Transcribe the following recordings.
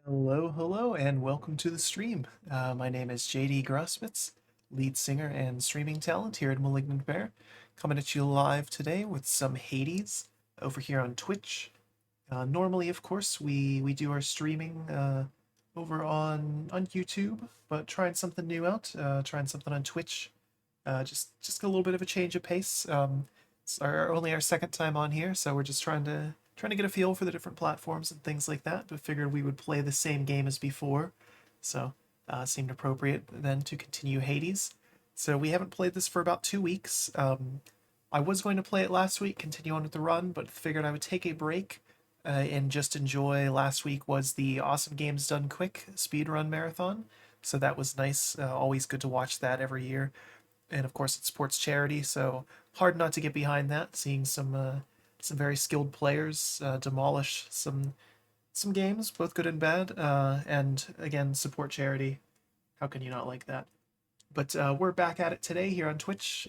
Hello, hello, and welcome to the stream. My name is JD Grauspitz, lead singer and streaming talent here at Malignant Bear, coming at you live today with some Hades over here on Twitch. Normally, of course, we do our streaming over on YouTube, but trying something new out, trying something on Twitch. Just a little bit of a change of pace. It's only our second time on here, so we're just trying to get a feel for the different platforms and things like that. But figured we would play the same game as before, so seemed appropriate then to continue Hades. So we haven't played this for about 2 weeks. I was going to play it last week, continue on with the run, but figured I would take a break and just enjoy. Last week was the Awesome Games Done Quick speedrun marathon, so that was nice. Always good to watch that every year, and of course it supports charity, so hard not to get behind that. Seeing some very skilled players demolish some games, both good and bad, and again support charity. How can you not like that? But we're back at it today here on Twitch.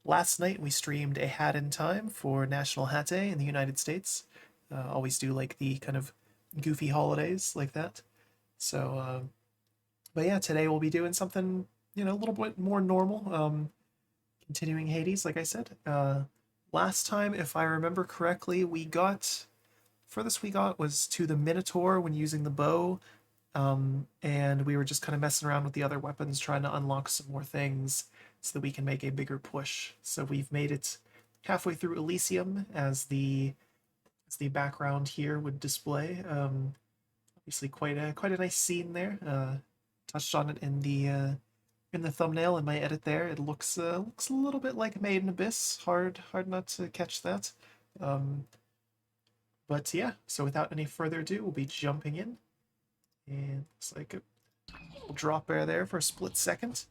Last night we streamed a Hat in Time for National Hat Day in the United States. Always do like the kind of goofy holidays like that. So, but yeah, today we'll be doing something a little bit more normal. Continuing Hades, like I said. Last time, if I remember correctly, furthest we got was to the Minotaur when using the bow, and we were just kind of messing around with the other weapons, trying to unlock some more things so that we can make a bigger push. So we've made it halfway through Elysium, as the background here would display. Obviously, quite a nice scene there. Touched on it in the thumbnail in my edit there. It looks a little bit like Made in Abyss. Hard not to catch that. Um, but yeah, so without any further ado, we'll be jumping in. And looks like a little drop bear there for a split second.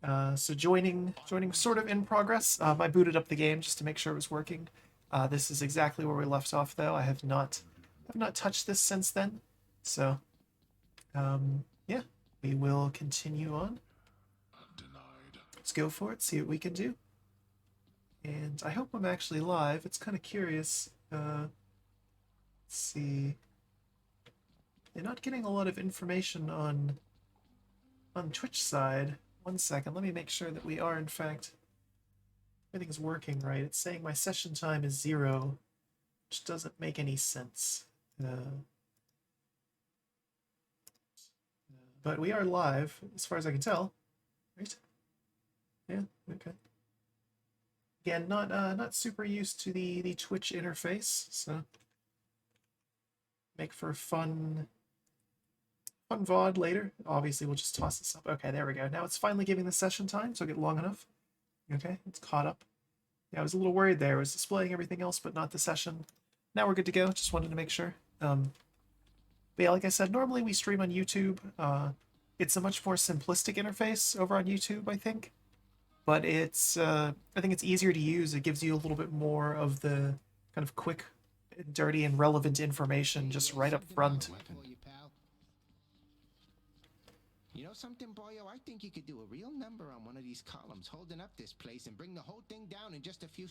So joining sort of in progress. I booted up the game just to make sure it was working. This is exactly where we left off, though. I have not touched this since then. So yeah, we will continue on. Let's go for it. See what we can do. And I hope I'm actually live. It's kind of curious. Let's see. They're not getting a lot of information on Twitch side. One second. Let me make sure that we are in fact everything's working right. It's saying my session time is 0, which doesn't make any sense. But we are live, as far as I can tell. Right? Yeah. Okay. Again, not super used to the Twitch interface, so make for a fun VOD later. Obviously, we'll just toss this up. Okay, there we go. Now it's finally giving the session time, so get long enough. Okay, it's caught up. Yeah, I was a little worried there. It was displaying everything else, but not the session. Now we're good to go. Just wanted to make sure. But yeah, like I said, normally we stream on YouTube. It's a much more simplistic interface over on YouTube, I think. But I think it's easier to use. It gives you a little bit more of the kind of quick, dirty, and relevant information just right up front. You know something, boyo? I think you could do a real number on one of these columns holding up this place and bring the whole thing down in just a few...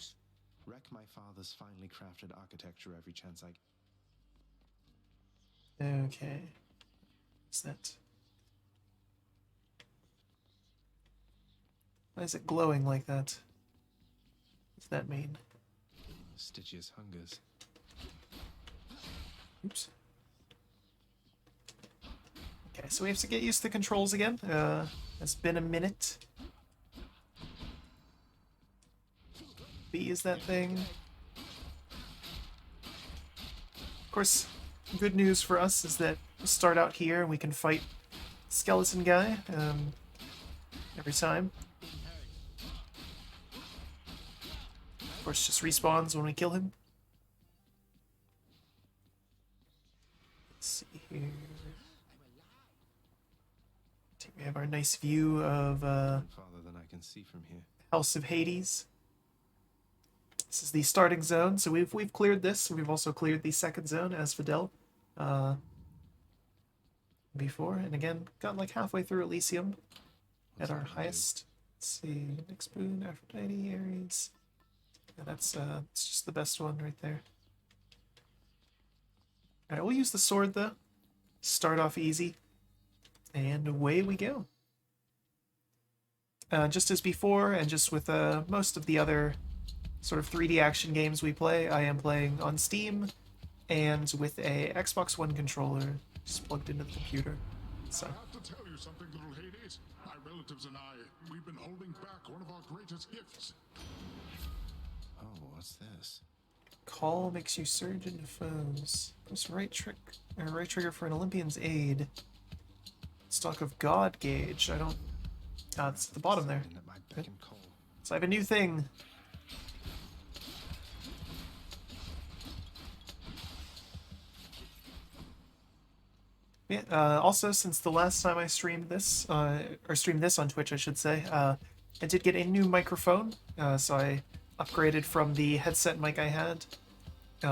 Wreck my father's finely crafted architecture every chance I... Okay. What's that? Why is it glowing like that? What's that mean? Stitches hungers. Oops. Okay, so we have to get used to the controls again. It's been a minute. B is that thing. Of course, good news for us is that we start out here and we can fight skeleton guy every time. Of course, just respawns when we kill him. Let's see here. We have our nice view of Farther than I can see from here. House of Hades. This is the starting zone, so we've cleared this. We've also cleared the second zone as Fidel before, and again got like halfway through Elysium at our highest. Let's see, next boon, Aphrodite, Ares. Yeah, that's it's just the best one right there. All right, we'll use the sword though. start off easy, and away we go. Just as before, and just with most of the other sort of 3D action games we play, I am playing on Steam and with a Xbox One controller just plugged into the computer. So. I have to tell you something, little Hades. My relatives and I, we've been holding back one of our greatest gifts. Oh, what's this? Call makes you surge into foes. Press right trigger for an Olympian's aid. Stock of God gauge. I don't. It's at the bottom there. Okay. So I have a new thing. Yeah. Also, since the last time I streamed this, or streamed this on Twitch, I should say, I did get a new microphone. So I upgraded from the headset mic I had.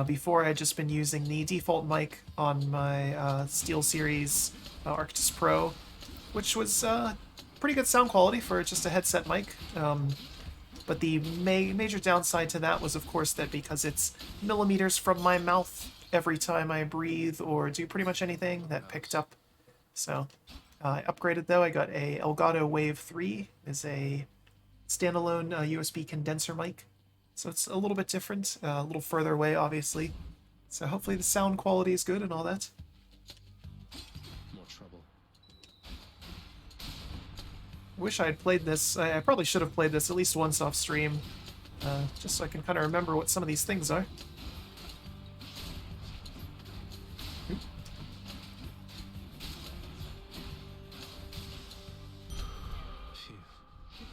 Before, I had just been using the default mic on my SteelSeries Arctis Pro, which was pretty good sound quality for just a headset mic. But the major downside to that was, of course, that because it's millimeters from my mouth every time I breathe or do pretty much anything, that picked up. So I upgraded, though. I got a Elgato Wave 3. It's a standalone USB condenser mic. So it's a little bit different, a little further away, obviously. So hopefully the sound quality is good and all that. More trouble. Wish I had played this. I probably should have played this at least once off stream, just so I can kind of remember what some of these things are.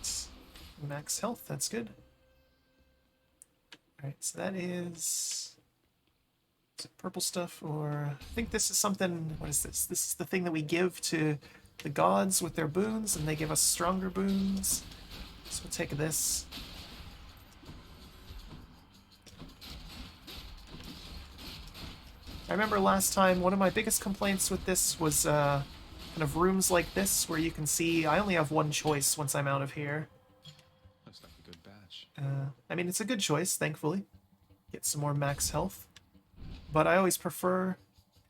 It's max health, that's good. Alright, so that is it purple stuff, or I think this is something, what is this? This is the thing that we give to the gods with their boons, and they give us stronger boons. So we'll take this. I remember last time, one of my biggest complaints with this was kind of rooms like this, where you can see I only have one choice once I'm out of here. Looks like a good batch. I mean, it's a good choice, thankfully. Get some more max health. But I always prefer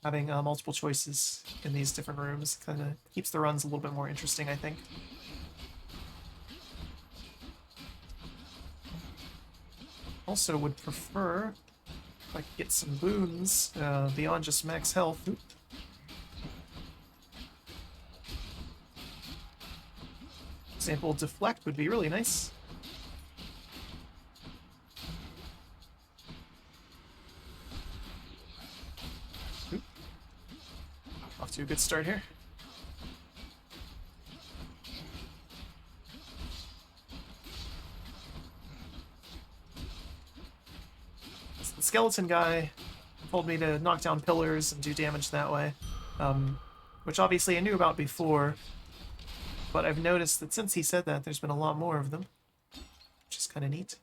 having multiple choices in these different rooms. Kind of keeps the runs a little bit more interesting, I think. Also would prefer if I could get some boons beyond just max health. Oop. For example, deflect would be really nice. Oop. Off to a good start here. The skeleton guy told me to knock down pillars and do damage that way, which obviously I knew about before, but I've noticed that since he said that, there's been a lot more of them, which is kind of neat.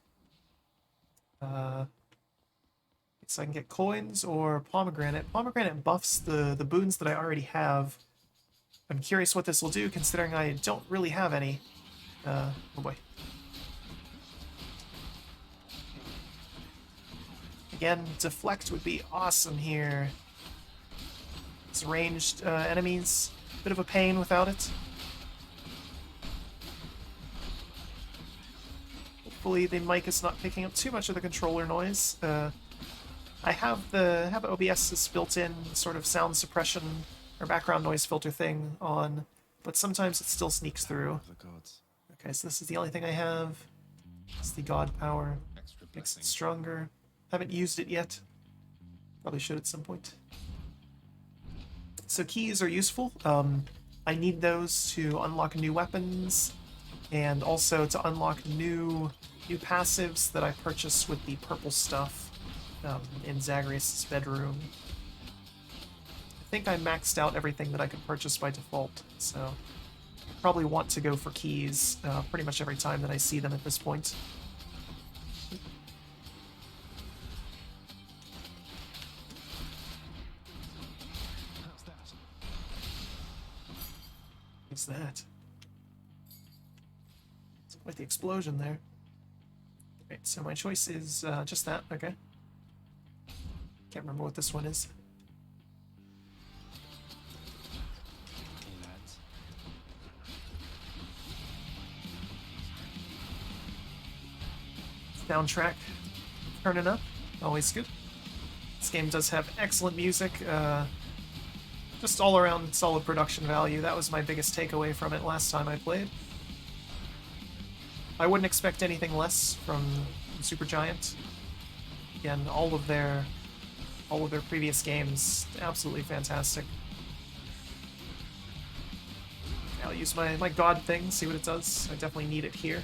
So I can get coins or pomegranate. Pomegranate buffs the boons that I already have. I'm curious what this will do, considering I don't really have any. Oh boy. Again, deflect would be awesome here. It's ranged enemies. Bit of a pain without it. Hopefully the mic is not picking up too much of the controller noise. I have OBS's built-in sort of sound suppression or background noise filter thing on, but sometimes it still sneaks through. Okay, so this is the only thing I have. It's the god power. Makes it stronger. Haven't used it yet. Probably should at some point. So keys are useful. I need those to unlock new weapons, and also to unlock new passives that I purchased with the purple stuff in Zagreus' bedroom. I think I maxed out everything that I could purchase by default, so I probably want to go for keys pretty much every time that I see them at this point. What's that? It's quite the explosion there. Right, so my choice is just that, okay. Can't remember what this one is. Soundtrack turning up, always good. This game does have excellent music, just all around solid production value. That was my biggest takeaway from it last time I played. I wouldn't expect anything less from Supergiant. Again, all of their previous games, absolutely fantastic. I'll use my god thing, see what it does. I definitely need it here.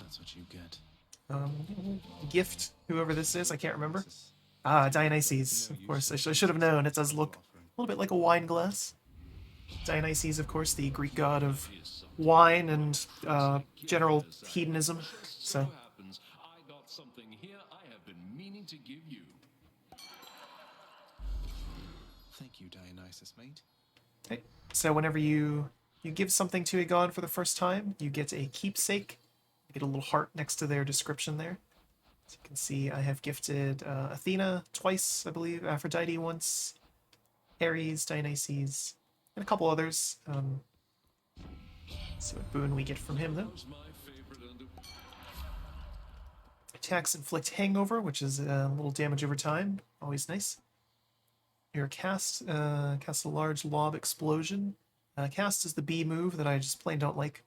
That's what you get. Gift, whoever this is, I can't remember. Ah, Dionysus, of course. I should have known. It does look a little bit like a wine glass. Dionysus, of course, the Greek god of wine and general hedonism. So, I got something here I have been meaning to give you. Thank you, Dionysus, mate. okay. So whenever you give something to a god for the first time, you get a keepsake. You get a little heart next to their description there. As you can see, I have gifted Athena twice, I believe, Aphrodite once, Ares, Dionysus, and a couple others. Let's see what boon we get from him, though. Attacks inflict hangover, which is a little damage over time. Always nice. Here, cast a large lob explosion. Cast is the B move that I just plain don't like.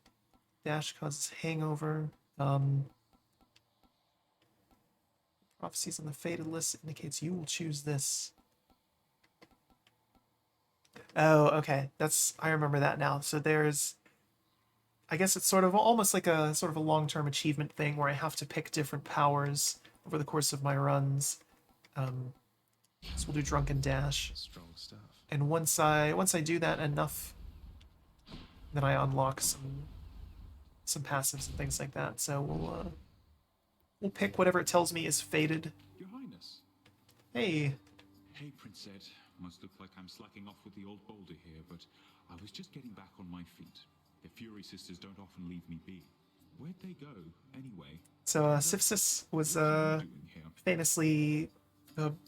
Dash causes hangover. Prophecies on the Fated list indicates you will choose this. Oh, okay. I remember that now. So there's, I guess it's sort of almost like a long-term achievement thing where I have to pick different powers over the course of my runs. So we'll do Drunken Dash. Strong stuff. And once I do that enough, then I unlock some passives and things like that. So we'll pick whatever it tells me is fated. Your Highness. Hey, Hey, Princess. Must look like I'm slacking off with the old boulder here, but I was just getting back on my feet. The Fury Sisters don't often leave me be. Where'd they go, anyway? so Sifsis was What are you doing here? famously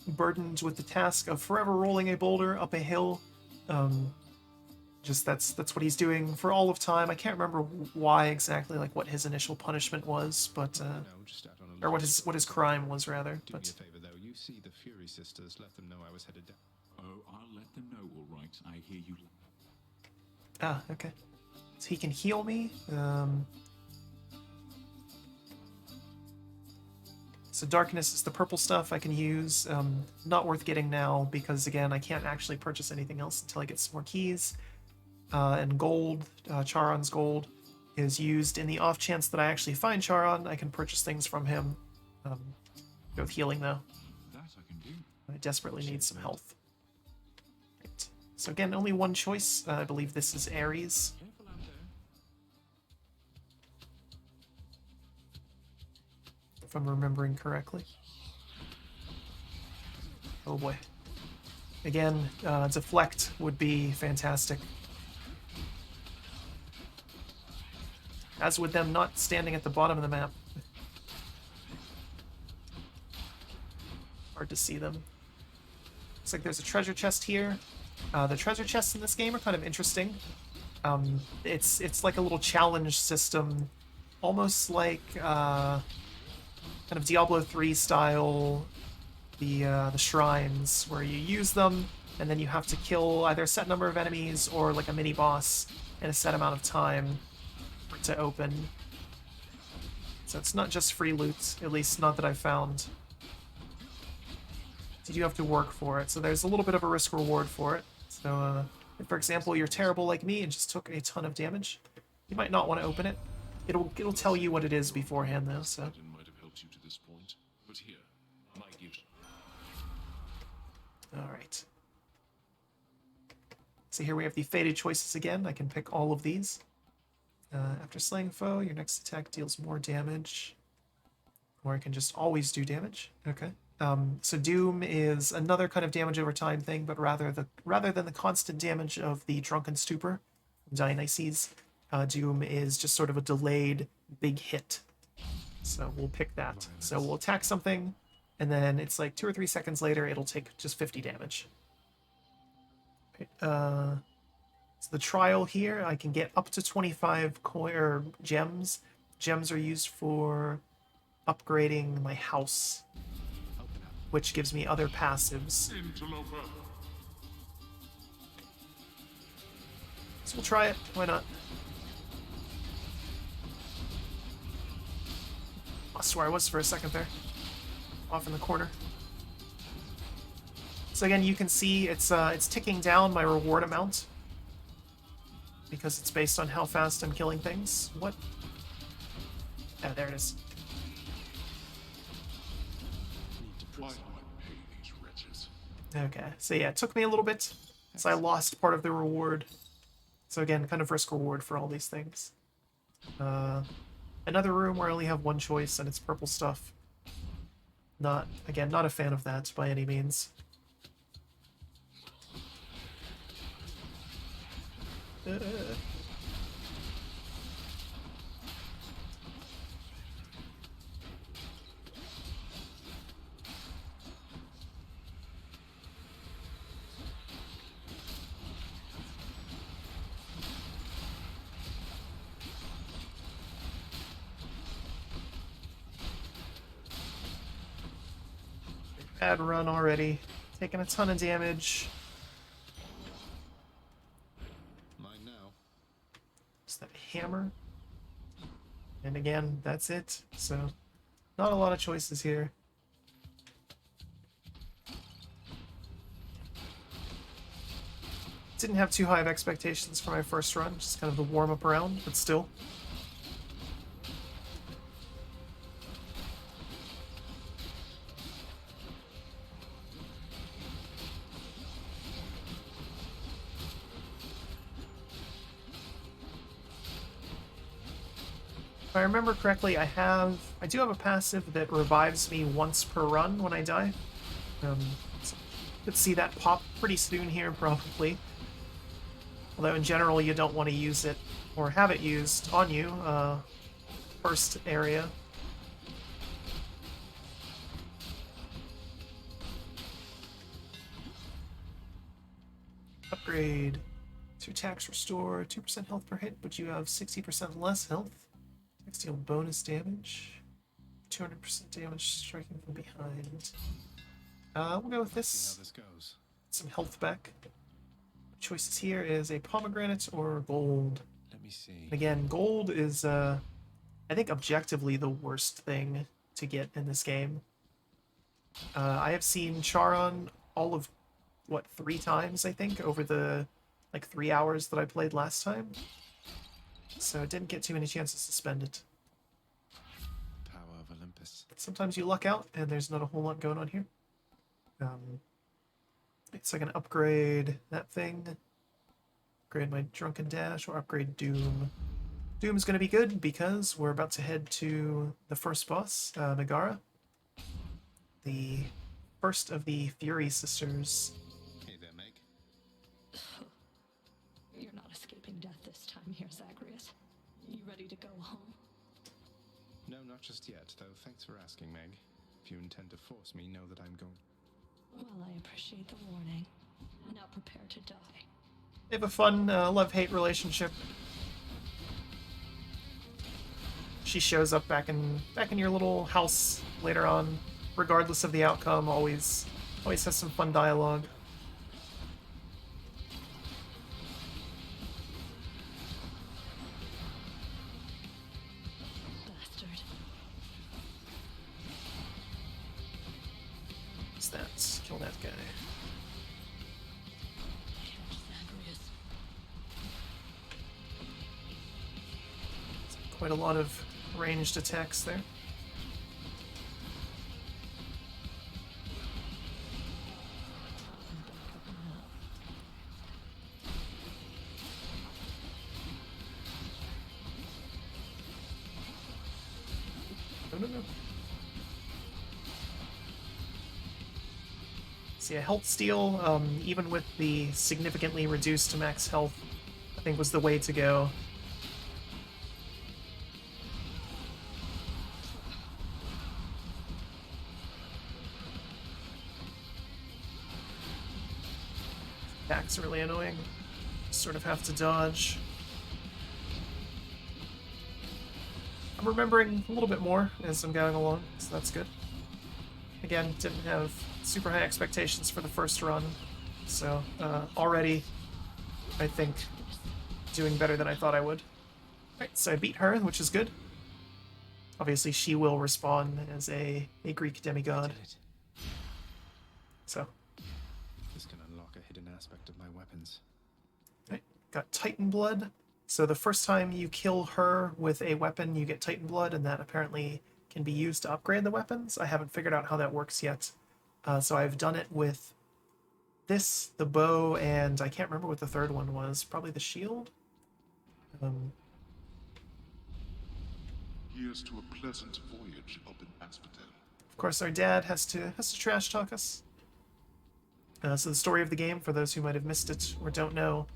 burdened with the task of forever rolling a boulder up a hill. Just that's what he's doing for all of time. I can't remember why exactly, like what his initial punishment was, but No, just out on a or what look. his crime was rather. Do me But a favor, though. You see the Fury Sisters. Let them know I was headed down. Oh, I'll let them know, all right. I hear you. okay. So he can heal me. So darkness is the purple stuff I can use. Not worth getting now because again I can't actually purchase anything else until I get some more keys. And gold, Charon's gold, is used in the off chance that I actually find Charon. I can purchase things from him. Go with healing though. That I can do. I desperately need some health. Right. So again, only one choice. I believe this is Ares. Careful out there. If I'm remembering correctly. Oh boy. Again, deflect would be fantastic. As would them not standing at the bottom of the map. Hard to see them. Looks like there's a treasure chest here. The treasure chests in this game are kind of interesting. It's like a little challenge system, almost like kind of Diablo 3 style. The shrines where you use them and then you have to kill either a set number of enemies or like a mini boss in a set amount of time for it to open. So it's not just free loot, at least not that I've found. You do have to work for it, so there's a little bit of a risk reward for it. So if, for example, you're terrible like me and just took a ton of damage, you might not want to open it. It'll tell you what it is beforehand though, so. Aladdin might have helped you to this point, but here, my gift. Alright. So here we have the fated choices again. I can pick all of these. After slaying a foe, your next attack deals more damage. Or I can just always do damage. Okay. So Doom is another kind of damage over time thing, but rather than the constant damage of the Drunken Stupor, Dionysus, Doom is just sort of a delayed big hit. So we'll pick that. So we'll attack something, and then it's like 2 or 3 seconds later, it'll take just 50 damage. Okay, so So the trial here, I can get up to 25 coin or gems. Gems are used for upgrading my house, which gives me other passives. Interloper. So we'll try it. Why not? I swear I was for a second there. Off in the corner. So again, you can see it's ticking down my reward amount because it's based on how fast I'm killing things. What? Oh, there it is. Why do I pay these wretches? Okay, so yeah, it took me a little bit, so I lost part of the reward. So again, kind of risk reward for all these things. Another room where I only have one choice and it's purple stuff. Not a fan of that by any means. Bad run already. Taking a ton of damage. Mine now. Is that a hammer? And again, that's it. So, not a lot of choices here. Didn't have too high of expectations for my first run, just kind of the warm-up round, but still. If I remember correctly, I do have a passive that revives me once per run when I die. So could see that pop pretty soon here, probably. Although in general, you don't want to use it or have it used on you. First area. Upgrade. To attacks restore 2% health per hit, but you have 60% less health. Next deal bonus damage. 200% damage striking from behind. We'll go with See this. how this goes. Some health back. Choices here is a pomegranate or gold. Let me see. Again, gold is, I think, objectively the worst thing to get in this game. I have seen Charon all of, 3 times, I think, over the, 3 hours that I played last time. So I didn't get too many chances to spend it. Power of Olympus. Sometimes you luck out, and there's not a whole lot going on here. So I can upgrade that thing. Upgrade my Drunken Dash, or upgrade Doom. Doom's going to be good because we're about to head to the first boss, Megara. The first of the Fury Sisters. Hey there, Meg. You're not escaping death this time here, Zacharias. You ready to go home? No, not just yet, though thanks for asking, Meg. If you intend to force me, know that I'm going... Well, I appreciate the warning. Now prepare to die. They have a fun love-hate relationship. She shows up back in your little house later on, regardless of the outcome. Always has some fun dialogue. Bastard. What's that? Kill that guy. Zacharias. Quite a lot of ranged attacks there. No. See, a health steal, even with the significantly reduced max health, I think was the way to go. Attacks are really annoying. sort of have to dodge. I'm remembering a little bit more as I'm going along, so that's good. Again, didn't have super high expectations for the first run, so already, I think, doing better than I thought I would. Right, so I beat her, which is good. Obviously, she will respawn as a Greek demigod. Did it. So, This can unlock a hidden aspect of my weapons. right, got Titan Blood. So the first time you kill her with a weapon, you get Titan Blood, and that apparently can be used to upgrade the weapons. I haven't figured out how that works yet. So I've done it with this, the bow, and I can't remember what the third one was. Probably the shield? Here's to a pleasant voyage up in Asphodel. Of course, our dad has to trash talk us. So the story of the game, for those who might have missed it or don't know,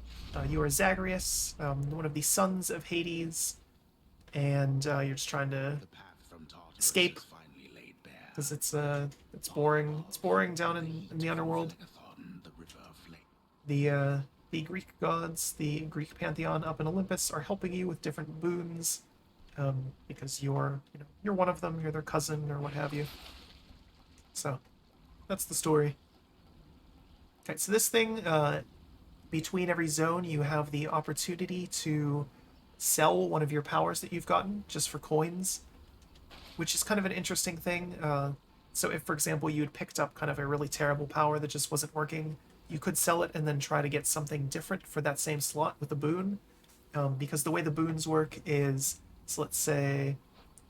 you are Zagreus, one of the sons of Hades, and you're just trying to The path from Tartarus escape is finally laid bare. because it's boring. It's boring down in the underworld. Megathon, the river of flame. The Greek gods, the Greek pantheon up in Olympus, are helping you with different boons, because you're one of them. You're their cousin or what have you. So that's the story. Okay, so this thing, between every zone, you have the opportunity to sell one of your powers that you've gotten just for coins, which is kind of an interesting thing. So if, for example, you had picked up kind of a really terrible power that just wasn't working, you could sell it and then try to get something different for that same slot with a boon. Because the way the boons work is, so let's say,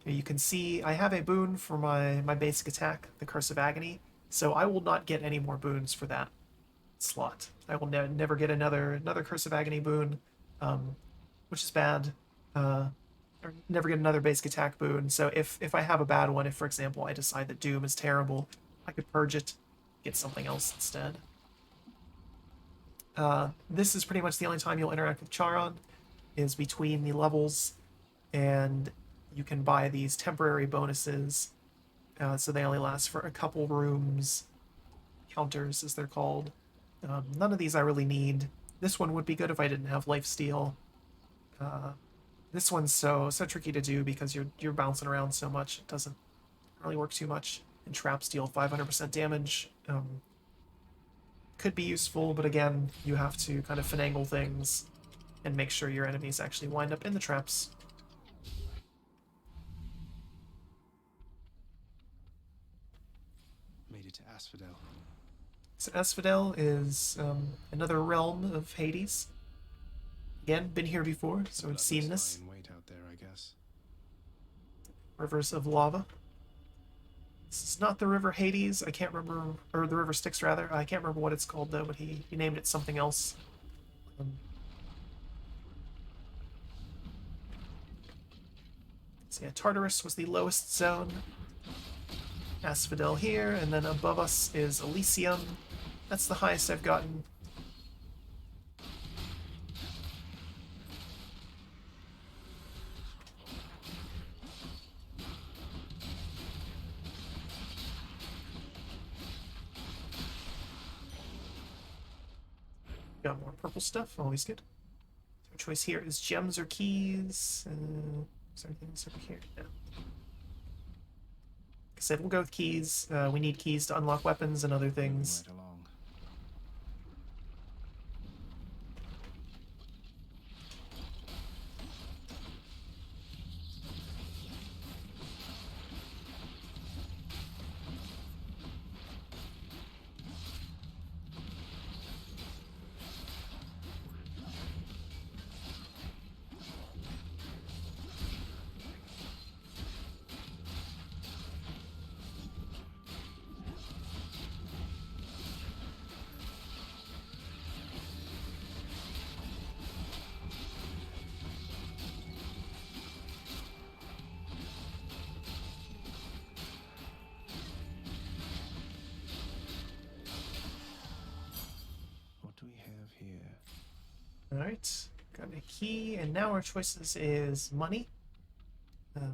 you can see I have a boon for my basic attack, the Curse of Agony, so I will not get any more boons for that slot. I will never get another Curse of Agony boon, which is bad. Or never get another basic attack boon. So if I have a bad one, if for example I decide that Doom is terrible, I could purge it, get something else instead. This is pretty much the only time you'll interact with Charon, is between the levels, and you can buy these temporary bonuses. So they only last for a couple rooms, counters as they're called. None of these I really need. This one would be good if I didn't have lifesteal. This one's so tricky to do because you're bouncing around so much. It doesn't really work too much. And traps deal 500% damage. Could be useful, but again, you have to kind of finagle things and make sure your enemies actually wind up in the traps. Made it to Asphodel. So Asphodel is another realm of Hades. Again, been here before, so we've seen this. Wait out there, I guess. Rivers of lava. This is not the river Hades. I can't remember, or the river Styx rather. I can't remember what it's called though, but he named it something else. So yeah, Tartarus was the lowest zone. Asphodel here, and then above us is Elysium. That's the highest I've gotten. Got more purple stuff, always good. Our choice here is gems or keys. Is there anything else over here? No. Like I said, we'll go with keys. We need keys to unlock weapons and other things. Right along. What do we have here? Alright, got a key, and now our choices is money.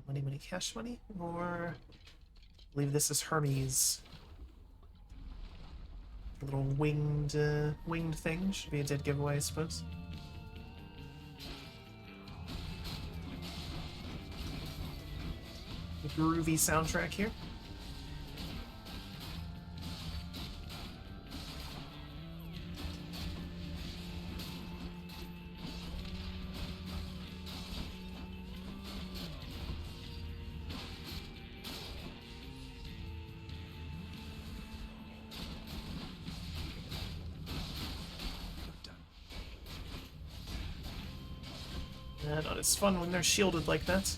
Money, cash money, or I believe this is Hermes. The little winged thing should be a dead giveaway, I suppose. groovy soundtrack here. Not as fun when they're shielded like that.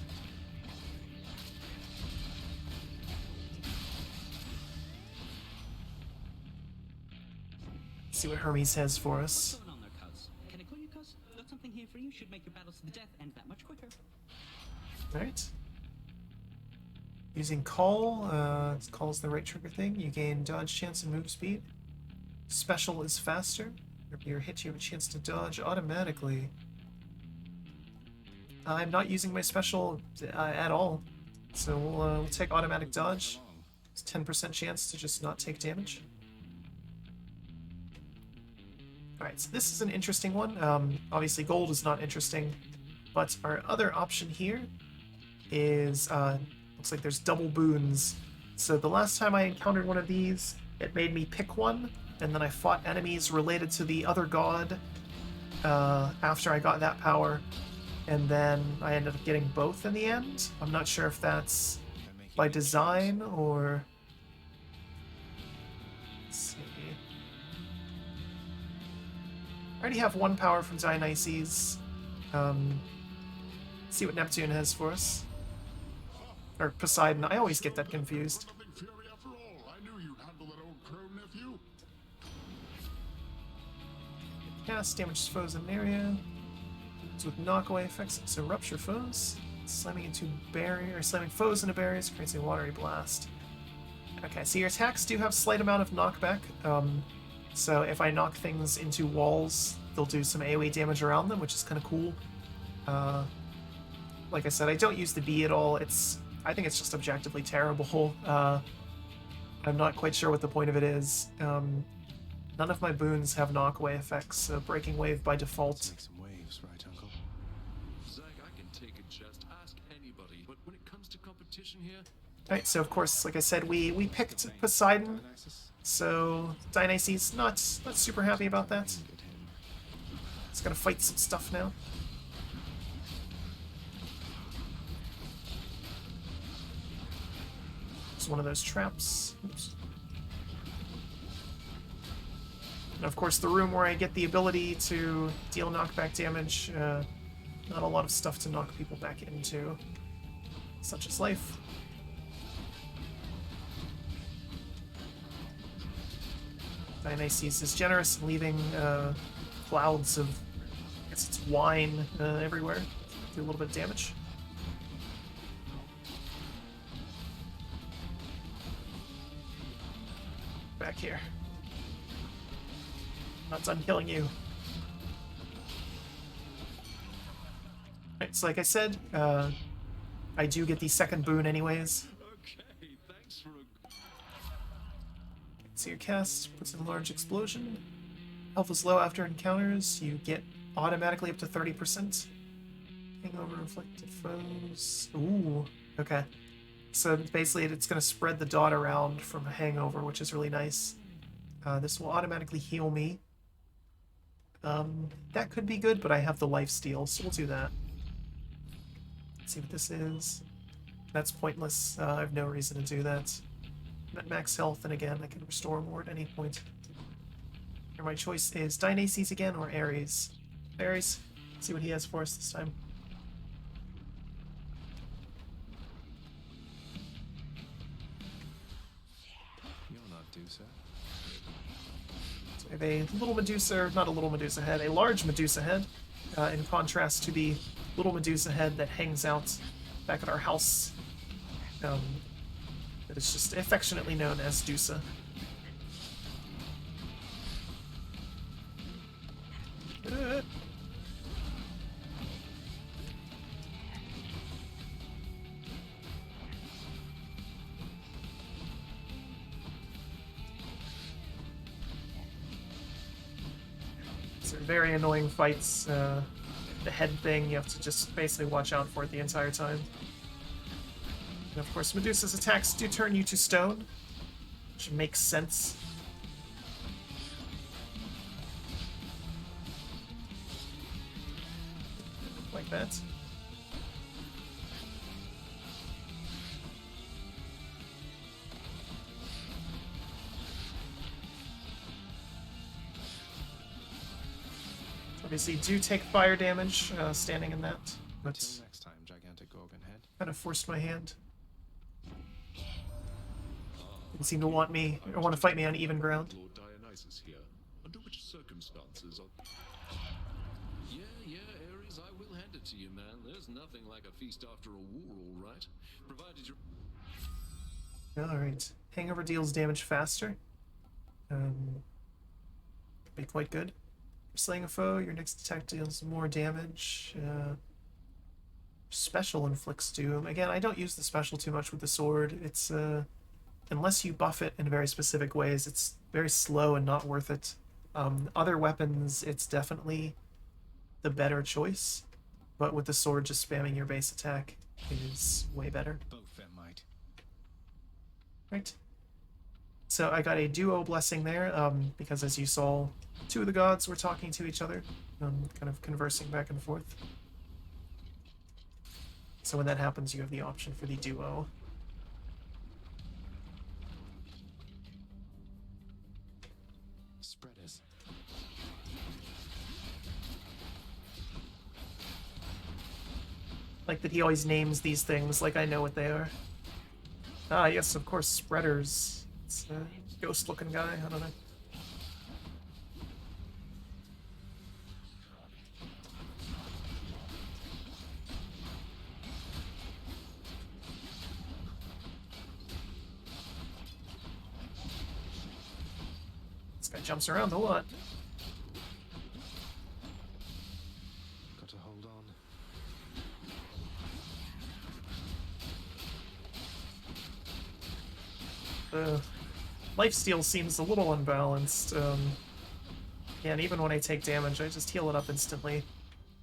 See what Hermes has for us. What's going on there, cuz? Can I call you cuz? Got something here for you. Should make your battles to the death end that much quicker. Alright. Using call, call is the right trigger thing. You gain dodge chance and move speed. Special is faster. If you're hit, you have a chance to dodge automatically. I'm not using my special at all, so we'll take automatic dodge. It's 10% chance to just not take damage. Alright, so this is an interesting one. Obviously gold is not interesting, but our other option here is, looks like there's double boons. So the last time I encountered one of these, it made me pick one, and then I fought enemies related to the other god after I got that power. And then I ended up getting both in the end. I'm not sure if that's by design or... Let's see. I already have one power from Dionysus. See what Neptune has for us. Or Poseidon. I always get that confused. Something fury after all. I knew you'd handle that old crow, nephew. Cast damages foes in an area. With knockaway effects, so rupture foes, slamming into barrier, or slamming foes into barriers creates a watery blast. Okay, so your attacks do have slight amount of knockback. So if I knock things into walls, they'll do some AoE damage around them, which is kind of cool. Like I said, I don't use the B at all. I think it's just objectively terrible. I'm not quite sure what the point of it is. None of my boons have knockaway effects, so breaking wave by default. Make some waves, right, Uncle? Zach, I can take a jest. Ask anybody. But when it comes to competition here, Alright, so of course, like I said, we picked Poseidon, so Dionysus not super happy about that. He's gonna fight some stuff now. It's one of those traps. Oops. And of course, the room where I get the ability to deal knockback damage, not a lot of stuff to knock people back into. Such is life. Dionysus is generous in leaving clouds of, I guess it's wine everywhere. Do a little bit of damage. Back here. Not done killing you. Right, so like I said, I do get the second boon anyways. okay, thanks for a... So your cast puts in a large explosion. Health is low after encounters. You get automatically up to 30%. Hangover inflicted foes. Ooh, okay. So basically it's going to spread the dot around from a hangover, which is really nice. This will automatically heal me. That could be good, but I have the lifesteal, so we'll do that. Let's see what this is. That's pointless. I have no reason to do that. I'm at max health, and again, I can restore more at any point. Here, my choice is Dionysus again or Ares. Ares, let's see what he has for us this time. You're not Dusa. So we have a little Medusa, or not a little Medusa head, a large Medusa head, in contrast to the little Medusa head that hangs out back at our house. That is just affectionately known as Dusa. These are very annoying fights. The head thing, you have to just basically watch out for it the entire time. And of course, Medusa's attacks do turn you to stone, which makes sense. Like that. Obviously, do take fire damage standing in that, but Till next time, gigantic Gorgon head. kind of forced my hand. Didn't seem to want me or want to fight me on even ground. Lord Dionysus here. Under which circumstances are... Yeah, Ares, I will hand it to you, man. There's nothing like a feast after a war, all right? Provided you're... Alright. Hangover deals damage faster. Could be quite good. Slaying a foe, your next attack deals more damage. Special inflicts doom. Again, I don't use the special too much with the sword. It's, unless you buff it in very specific ways, it's very slow and not worth it. Other weapons, it's definitely the better choice. But with the sword, just spamming your base attack is way better. Both them might. Right. So I got a duo blessing there, because as you saw, two of the gods were talking to each other, kind of conversing back and forth. So when that happens, you have the option for the duo. Spreaders. Like that he always names these things like I know what they are. Ah, yes, of course, spreaders. It's a ghost-looking guy, I don't know. This guy jumps around a lot. Got to hold on. Lifesteal seems a little unbalanced. Yeah, and even when I take damage, I just heal it up instantly.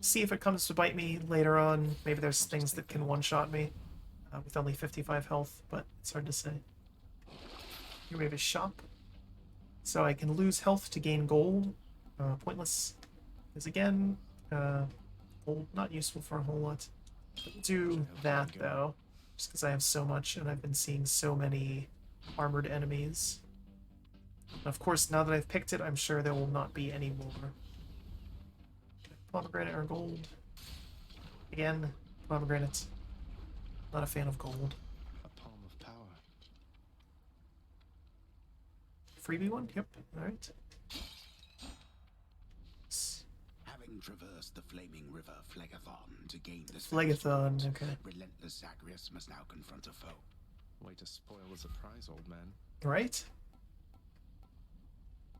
See if it comes to bite me later on. Maybe there's things that can one-shot me with only 55 health, but it's hard to say. Here we have a shop. So I can lose health to gain gold. Pointless. Because again, gold not useful for a whole lot. But do that, though. Just because I have so much and I've been seeing so many armored enemies. And of course, now that I've picked it, I'm sure there will not be any more. Pomegranate or gold. Again, pomegranate. Not a fan of gold. A palm of power. Freebie one? Yep. Alright. Having traversed the flaming river Phlegathon to gain the Phlegathon, Sphinx, okay. relentless Zagreus must now confront a foe. Way to spoil the surprise, old man. Right?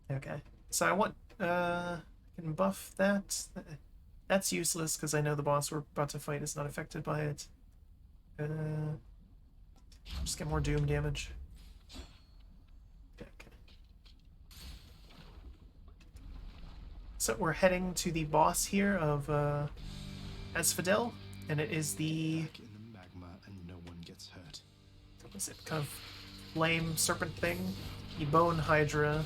Okay. So I want, I can buff that. That's useless because I know the boss we're about to fight is not affected by it. Just get more doom damage. Okay. So we're heading to the boss here of Asphodel, and it is the Back in the magma and no one gets hurt. what was it? Kind of flame serpent thing. The bone hydra.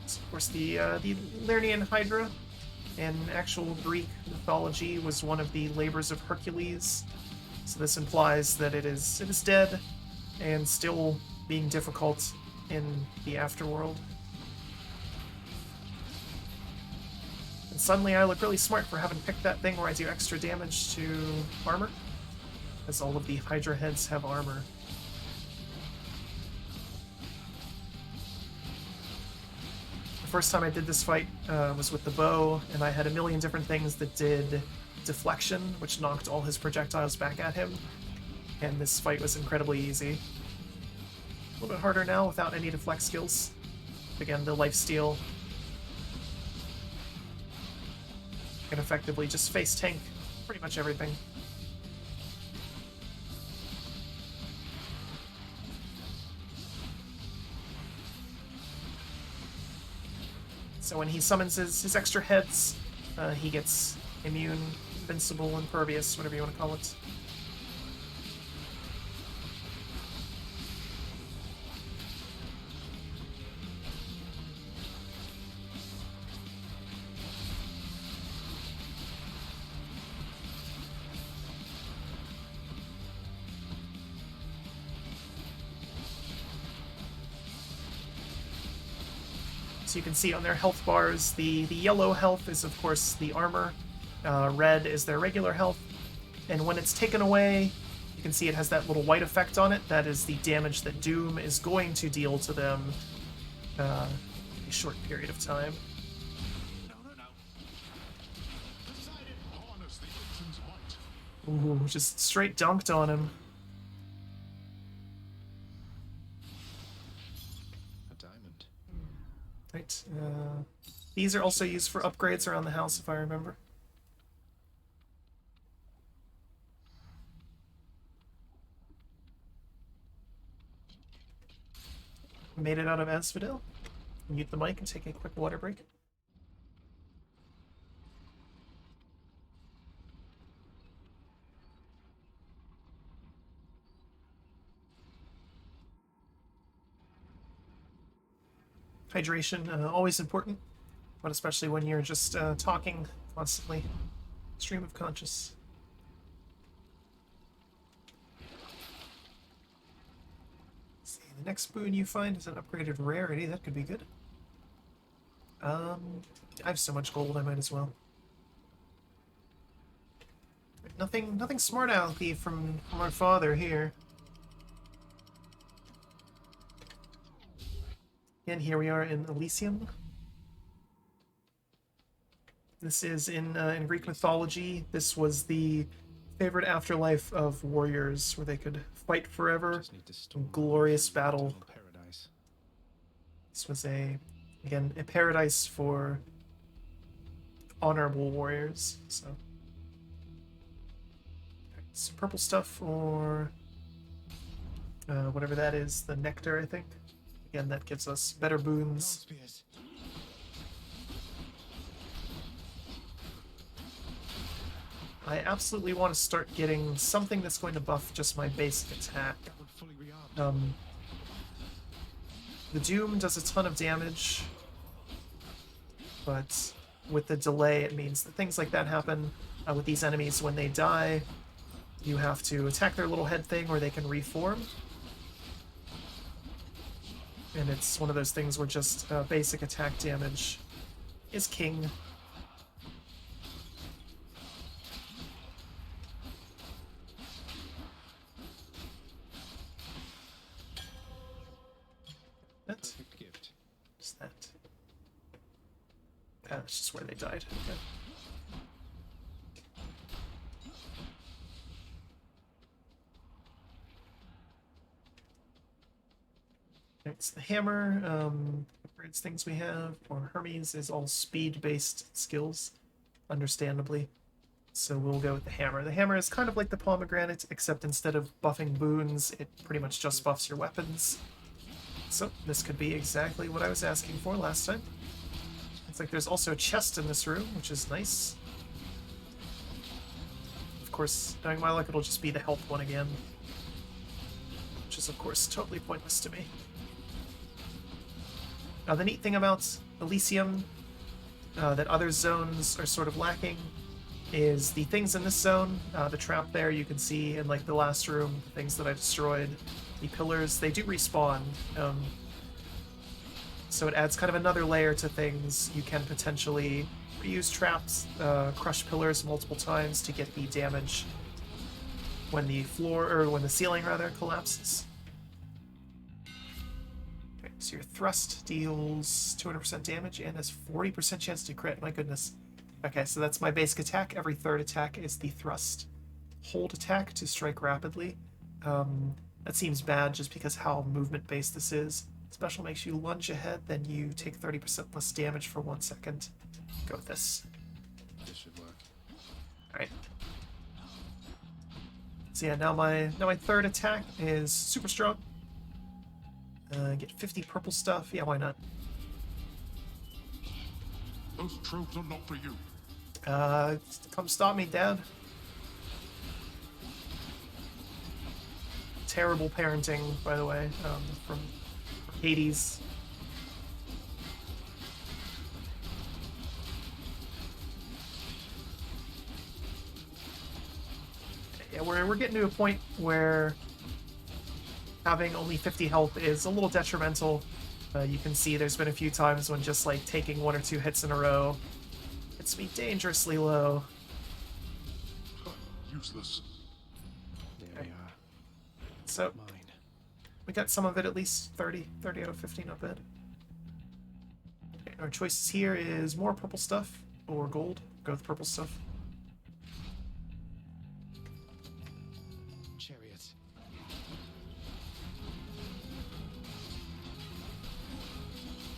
So of course, the Lernian hydra in actual Greek mythology was one of the labors of Hercules. So this implies that it is dead and still being difficult in the afterworld. And suddenly I look really smart for having picked that thing where I do extra damage to armor, as all of the Hydra heads have armor. The first time I did this fight was with the bow, and I had a million different things that did deflection, which knocked all his projectiles back at him, and this fight was incredibly easy. A little bit harder now without any deflect skills. Again, the lifesteal can effectively just face tank pretty much everything. So when he summons his extra heads, he gets immune, invincible, impervious, whatever you want to call it. So you can see on their health bars, the yellow health is, of course, the armor. Red is their regular health. And when it's taken away, you can see it has that little white effect on it. That is the damage that Doom is going to deal to them a short period of time. Harness the Ancient's might. Ooh, just straight dunked on him. A diamond. Right. These are also used for upgrades around the house, if I remember. Made it out of Asphodel. Mute the mic and take a quick water break. Hydration, always important, but especially when you're just talking constantly. Stream of conscious. Let's see, the next boon you find is an upgraded rarity. That could be good. I have so much gold, I might as well. Nothing smart alecky from our father here. And here we are in Elysium. This is in Greek mythology. This was the favorite afterlife of warriors, where they could fight forever in glorious battle. Paradise. This was again a paradise for honorable warriors. So, some purple stuff, or whatever that is, the nectar, I think. Again, that gives us better boons. Grauspitz. I absolutely want to start getting something that's going to buff just my basic attack. That would fully rearm. The Doom does a ton of damage, but with the delay, it means that things like that happen with these enemies. When they die, you have to attack their little head thing, or they can reform. And it's one of those things where just basic attack damage is king. That? Perfect gift. What's that? That's just where they died. Okay. It's the hammer. Upgrades things we have. Or Hermes is all speed-based skills, understandably. So we'll go with the hammer. The hammer is kind of like the pomegranate, except instead of buffing boons, it pretty much just buffs your weapons. So this could be exactly what I was asking for last time. It's like there's also a chest in this room, which is nice. Of course, knowing my luck, it'll just be the health one again. Which is, of course, totally pointless to me. Now, the neat thing about Elysium that other zones are sort of lacking is the things in this zone. The trap there you can see in like the last room, the things that I destroyed, the pillars, they do respawn. So it adds kind of another layer to things. You can potentially reuse traps, crush pillars multiple times to get the damage when the floor, or when the ceiling rather, collapses. Okay, so your thrust deals 200% damage and has 40% chance to crit. My goodness. Okay, so that's my basic attack. Every third attack is the thrust. Hold attack to strike rapidly. That seems bad just because how movement-based this is. Special makes you lunge ahead, then you take 30% less damage for 1 second. Go with this. This should work. Alright. So yeah, now my third attack is super strong. Get 50 purple stuff. Yeah, why not? Those tropes are not for you. Come stop me, Dad. Terrible parenting, by the way, from Hades. Yeah, we're getting to a point where having only 50 health is a little detrimental. You can see there's been a few times when just like taking 1 or 2 hits in a row hits me dangerously low. Useless. There we are. So Mine. we got some of it, at least 30 out of 50, not bad. Okay, our choices here is more purple stuff or gold. Go with purple stuff. Chariots.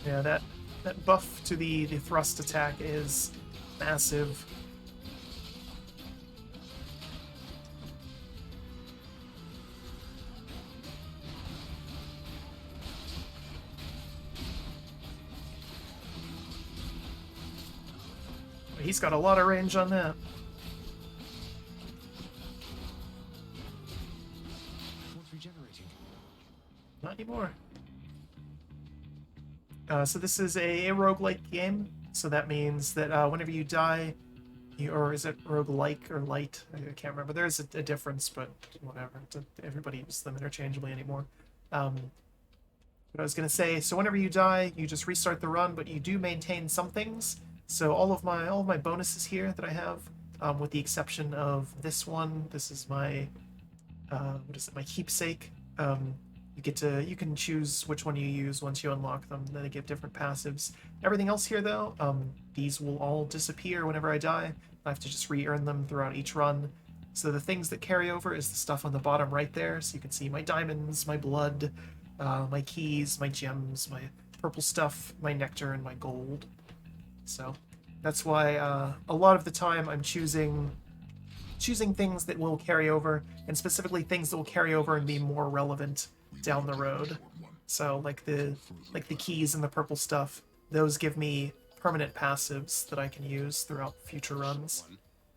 Yeah, that buff to the thrust attack is massive. He's got a lot of range on that. What's regenerating? Not anymore. So this is a roguelike game, so that means that whenever you die, or is it roguelike or light? I can't remember. There's a difference, but whatever. Everybody uses them interchangeably anymore. What I was going to say, so whenever you die, you just restart the run, but you do maintain some things. So all of my bonuses here that I have, with the exception of this one, this is my, what is it, my keepsake. You can choose which one you use once you unlock them. Then they give different passives. Everything else here, though, these will all disappear whenever I die. I have to just re-earn them throughout each run. So the things that carry over is the stuff on the bottom right there. So you can see my diamonds, my blood, my keys, my gems, my purple stuff, my nectar, and my gold. So that's why a lot of the time I'm choosing things that will carry over, and specifically things that will carry over and be more relevant down the road. So like the keys and the purple stuff, those give me permanent passives that I can use throughout future runs.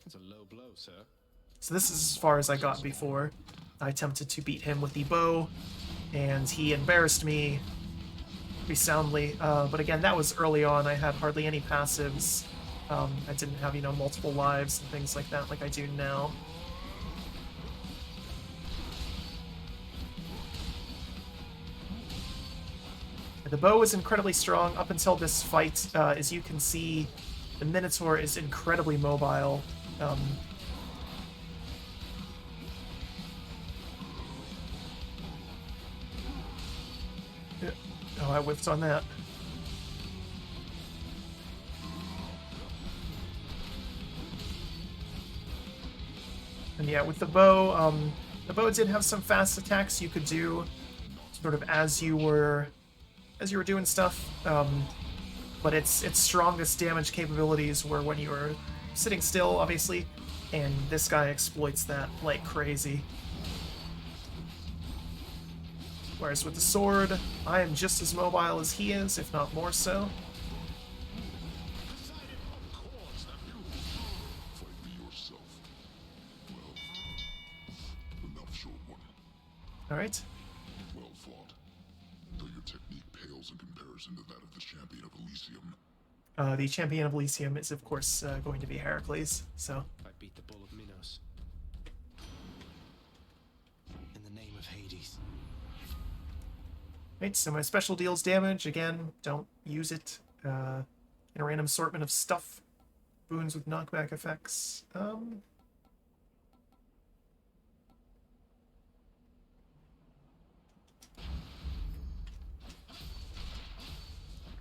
That's a low blow, sir. So this is as far as I got before. I attempted to beat him with the bow, and he embarrassed me pretty soundly. But again, that was early on. I had hardly any passives. I didn't have, multiple lives and things like that like I do now. The bow is incredibly strong up until this fight. As you can see, the Minotaur is incredibly mobile. Oh, I whiffed on that. And yeah, with the bow did have some fast attacks you could do sort of as you were doing stuff, but its strongest damage capabilities were when you were sitting still, obviously, and this guy exploits that like crazy. Whereas with the sword, I am just as mobile as he is, if not more so. Fight me yourself. Well, enough, short one. Alright. Well fought. Though your technique pales in comparison to that of the champion of Elysium. The champion of Elysium is, of course, going to be Heracles, so... I beat the bull of Minos. In the name of Hades. Right, so my special deals damage. Again, don't use it in a random assortment of stuff. Boons with knockback effects.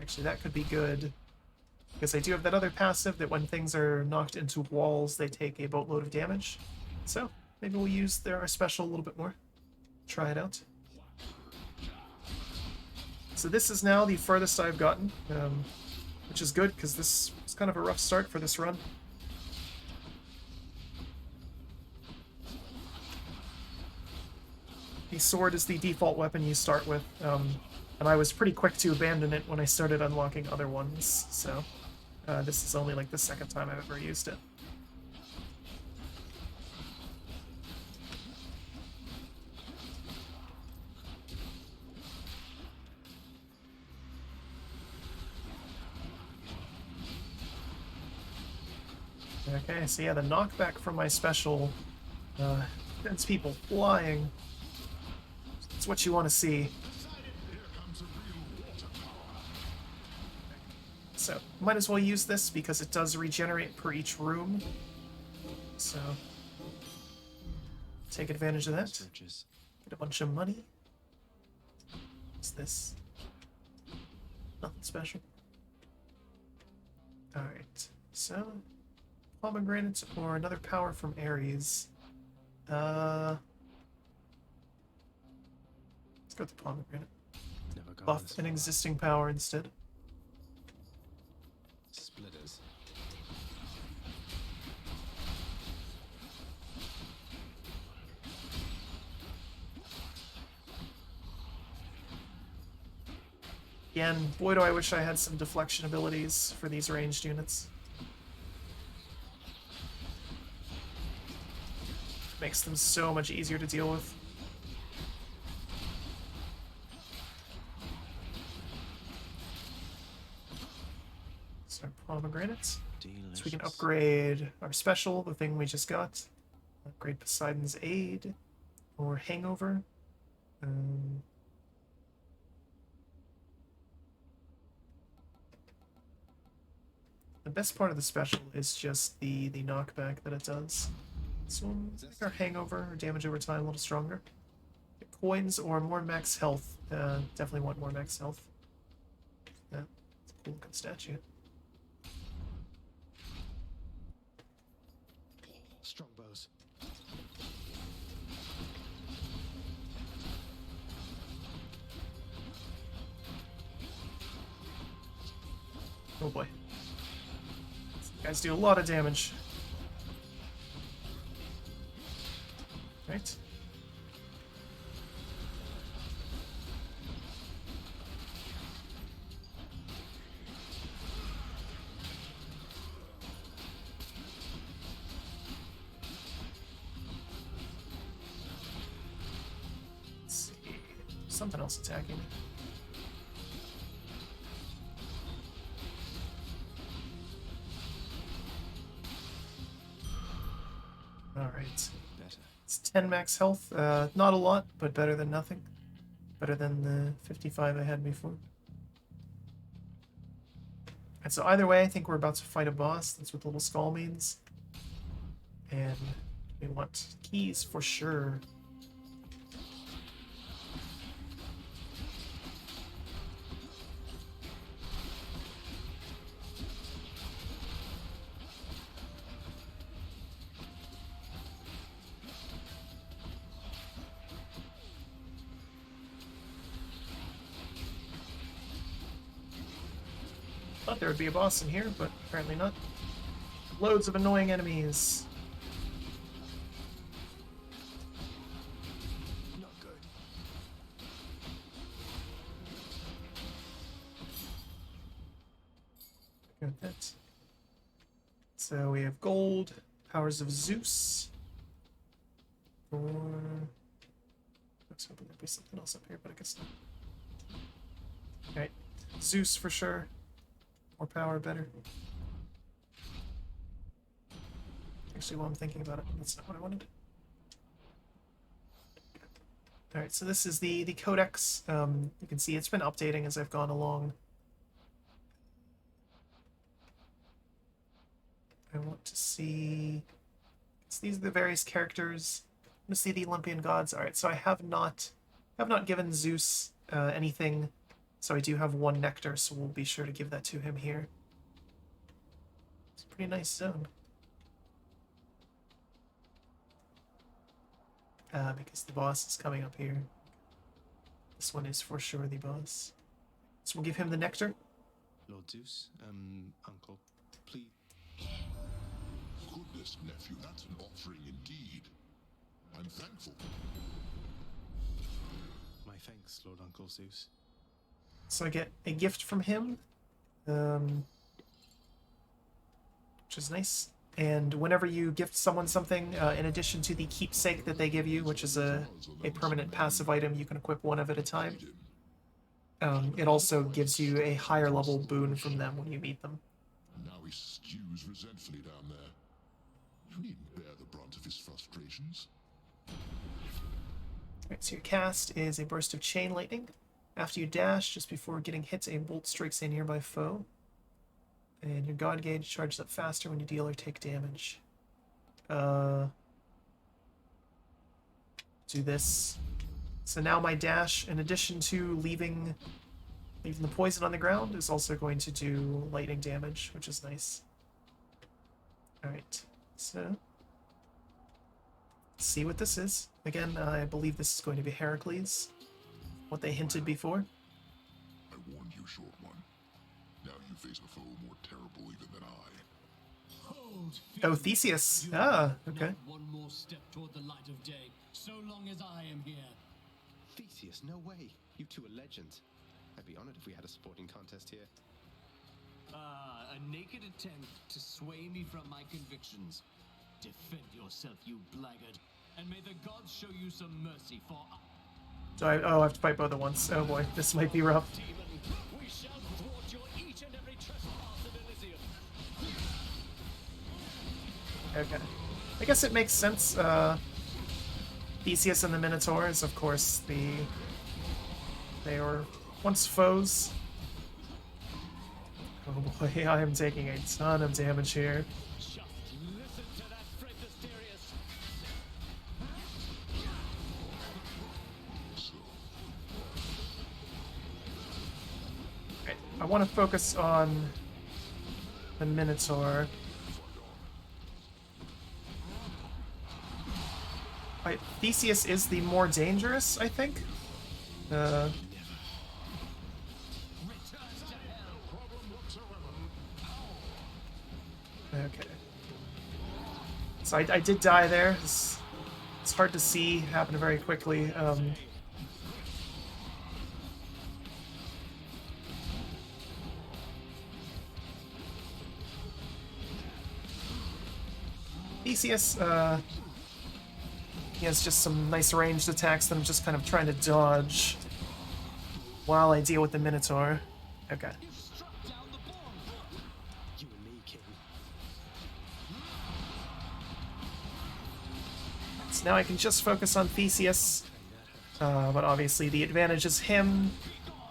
Actually, that could be good. Because I do have that other passive that when things are knocked into walls, they take a boatload of damage. So, maybe we'll use our special a little bit more. Try it out. So this is now the furthest I've gotten, which is good, because this was kind of a rough start for this run. The sword is the default weapon you start with, and I was pretty quick to abandon it when I started unlocking other ones, so This is only like the second time I've ever used it. Okay, so yeah, the knockback from my special sends people flying. It's what you want to see. So, might as well use this because it does regenerate per each room. So, take advantage of that. Searches. Get a bunch of money. What's this? Nothing special. Alright, so pomegranates or another power from Ares. Let's go with the pomegranate. Never gone Buff this an far. existing power instead. Splitters. Again, boy do I wish I had some deflection abilities for these ranged units. Makes them so much easier to deal with. So pomegranates. Delicious. So we can upgrade our special, the thing we just got. Upgrade Poseidon's Aid. Or Hangover. The best part of the special is just the knockback that it does. So we'll make our Hangover, or damage over time, a little stronger. Get coins or more max health. Definitely want more max health. Yeah, it's a cool looking statue. Strongbows. Oh boy. These guys do a lot of damage. Right. Let's see. Something else attacking me. Alright. Better. It's 10 max health. Not a lot, but better than nothing. Better than the 55 I had before. And so either way, I think we're about to fight a boss. That's what the little skull means. And we want keys for sure. Thought there would be a boss in here, but apparently not. Loads of annoying enemies. Not good. Got that. So we have gold, powers of Zeus. Or I was hoping there'd be something else up here, but I guess not. Alright. Zeus for sure. More power, better. Actually, while I'm thinking about it, that's not what I wanted. Alright, so this is the codex. You can see it's been updating as I've gone along. I want to see... these are the various characters. I want to see the Olympian gods. Alright, so I have not given Zeus anything. So I do have one nectar, so we'll be sure to give that to him here. It's a pretty nice zone. Because the boss is coming up here. This one is for sure the boss. So we'll give him the nectar. Lord Zeus, Uncle, please. Goodness, nephew, that's an offering indeed. I'm thankful. My thanks, Lord Uncle Zeus. So I get a gift from him. which is nice. And whenever you gift someone something, in addition to the keepsake that they give you, which is a permanent passive item, you can equip one of at a time. It also gives you a higher level boon from them when you meet them. And now he stews resentfully down there. You needn't bear the brunt of his frustrations. Alright, so your cast is a burst of chain lightning. After you dash, just before getting hit, a bolt strikes a nearby foe. And your god gauge charges up faster when you deal or take damage. Do this. So now my dash, in addition to leaving the poison on the ground, is also going to do lightning damage, which is nice. Alright, so let's see what this is. Again, I believe this is going to be Heracles, what they hinted before. I warned you, short one. Now you face a foe more terrible even than I. Hold, Oh, Theseus. Ah, okay. Not one more step toward the light of day, so long as I am here. Theseus, no way. You two are legends. I'd be honored if we had a sporting contest here. A naked attempt to sway me from my convictions. Defend yourself, you blackguard, and may the gods show you some mercy for... So I have to fight both at once. Oh boy, this might be rough. Demon, we shall thwart your each and every trespass of Elysium. Okay. I guess it makes sense. Theseus and the Minotaur is, of course, they were once foes. Oh boy, I am taking a ton of damage here. Just listen to that, Fred Mysterious. Right, I want to focus on the Minotaur. Theseus is the more dangerous, I think. Okay. So I did die there. It's hard to see. Happened very quickly. Theseus, he has just some nice ranged attacks that I'm just kind of trying to dodge while I deal with the Minotaur. Okay. You and me, King. So now I can just focus on Theseus, but obviously the advantage is him.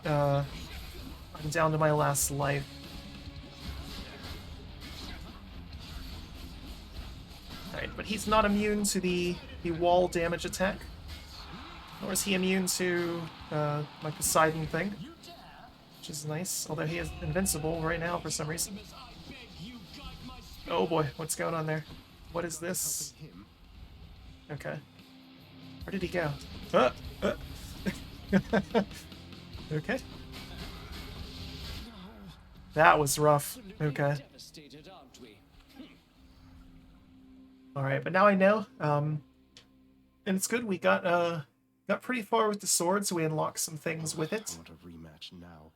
I'm down to my last life. Alright, but he's not immune to the wall damage attack. Nor is he immune to my Poseidon thing, which is nice, although he is invincible right now for some reason. Oh boy, what's going on there? What is this? Okay. Where did he go? Okay. That was rough. Okay. Alright, but now I know. And it's good, we got pretty far with the sword, so we unlocked some things with it. I want a rematch now.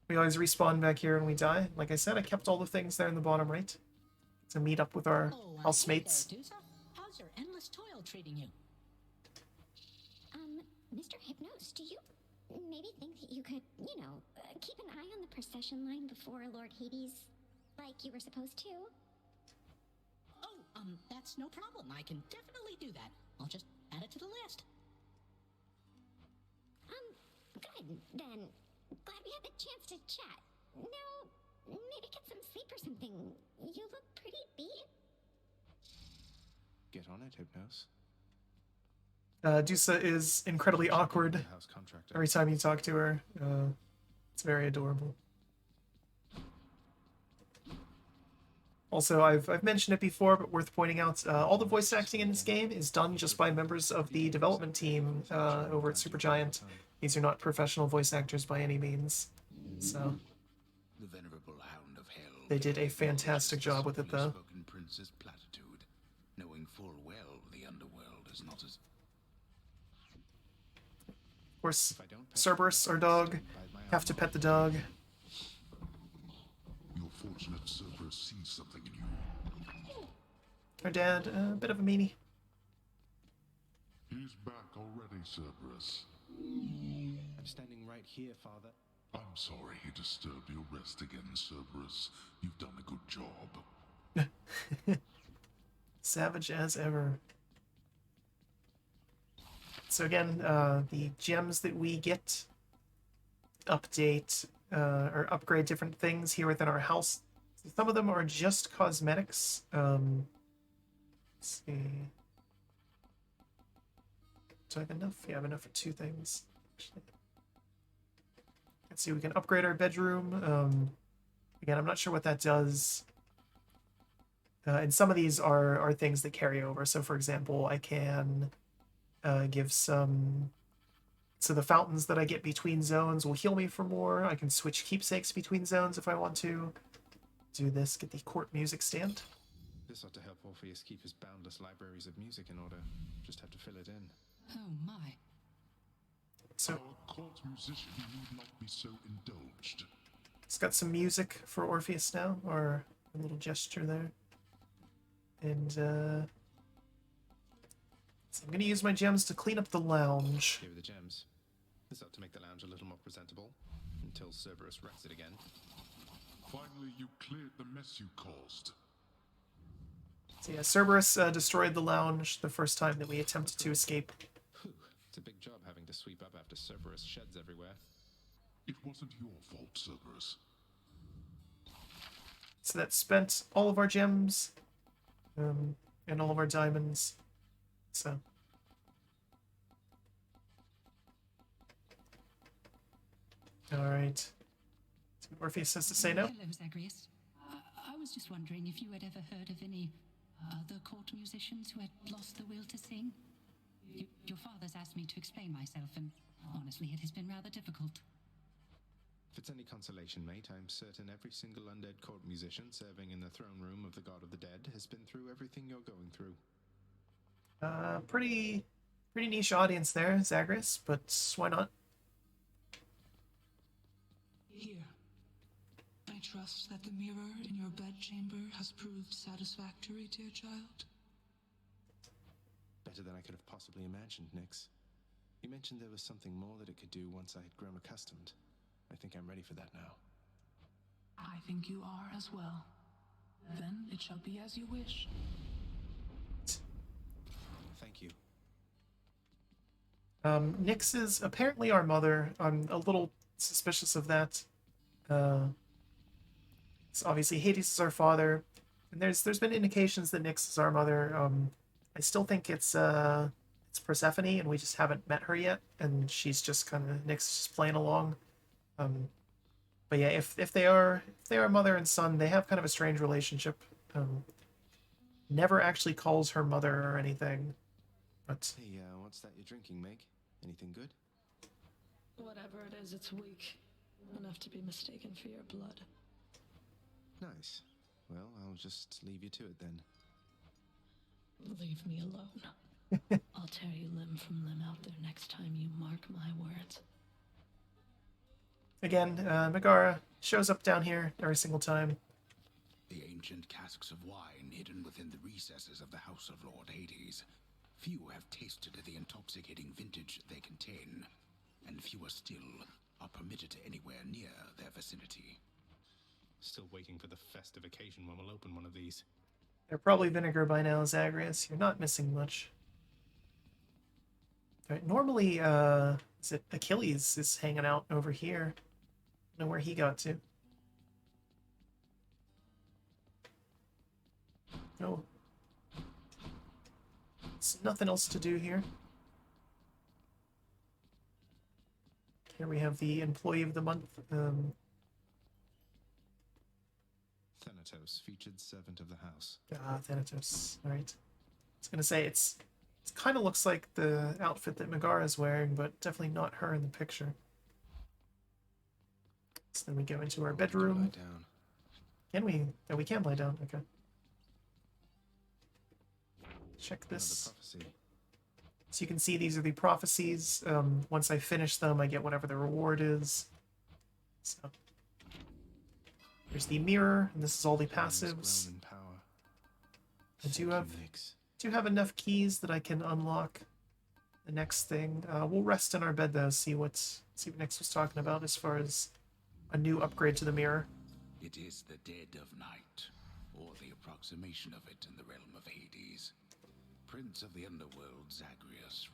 We always respawn back here when we die. Like I said, I kept all the things there in the bottom right to meet up with our housemates. How's your endless toil treating you? Mr. Hypnos, do you maybe think that you could, keep an eye on the procession line before Lord Hades, like you were supposed to? Oh, that's no problem. I can definitely do that. I'll just add it to the list. Good, then. Glad we had the chance to chat. Now, maybe get some sleep or something. You look pretty beat. Get on it, Hypnos. Dusa is incredibly awkward every time you talk to her. It's very adorable. Also, I've mentioned it before, but worth pointing out, all the voice acting in this game is done just by members of the development team over at Supergiant. These are not professional voice actors by any means. So The venerable hound of hell. they did a fantastic job with it, though. Spoken prince's platitude, knowing full well the underworld is not as... Of course, Cerberus, our dog, have to pet the dog. unfortunate Cerberus sees something in you. Her dad, a bit of a meanie. He's back already, Cerberus. I'm standing right here, Father. I'm sorry he disturbed your rest again, Cerberus. You've done a good job. Savage as ever. So again, the gems that we get update or upgrade different things here within our house. Some of them are just cosmetics. Let's see. Do I have enough? Yeah, I have enough for 2 things. Actually. Let's see, we can upgrade our bedroom. Again, I'm not sure what that does. And some of these are things that carry over. So for example, I can give some... So the fountains that I get between zones will heal me for more. I can switch keepsakes between zones if I want to. Do this, get the court music stand. This ought to help Orpheus keep his boundless libraries of music in order. Just have to fill it in. Oh my. So Our court musician need not be so indulged. it's got some music for Orpheus now, or a little gesture there. And so I'm going to use my gems to clean up the lounge. Here are the gems. This ought to make the lounge a little more presentable, until Cerberus wrecks it again. Finally, you cleared the mess you caused. So yeah, Cerberus destroyed the lounge the first time that we attempted to escape. Whew, it's a big job having to sweep up after Cerberus sheds everywhere. It wasn't your fault, Cerberus. So that spent all of our gems and all of our diamonds. So all right. So Orpheus has to say no. Hello, Zagreus. I was just wondering if you had ever heard of any other court musicians who had lost the will to sing. Your father's asked me to explain myself, and honestly, it has been rather difficult. If it's any consolation, mate, I'm certain every single undead court musician serving in the throne room of the God of the Dead has been through everything you're going through. Pretty niche audience there, Zagreus, but why not? Here. I trust that the mirror in your bedchamber has proved satisfactory, dear child. Better than I could have possibly imagined, Nyx. You mentioned there was something more that it could do once I had grown accustomed. I think I'm ready for that now. I think you are as well. Then it shall be as you wish. Thank you. Nyx is apparently our mother. I'm a little suspicious of that. So obviously Hades is our father, and there's been indications that Nyx is our mother. I still think it's Persephone, and we just haven't met her yet, and she's just kind of Nyx is just playing along. But yeah, if they are mother and son, they have kind of a strange relationship. Never actually calls her mother or anything, but Hey, what's that you're drinking, Meg? Anything good? Whatever it is, it's weak. Enough to be mistaken for your blood. Nice. Well, I'll just leave you to it then. Leave me alone. I'll tear you limb from limb out there next time you mark my words. again, Megara shows up down here every single time. The ancient casks of wine hidden within the recesses of the House of Lord Hades. Few have tasted the intoxicating vintage they contain, and fewer still are permitted anywhere near their vicinity. Still waiting for the festive occasion when we'll open one of these. They're probably vinegar by now, Zagreus. You're not missing much. All right, normally, is it Achilles is hanging out over here. I don't know where he got to. No. There's nothing else to do here. Here we have the Employee of the Month. Thanatos, featured servant of the house. Thanatos. All right. I was gonna say it kind of looks like the outfit that Megara is wearing, but definitely not her in the picture. So then we go into our bedroom. Lie down. Can we? Oh, we can lie down. Okay. Check this. Another prophecy. So you can see these are the prophecies. Once I finish them, I get whatever the reward is. So There's the mirror, and this is all the Time has passives. grown in power. I Thank you, have Nyx. do have enough keys that I can unlock the next thing. We'll rest in our bed though, see what Nyx was talking about as far as a new upgrade to the mirror. It is the dead of night, or the approximation of it in the realm of Hades. Prince of the underworld, Zagreus.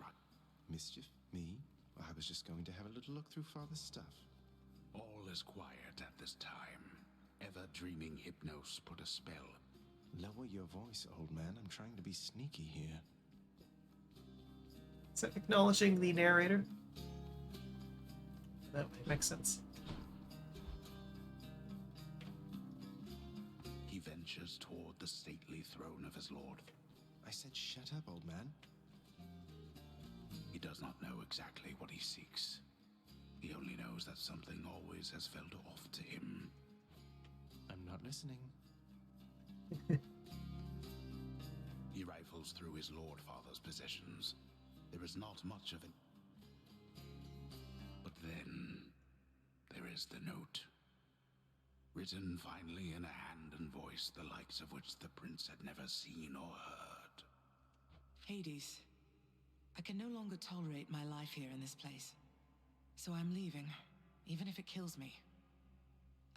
Mischief? Me? I was just going to have a little look through Father's stuff. All is quiet at this time. Ever dreaming Hypnos put a spell. Lower your voice, old man. I'm trying to be sneaky here. Is that acknowledging the narrator? That makes sense. He ventures toward the stately throne of his lord. I said shut up, old man. He does not know exactly what he seeks. He only knows that something always has felt off to him. I'm not listening. He rifles through his lord father's possessions. There is not much of it. But then, there is the note. Written finally in a hand and voice the likes of which the prince had never seen or heard. Hades, I can no longer tolerate my life here in this place. So I'm leaving, even if it kills me.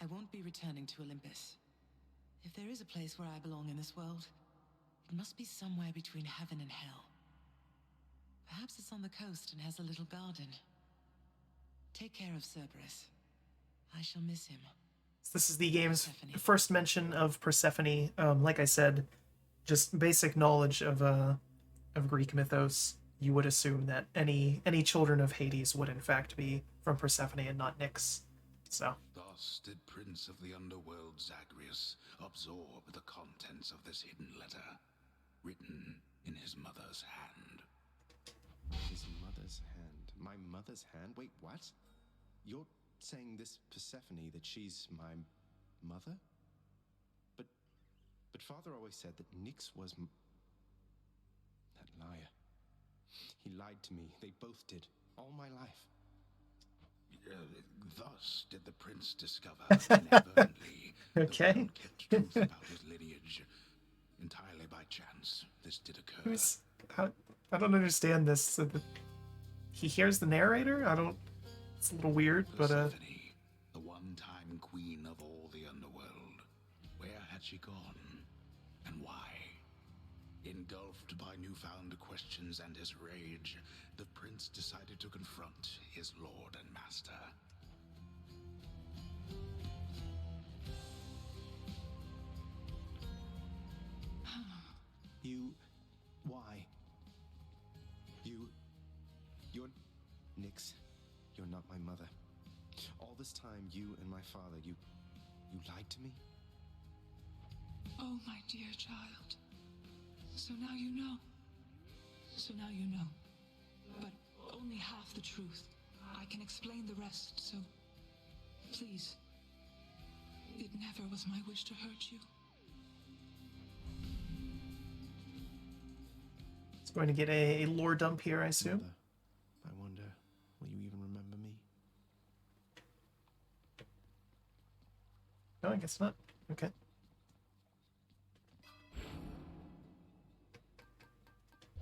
I won't be returning to Olympus. If there is a place where I belong in this world, it must be somewhere between heaven and hell. Perhaps it's on the coast and has a little garden. Take care of Cerberus. I shall miss him. This is the game's Persephone. first mention of Persephone. Like I said, just basic knowledge of Greek mythos. You would assume that any children of Hades would in fact be from Persephone and not Nyx. So Thus did Prince of the Underworld Zagreus absorb the contents of this hidden letter, written in his mother's hand. His mother's hand. My mother's hand? Wait, what? You're saying this Persephone, that she's my mother? But Father always said that Nyx was that liar. He lied to me. They both did. All my life. Thus did the prince discover inadvertently Okay. the unkept truth about his lineage. Entirely by chance, this did occur. I don't understand this. So he hears the narrator? It's a little weird, but Persephone, the one-time queen of all the underworld. Where had she gone? And why? Engulfed by newfound questions and his rage, the prince decided to confront his lord and master. Why? You're Nyx. You're not my mother. All this time, you and my father, you lied to me? Oh, my dear child. So now you know. So now you know. But only half the truth. I can explain the rest, so please. It never was my wish to hurt you. it's going to get a lore dump here, I assume. Mother, I wonder, will you even remember me? No, I guess not. Okay.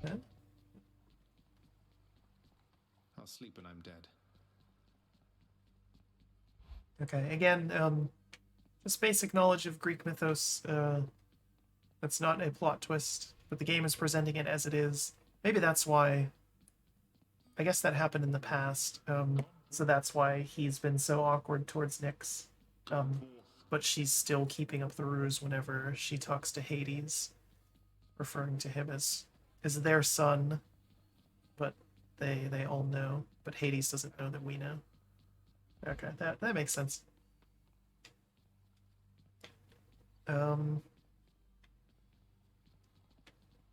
Yeah. I'll sleep when I'm dead. Okay, again, just basic knowledge of Greek mythos. That's not a plot twist, but the game is presenting it as it is. Maybe that's why. I guess that happened in the past, so that's why he's been so awkward towards Nyx. But she's still keeping up the ruse whenever she talks to Hades, referring to him as their son. But they all know, but Hades doesn't know that we know. Okay, that makes sense.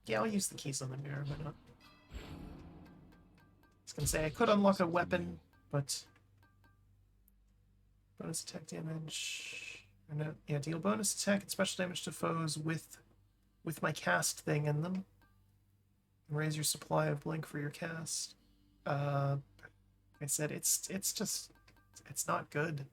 Yeah, I'll use the keys on the mirror, why not? I was gonna say I could unlock a weapon, but bonus attack damage. Or no, yeah, deal bonus attack and special damage to foes with my cast thing in them. And raise your supply of blink for your cast. Like I said, it's just it's not good.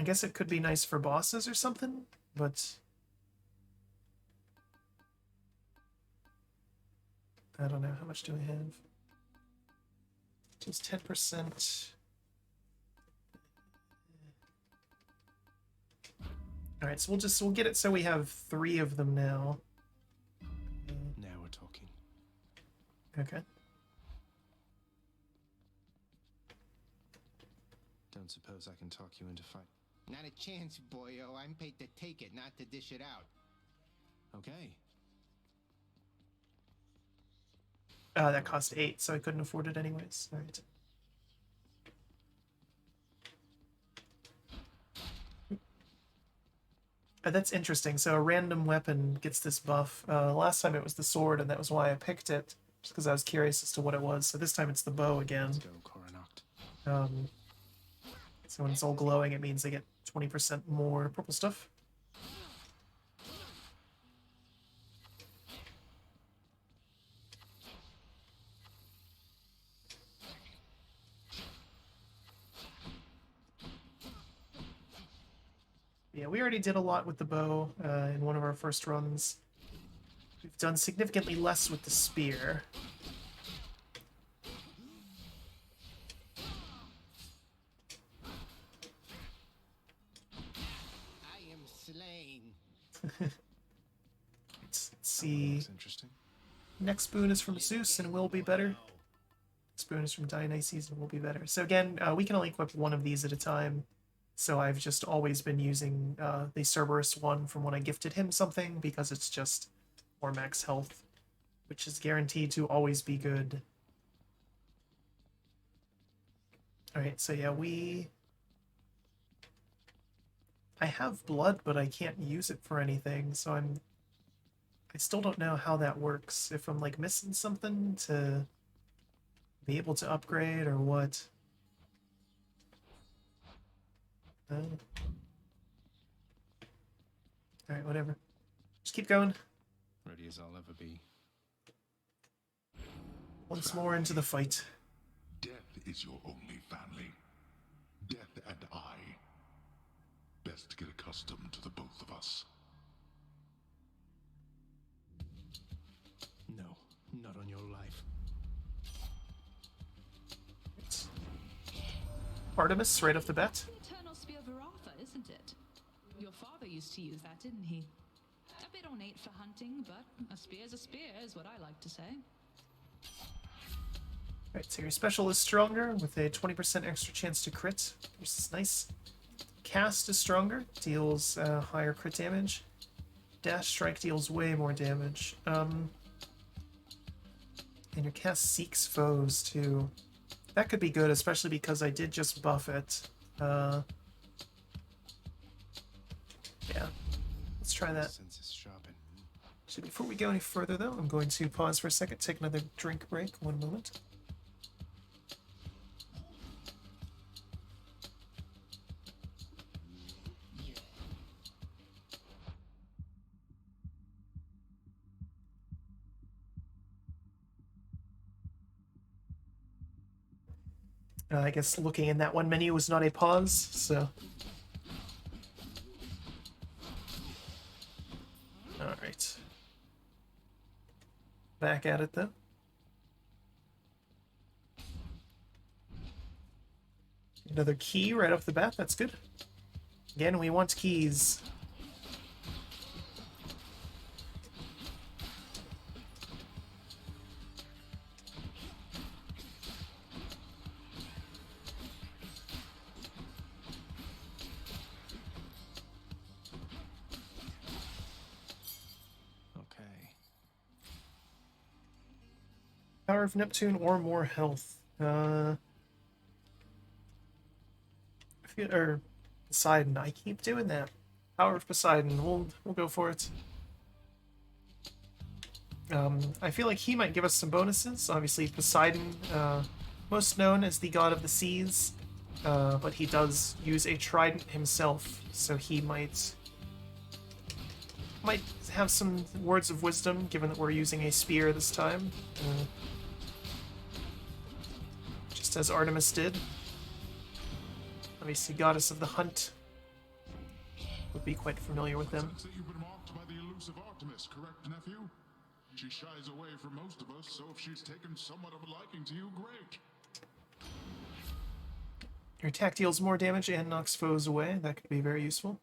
I guess it could be nice for bosses or something, but I don't know. How much do I have? Just 10%. Alright, so we'll get it so we have 3 of them now. Now we're talking. Okay. Don't suppose I can talk you into fight. Not a chance, boyo. I'm paid to take it, not to dish it out. Okay. That cost 8, so I couldn't afford it anyways. Alright. That's interesting. So a random weapon gets this buff. Last time it was the sword, and that was why I picked it, just because I was curious as to what it was. So this time it's the bow again. Let's go, Coronacht. So when it's all glowing, it means I get 20% more purple stuff. Yeah, we already did a lot with the bow in one of our first runs. We've done significantly less with the spear. I am slain. Let's see. That's interesting. Next boon is from Zeus and will be better. Next boon is from Dionysus and will be better. So again, we can only equip one of these at a time. So I've just always been using the Cerberus one from when I gifted him something, because it's just more max health, which is guaranteed to always be good. Alright, so yeah, I have blood, but I can't use it for anything, so I still don't know how that works. If I'm like missing something to be able to upgrade or what. Alright, whatever. Just keep going. Ready as I'll ever be. Once more into the fight. Death is your only family. Death and I. Best to get accustomed to the both of us. No, not on your life. Artemis, right off the bat. The eternal spear of Aratha, isn't it? Your father used to use that, didn't he? A bit ornate for hunting, but a spear's a spear, is what I like to say. Alright, so your special is stronger, with a 20% extra chance to crit, which is nice. Cast is stronger, deals higher crit damage. Dash Strike deals way more damage. And your cast seeks foes, too. That could be good, especially because I did just buff it. Yeah. Let's try that. Senses sharpen. So before we go any further, though, I'm going to pause for a second, take another drink break. 1 moment. I guess looking in that one menu was not a pause, so... Alright. Back at it, though. Another key right off the bat, that's good. Again, we want keys. Power of Neptune or more health. Or Poseidon. I keep doing that. Power of Poseidon. We'll go for it. I feel like he might give us some bonuses. Obviously, Poseidon, most known as the god of the seas, but he does use a trident himself, so he might have some words of wisdom, given that we're using a spear this time. Just as Artemis did. Obviously, goddess of the hunt, would be quite familiar with them. Sense that you've been marked by the elusive Artemis, correct, nephew? She shies away from most of us, so if she's taken somewhat of a liking to you, great. Your attack deals more damage and knocks foes away. That could be very useful.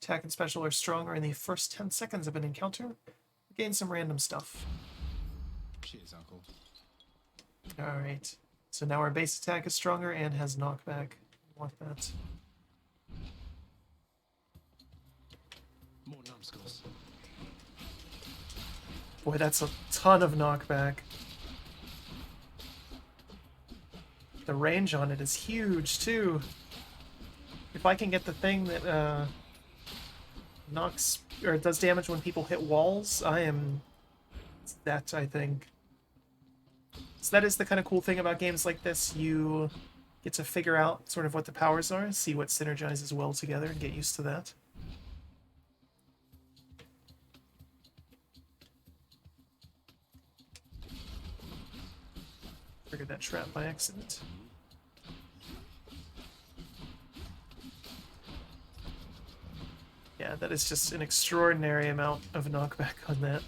Attack and special are stronger in the first 10 seconds of an encounter. Gain some random stuff. Cheers, Uncle. Alright. So now our base attack is stronger and has knockback. Want that. More numbskulls. Boy, that's a ton of knockback. The range on it is huge, too. If I can get the thing that knocks or does damage when people hit walls, I am that, I think. So that is the kind of cool thing about games like this. You get to figure out sort of what the powers are, see what synergizes well together, and get used to that. Triggered that trap by accident. Yeah, that is just an extraordinary amount of knockback on that.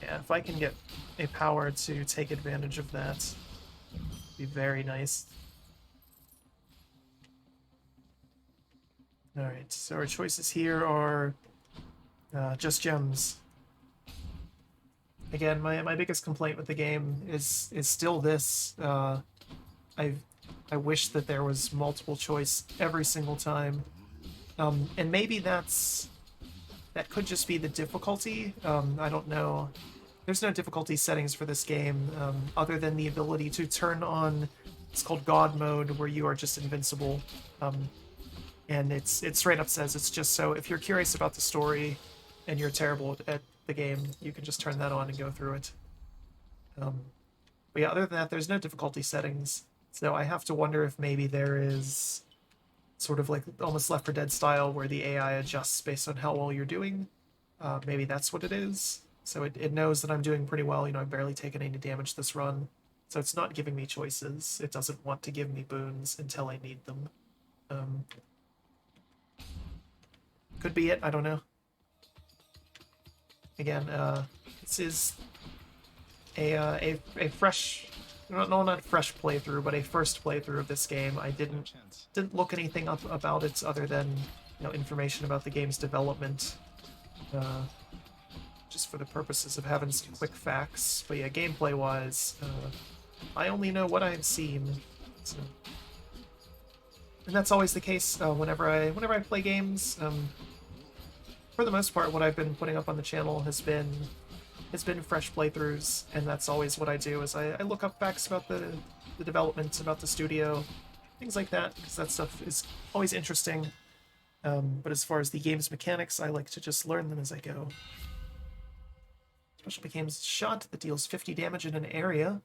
Yeah, if I can get a power to take advantage of that, it'd be very nice. Alright, so our choices here are just gems. Again, my biggest complaint with the game is still this. I wish that there was multiple choice every single time. And maybe that could just be the difficulty. I don't know. There's no difficulty settings for this game, other than the ability to turn on, it's called God mode, where you are just invincible. And it straight up says it's just so if you're curious about the story and you're terrible at the game, you can just turn that on and go through it. But yeah, other than that, there's no difficulty settings. So I have to wonder if maybe there is sort of like almost Left 4 Dead style where the AI adjusts based on how well you're doing. Maybe that's what it is. So it knows that I'm doing pretty well. You know, I've barely taken any damage this run. So it's not giving me choices. It doesn't want to give me boons until I need them. Could be it, I don't know. Again, this is a fresh, no, not fresh playthrough, but a first playthrough of this game. I didn't look anything up about it other than, you know, information about the game's development, just for the purposes of having some quick facts. But yeah, gameplay-wise, I only know what I've seen. So. And that's always the case whenever I play games. For the most part, what I've been putting up on the channel has been fresh playthroughs, and that's always what I do. Is I look up facts about the development, about the studio, things like that, because that stuff is always interesting. But as far as the game's mechanics, I like to just learn them as I go. Special becomes shot that deals 50 damage in an area.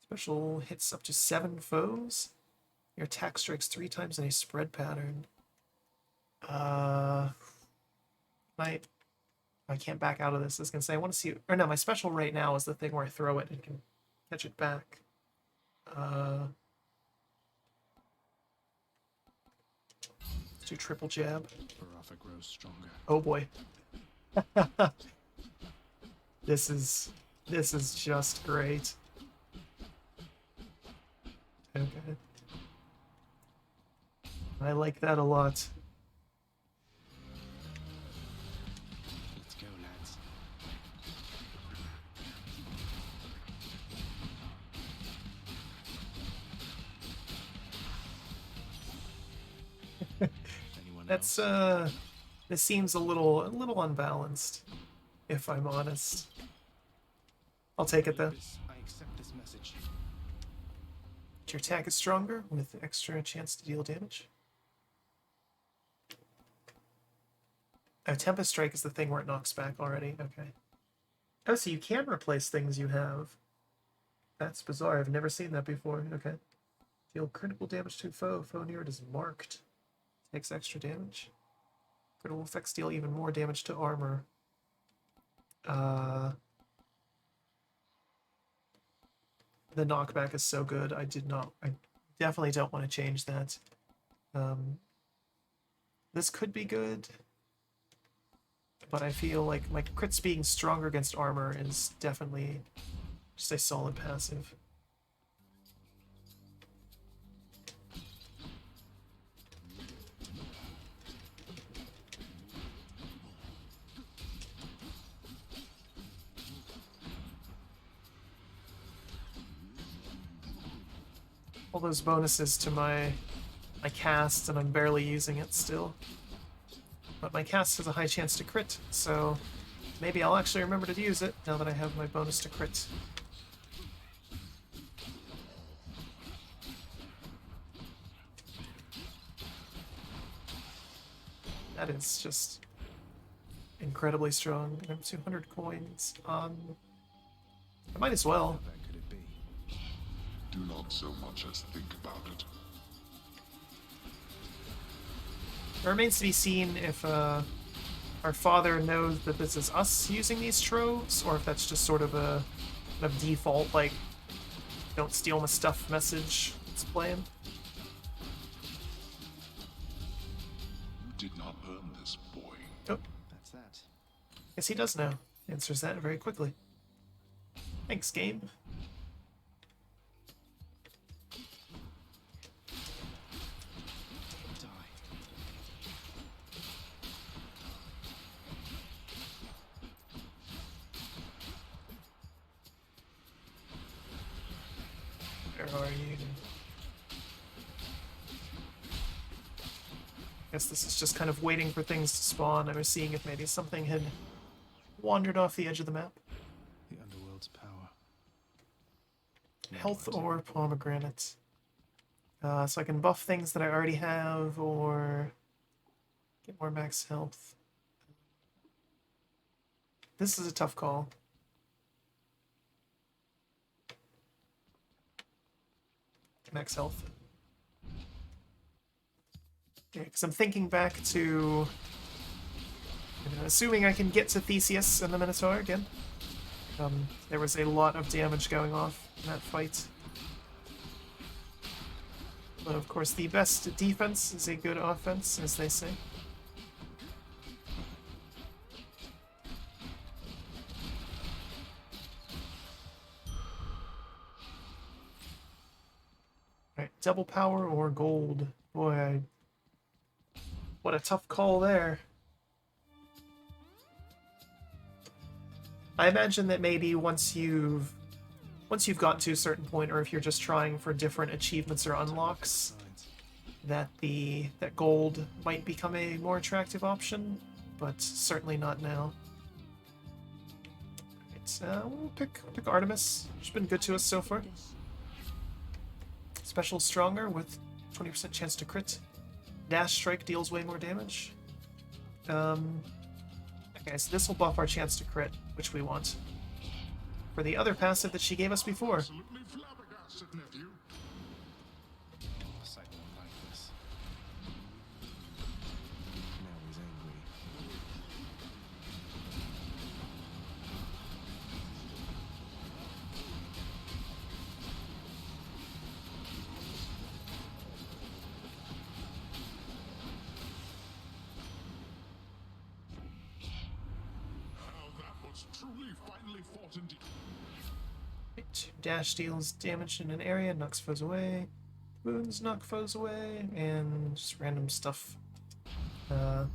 Special hits up to 7 foes. Your attack strikes 3 times in a spread pattern. I can't back out of this. I was going to say, I want to see... Or no, my special right now is the thing where I throw it and can catch it back. Let's do triple jab. Baraffa grows stronger. Oh boy. This is just great. Okay. I like that a lot. Let's go, lads. That's this seems a little unbalanced, if I'm honest. I'll take it though. I accept this message. Your attack is stronger with extra chance to deal damage. Oh, Tempest Strike is the thing where it knocks back already. Okay. Oh, so you can replace things you have. That's bizarre. I've never seen that before. Okay. Deal critical damage to foe. Foe near it is marked. Takes extra damage. Critical effects deal even more damage to armor. the knockback is so good. I definitely don't want to change that. This could be good, but I feel like my crits being stronger against armor is definitely just a solid passive. All those bonuses to my cast, and I'm barely using it still. But my cast has a high chance to crit, so maybe I'll actually remember to use it now that I have my bonus to crit. That is just incredibly strong. I have 200 coins. I might as well. Do not so much as think about it. It remains to be seen if our father knows that this is us using these troves, or if that's just sort of a default, like, don't steal my stuff message it's playing. You did not earn this, boy. Oh. That's that. Yes, he does now. Answers that very quickly. Thanks, game. Where are you? Guess this is just kind of waiting for things to spawn. I was seeing if maybe something had wandered off the edge of the map. The underworld's power. Health or pomegranate. So I can buff things that I already have, or get more max health. This is a tough call. Max health. Yeah, because I'm thinking back to... assuming I can get to Theseus and the Minotaur again. There was a lot of damage going off in that fight. But of course, the best defense is a good offense, as they say. Alright, double power or gold? Boy, what a tough call there. I imagine that maybe once you've gotten to a certain point, or if you're just trying for different achievements or unlocks, that gold might become a more attractive option, but certainly not now. We'll pick Artemis. She's been good to us so far. Special stronger with 20% chance to crit. Dash strike deals way more damage. Okay, so this will buff our chance to crit, which we want. For the other passive that she gave us before. Absolutely flabbergasted, nephew. Oh, sight won't like this. Now he's angry. Truly, finally fought indeed. Dash deals damage in an area, knocks foes away. Wounds knock foes away, and just random stuff. What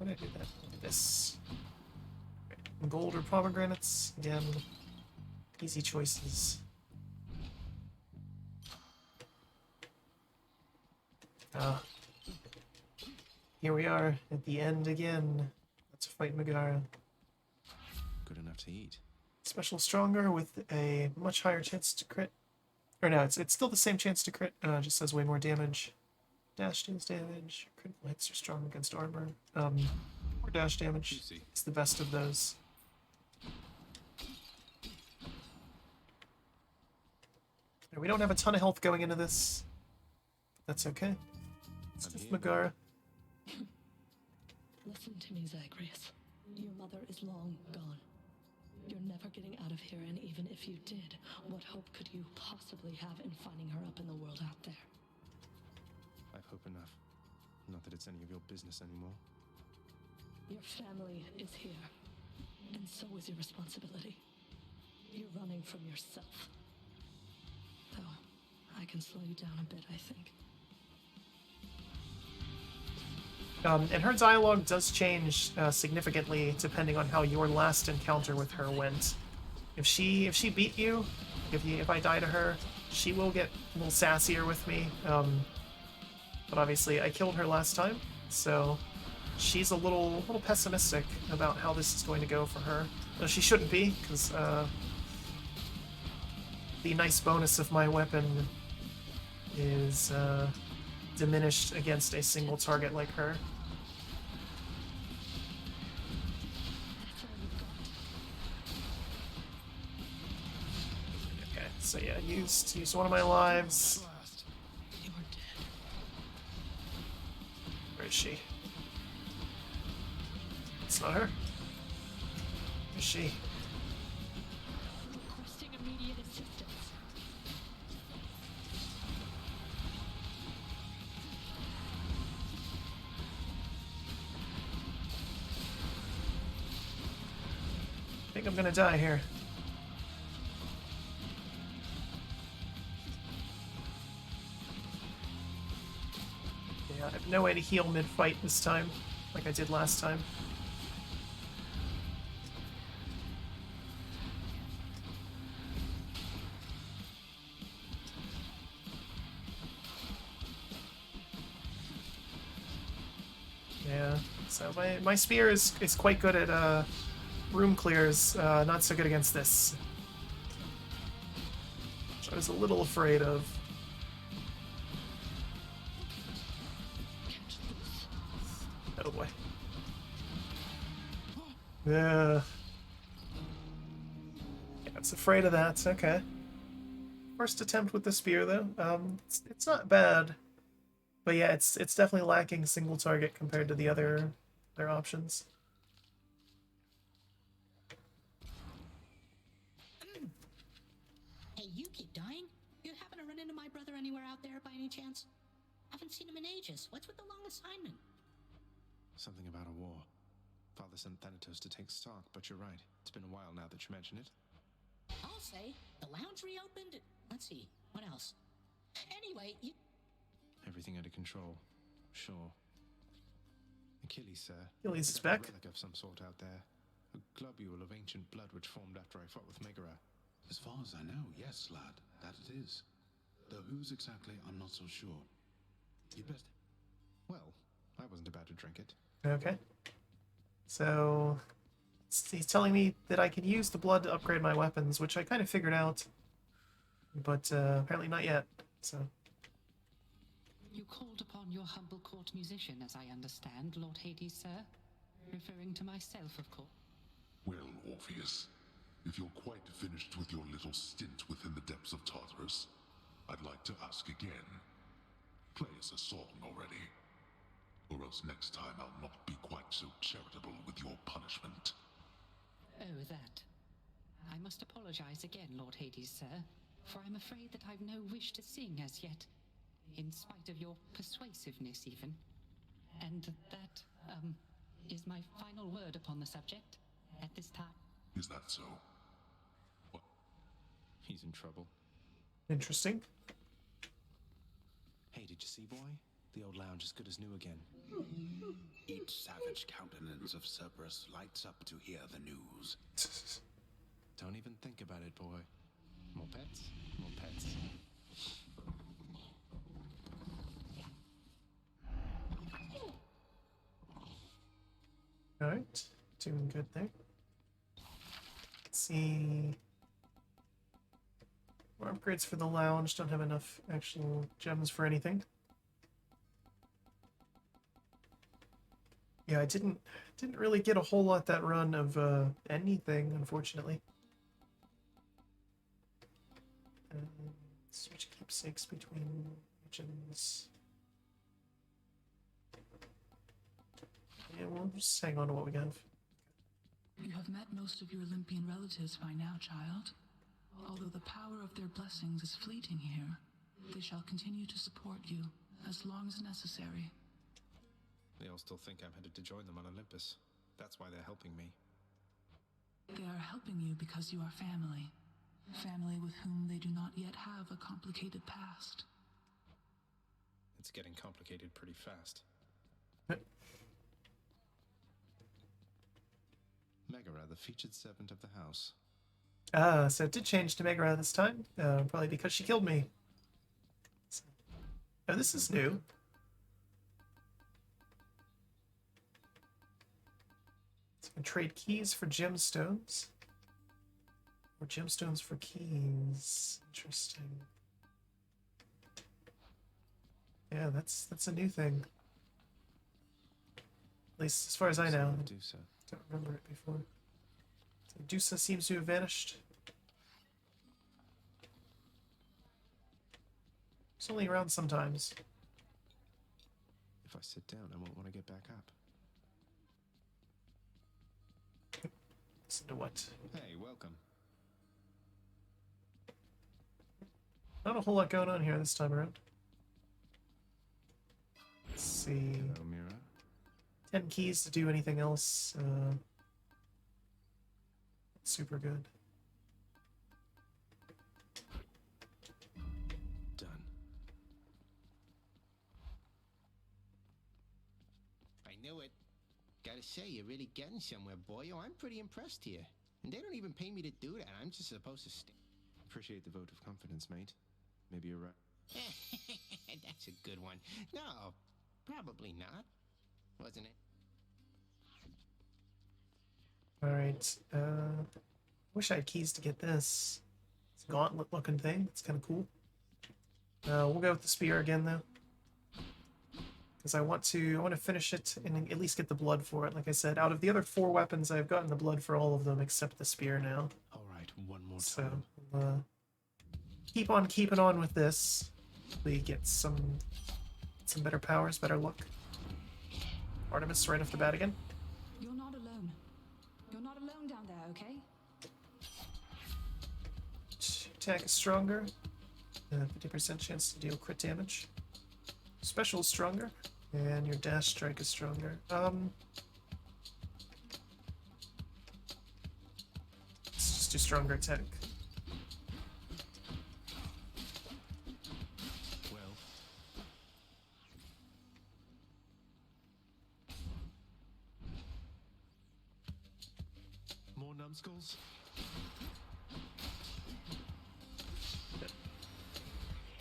did I do that? This. Gold or pomegranates? Again, easy choices. Here we are at the end again. Let's fight Megara. Good enough to eat. Special stronger with a much higher chance to crit. Or no, it's still the same chance to crit, just says way more damage. Dash deals damage. Critical hits are strong against armor. More dash damage. It's the best of those. And we don't have a ton of health going into this. That's okay. It's just Megara. Listen to me, Zagreus. Your mother is long gone. You're never getting out of here, and even if you did, what hope could you possibly have in finding her up in the world out there? I've hope enough. Not that it's any of your business anymore. Your family is here, and so is your responsibility. You're running from yourself. Though, I can slow you down a bit, I think. And her dialogue does change significantly depending on how your last encounter with her went. If she beat you, if I die to her, she will get a little sassier with me. But obviously, I killed her last time, so she's a little pessimistic about how this is going to go for her. Though she shouldn't be, because the nice bonus of my weapon is diminished against a single target like her. Okay, so yeah, used one of my lives. Where is she? It's not her. Where is she? Requesting immediate assistance. I think I'm gonna die here. Yeah, I have no way to heal mid-fight this time, like I did last time. Yeah, so my spear is quite good at room clears, not so good against this. Which I was a little afraid of. Oh boy. Yeah. I was afraid of that, okay. First attempt with the spear though. It's not bad. But yeah, it's definitely lacking single target compared to the other options. Hey, you keep dying? You happen to run into my brother anywhere out there by any chance? Haven't seen him in ages. What's with the long assignment? Something about a war. Father sent Thanatos to take stock, but you're right. It's been a while now that you mention it. I'll say, the lounge reopened. Let's see, what else? Anyway, you... Everything under control. Sure. Achilles, sir. Achilles is There's back. a relic of some sort out there. A globule of ancient blood which formed after I fought with Megara. As far as I know, yes, lad, that it is. Though whose exactly, I'm not so sure. You'd best... Well, I wasn't about to drink it. Okay. So he's telling me that I can use the blood to upgrade my weapons, which I kind of figured out. But apparently not yet, so... You called upon your humble court musician, as I understand, Lord Hades, sir. Referring to myself, of course. Well, Orpheus, if you're quite finished with your little stint within the depths of Tartarus, I'd like to ask again. Play us a song already. Or else next time I'll not be quite so charitable with your punishment. Oh, that. I must apologize again, Lord Hades, sir, for I'm afraid that I've no wish to sing as yet, in spite of your persuasiveness, even. And that, is my final word upon the subject at this time. Is that so? What? He's in trouble. Interesting. Hey, did you see, boy? The old lounge is good as new again. Each savage countenance of Cerberus lights up to hear the news. Don't even think about it, boy. More pets? More pets. Alright, doing good there. Let's see. More upgrades for the lounge. Don't have enough actual gems for anything. Yeah, I didn't really get a whole lot that run of anything, unfortunately. Switch keepsakes between regions. Yeah, we'll just hang on to what we have. You have met most of your Olympian relatives by now, child. Although the power of their blessings is fleeting here, they shall continue to support you as long as necessary. They all still think I'm headed to join them on Olympus. That's why they're helping me. They are helping you because you are family. Family with whom they do not yet have a complicated past. It's getting complicated pretty fast. Megara, the featured servant of the house. So it did change to Megara this time, probably because she killed me. So, oh, this is new. So I can trade keys for gemstones. Or gemstones for keys. Interesting. Yeah, that's a new thing. At least as far as I know. Medusa. Don't remember it before. So Medusa seems to have vanished. It's only around sometimes. If I sit down, I won't want to get back up. Listen to what? Hey, welcome. Not a whole lot going on here this time around. Let's see. Hello, Mira. 10 keys to do anything else. Super good. Done. I knew it. Gotta say, you're really getting somewhere, boy. Oh, I'm pretty impressed here. And they don't even pay me to do that. I'm just supposed to stay. Appreciate the vote of confidence, mate. Maybe you're right. That's a good one. No, probably not. Wasn't it? Alright, wish I had keys to get this. It's a gauntlet looking thing. It's kind of cool. We'll go with the spear again though. Because I want to finish it and at least get the blood for it. Like I said, out of the other 4 weapons, I've gotten the blood for all of them except the spear now. Alright, one more So, time. keep on keeping on with this. We get some better powers, better luck. Artemis right off the bat again. You're not alone. You're not alone down there, okay? Attack is stronger. 50% chance to deal crit damage. Special is stronger. And your dash strike is stronger. Let's just do stronger attack. More numbskulls?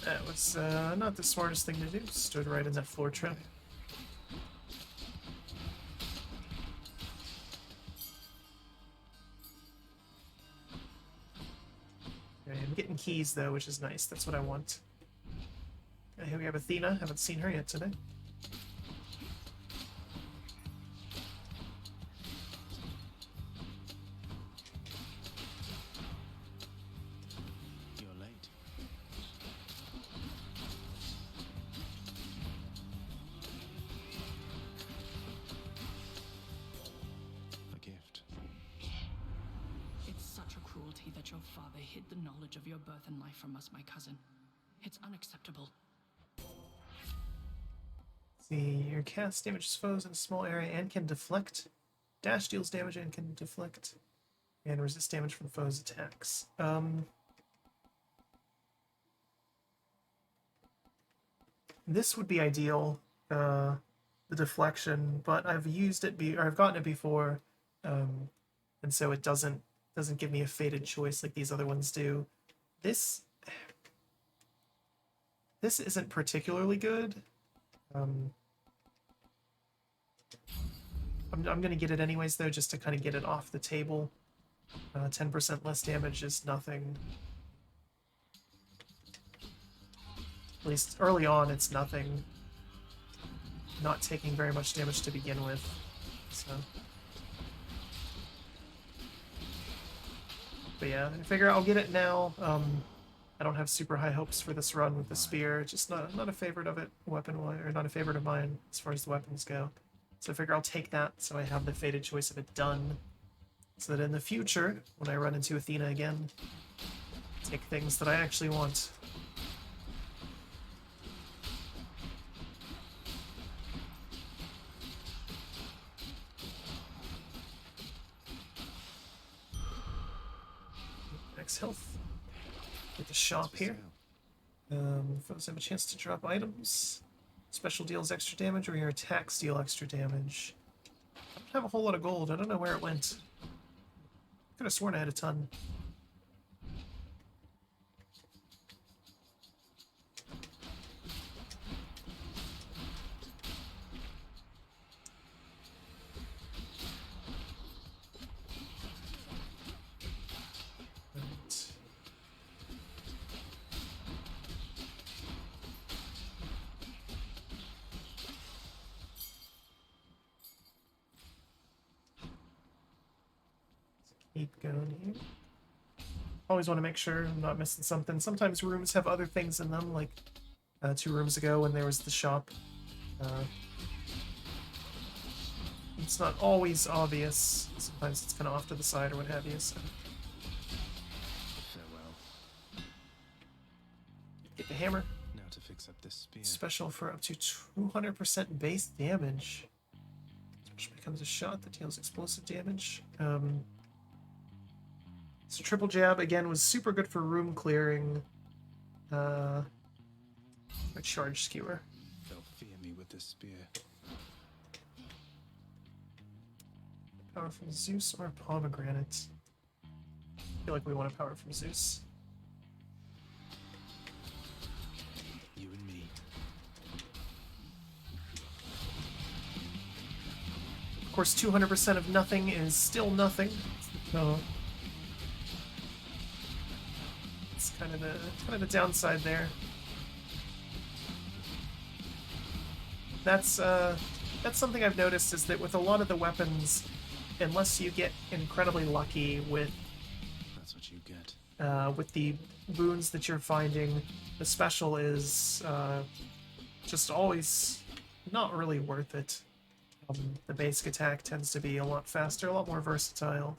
That was not the smartest thing to do. Stood right in that floor trap. Okay, I'm getting keys though, which is nice. That's what I want. Okay, here we have Athena. Haven't seen her yet today. You're late. A gift. It's such a cruelty that your father hid the knowledge of your birth and life from us, my cousin. It's unacceptable. See, your cast damages foes in a small area and can deflect. Dash deals damage and can deflect. And resist damage from foes' attacks. This would be ideal, the deflection, but I've used it or I've gotten it before, and so it doesn't give me a fated choice like these other ones do. This isn't particularly good. I'm gonna get it anyways though, just to kind of get it off the table. 10% less damage is nothing. At least early on, it's nothing. Not taking very much damage to begin with, so. But yeah, I figure I'll get it now. I don't have super high hopes for this run with the spear. It's just not a favorite of it weapon-wise, or not a favorite of mine as far as the weapons go. So I figure I'll take that so I have the fated choice of it done. so that in the future, when I run into Athena again, take things that I actually want. Max health. Get the shop here. Foes have a chance to drop items. Special deals extra damage, or your attacks deal extra damage. I don't have a whole lot of gold. I don't know where it went. Could have sworn I had a ton. Keep going here. Always want to make sure I'm not missing something. Sometimes rooms have other things in them, like 2 rooms ago when there was the shop. It's not always obvious. Sometimes it's kind of off to the side or what have you. So. Farewell. Get the hammer. Now to fix up this spear. Special for up to 200% base damage. Which becomes a shot that deals explosive damage. So triple jab again was super good for room clearing. A charge skewer. They'll fear me with this spear. Power from Zeus or pomegranate? I feel like we want a power from Zeus. You and me. Of course, 200% of nothing is still nothing. So it's kind of the downside there. That's something I've noticed, is that with a lot of the weapons, unless you get incredibly lucky with that's what you get. With the boons that you're finding, the special is just always not really worth it. The basic attack tends to be a lot faster, a lot more versatile,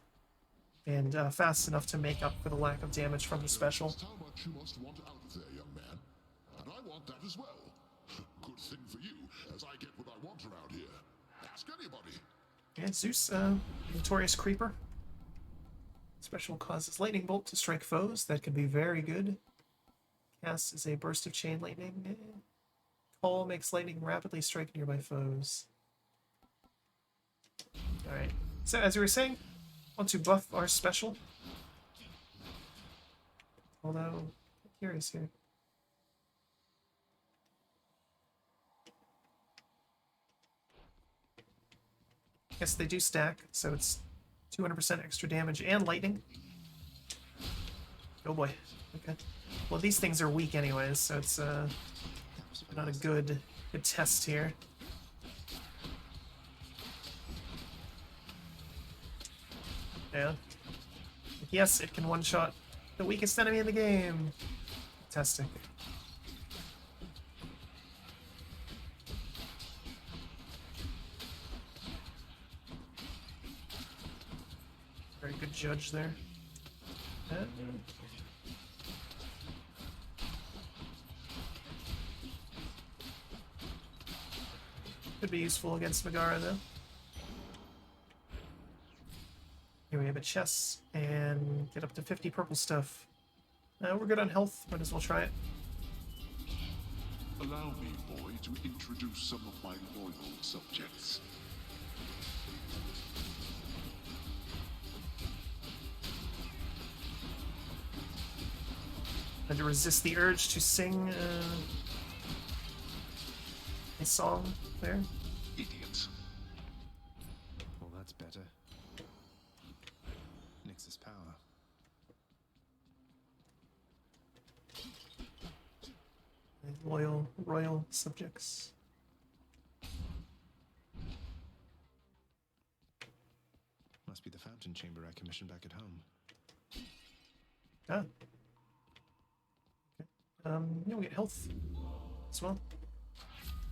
and fast enough to make up for the lack of damage from the special. How much you must want out of there, young man. And I want that as well. Good thing for you, as I get what I want around here. Ask anybody. And Zeus, Notorious Creeper. Special causes lightning bolt to strike foes. That can be very good. Cast is a burst of chain lightning. Call makes lightning rapidly strike nearby foes. Alright, so as we were saying, want to buff our special. Although, I'm curious here. Yes, they do stack, so it's 200% extra damage and lightning. Oh boy. Okay. Well, these things are weak anyways, so it's not a good test here. Yeah. Yes, it can one-shot the weakest enemy in the game. Fantastic. Very good judge there. Could be useful against Megara, though. Here we have a chest, and get up to 50 purple stuff. We're good on health, might as well try it. Allow me, boy, to introduce some of my loyal subjects. And to resist the urge to sing a song there. Idiots. Well, that's better. Nix's power. Loyal royal subjects. Must be the fountain chamber I commissioned back at home. Ah. Okay. Yeah, we get health as well.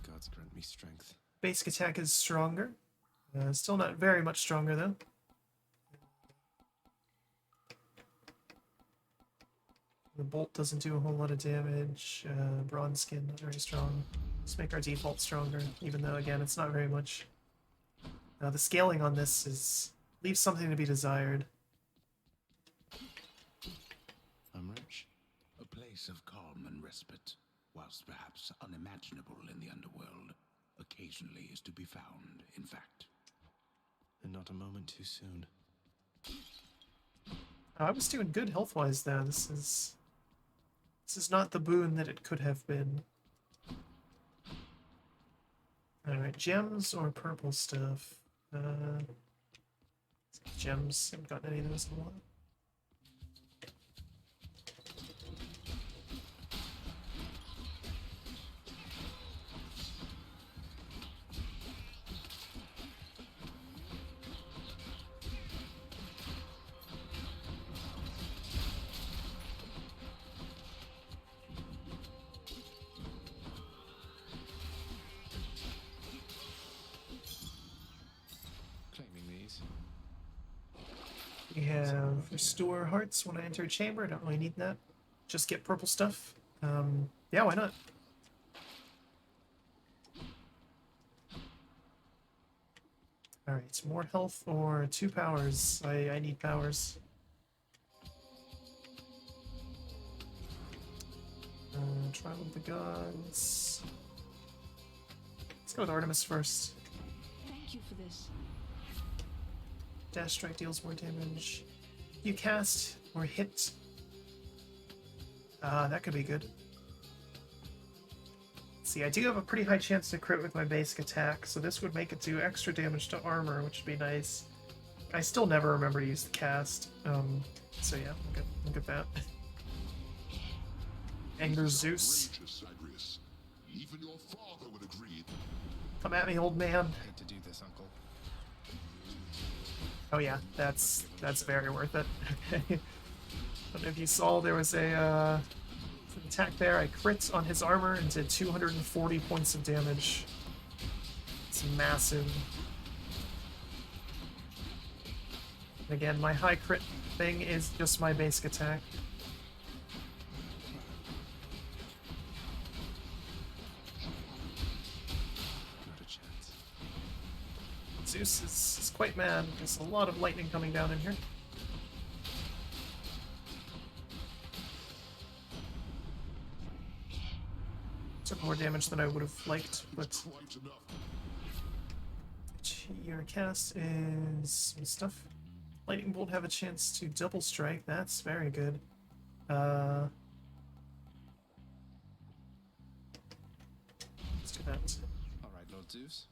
Gods grant me strength. Basic attack is stronger. Still not very much stronger though. The bolt doesn't do a whole lot of damage. Bronze skin, not very strong. Let's make our default stronger, even though, again, it's not very much. The scaling on this leaves something to be desired. I'm rich. A place of calm and respite, whilst perhaps unimaginable in the underworld, occasionally is to be found, in fact. And not a moment too soon. I was doing good health-wise, though. This is not the boon that it could have been. Alright, gems or purple stuff? Gems. Haven't gotten any of those in a while. We have restore hearts when I enter a chamber. I don't really need that. Just get purple stuff. Yeah, why not? Alright, more health or 2 powers. I need powers. Trial of the Gods. Let's go with Artemis first. Thank you for this. Dash strike deals more damage. You cast or hit. That could be good. See, I do have a pretty high chance to crit with my basic attack, so this would make it do extra damage to armor, which would be nice. I still never remember to use the cast. So yeah, look at that. Anger Zeus. Even your father would agree. Come at me, old man. I hate to do this, Uncle. Oh yeah, that's very worth it. Okay. Don't know if you saw, there was an attack there. I crit on his armor and did 240 points of damage. It's massive. And again, my high crit thing is just my basic attack. Zeus is quite mad. There's a lot of lightning coming down in here. Took more damage than I would have liked, but your cast is some stuff. Lightning Bolt have a chance to double strike. That's very good. Let's do that. Alright, Lord Zeus.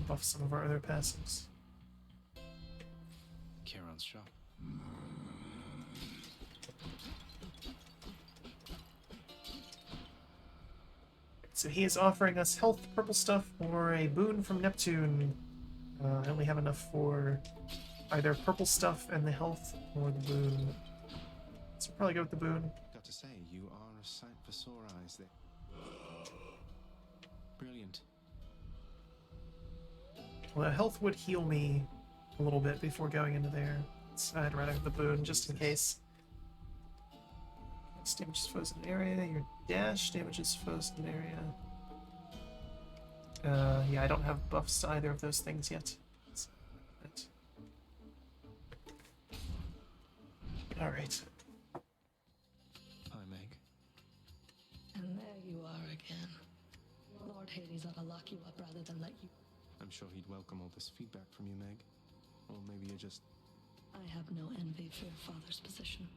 Buff some of our other passives. Charon's shop. So he is offering us health, purple stuff, or a boon from Neptune. I only have enough for either purple stuff and the health, or the boon. So probably go with the boon. Got to say, you are a sight for sore eyes there. Brilliant. Well, health would heal me a little bit before going into there. So I'd rather have the boon, just in case. This damages foes in an area. Your dash damages foes in an area. Yeah, I don't have buffs to either of those things yet. Alright. Hi, Meg. And there you are again. Lord Hades ought to lock you up rather than let you... I'm sure he'd welcome all this feedback from you, Meg. Or maybe you're just... I have no envy for your father's position.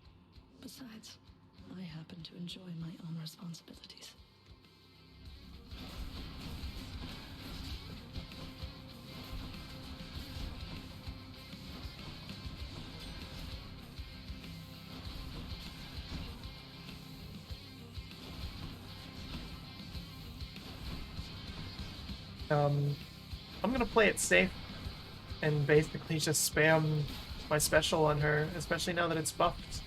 Besides, I happen to enjoy my own responsibilities. I'm gonna play it safe and basically just spam my special on her, especially now that it's buffed.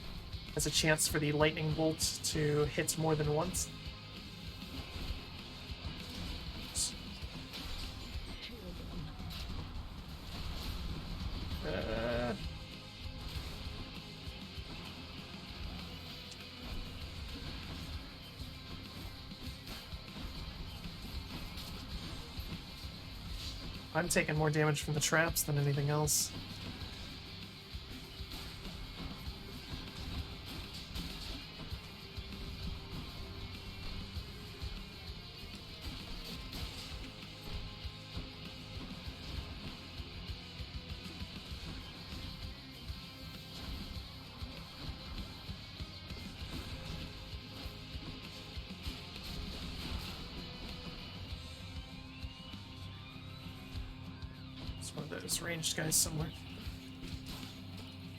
Has a chance for the lightning bolt to hit more than once. I'm taking more damage from the traps than anything else. It's one of those ranged guys somewhere.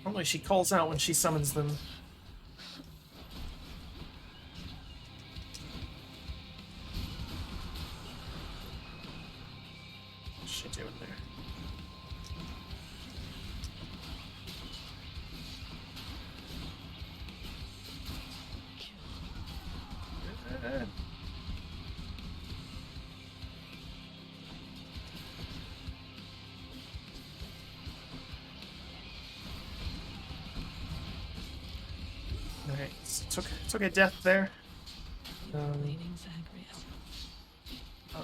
Only she calls out when she summons them. What's she doing there? Alright, took a death there. Not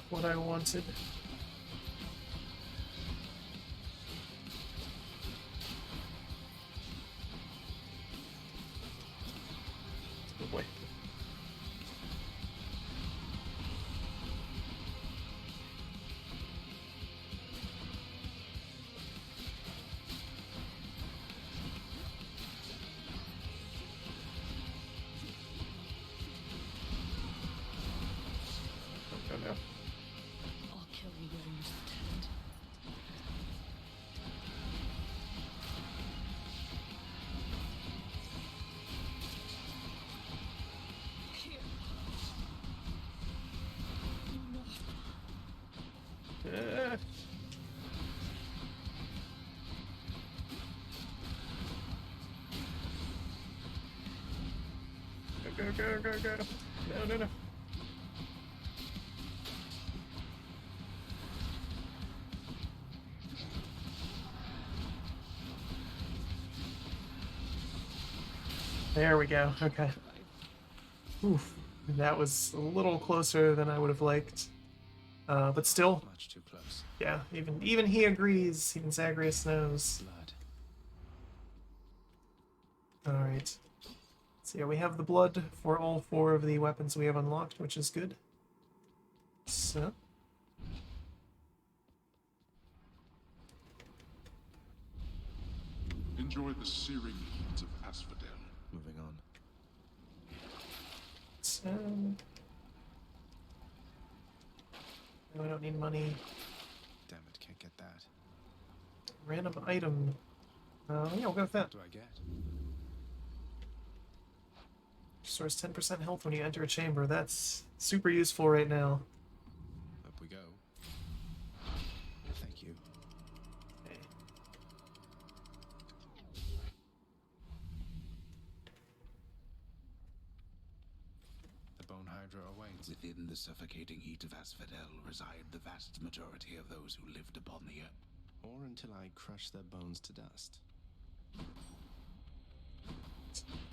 what I wanted. Oh boy. No. I'll kill you where you stand. Here. Go. No. There we go. Okay. Oof. That was a little closer than I would have liked. But still. Much too close. Yeah, even he agrees. Even Zagreus knows. Blood. Alright. So yeah, we have the blood for all 4 of the weapons we have unlocked, which is good. So. Enjoy the searing heat of Asphodel. Moving on. So. No, I don't need money. Damn it, can't get that. Random item. Yeah, we'll go with that. What do I get? Restores 10% health when you enter a chamber. That's super useful right now. Up we go. Thank you. Okay. The Bone Hydra awaits. Within the suffocating heat of Asphodel reside the vast majority of those who lived upon the earth. Or until I crush their bones to dust.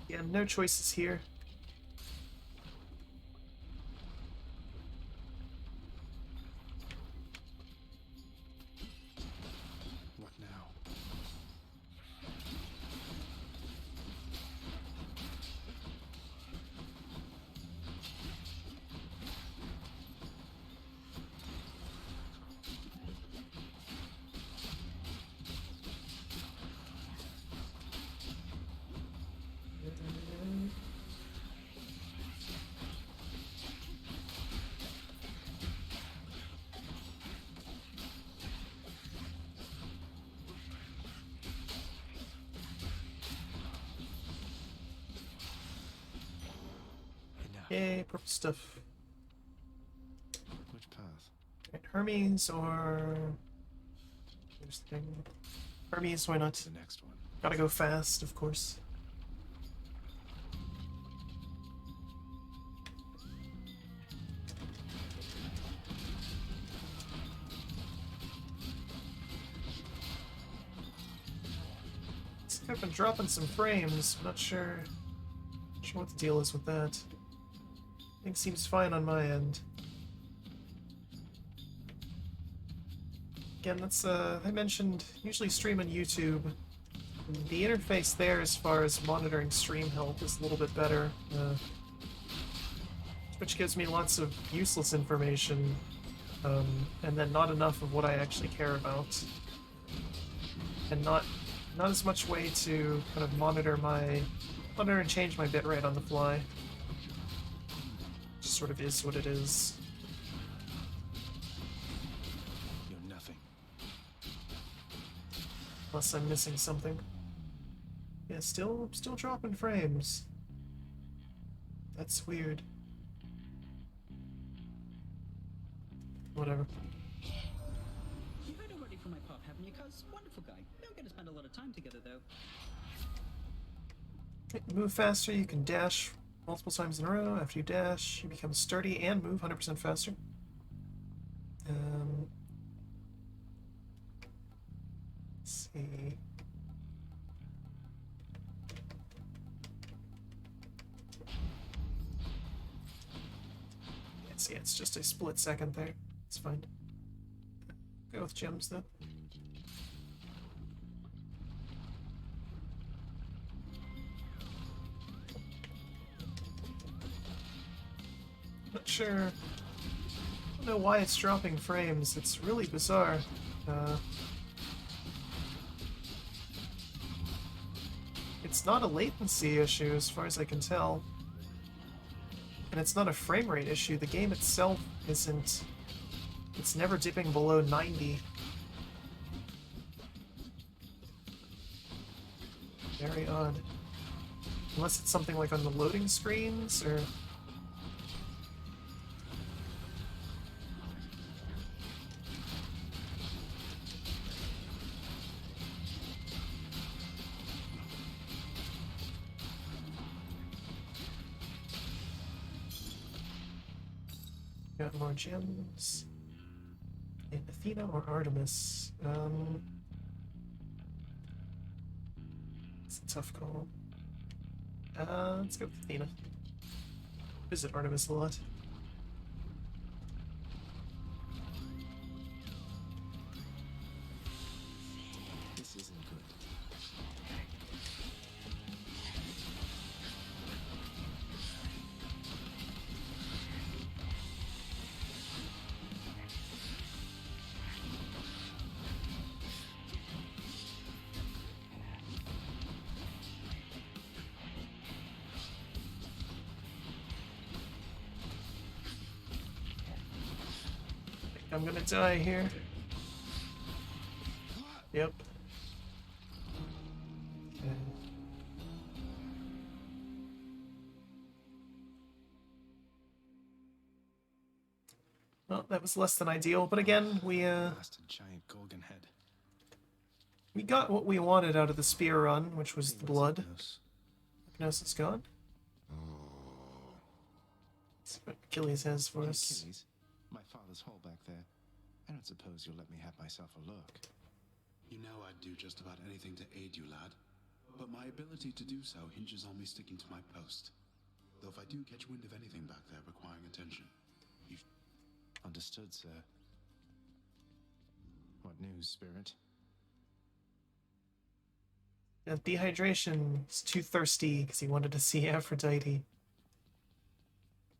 Yeah, no choices here. What now? Yay, purple stuff. Which path? Right, Hermes or... Here's the thing. Hermes, why not? The next one. Gotta go fast, of course. I've been dropping some frames. I'm not sure what the deal is with that. Everything seems fine on my end. Again, that's, I mentioned, usually stream on YouTube. The interface there, as far as monitoring stream health, is a little bit better. Twitch gives me lots of useless information, and then not enough of what I actually care about. And not as much way to kind of monitor and change my bitrate on the fly. Just sort of is what it is. You're nothing. Unless I'm missing something. Yeah, still dropping frames. That's weird. Whatever. You heard already from my pop, haven't you, cuz? Wonderful guy. We're gonna spend a lot of time together, though. Move faster, you can dash multiple times in a row. After you dash, you become sturdy and move 100% faster. Let's see. See, it's just a split second there. It's fine. Go with gems, though. Not sure. I don't know why it's dropping frames. It's really bizarre. It's not a latency issue, as far as I can tell. And it's not a frame rate issue. The game itself isn't... It's never dipping below 90. Very odd. Unless it's something like on the loading screens, or... Got more gems. In Athena or Artemis? It's a tough call. Let's go with Athena. Visit Artemis a lot. This isn't good. I'm gonna die here. Yep. Okay. Well, that was less than ideal, but again, we Blasted giant Gorgon head. we got what we wanted out of the spear run, which was the blood. Hypnosis gone. Let's see what Achilles has for us. Achilles? My father's hole back there. I don't suppose you'll let me have myself a look. You know I'd do just about anything to aid you, lad. But my ability to do so hinges on me sticking to my post. Though if I do catch wind of anything back there requiring attention, you... Understood, sir. What news, Spirit? Yeah, dehydration. He's too thirsty because he wanted to see Aphrodite.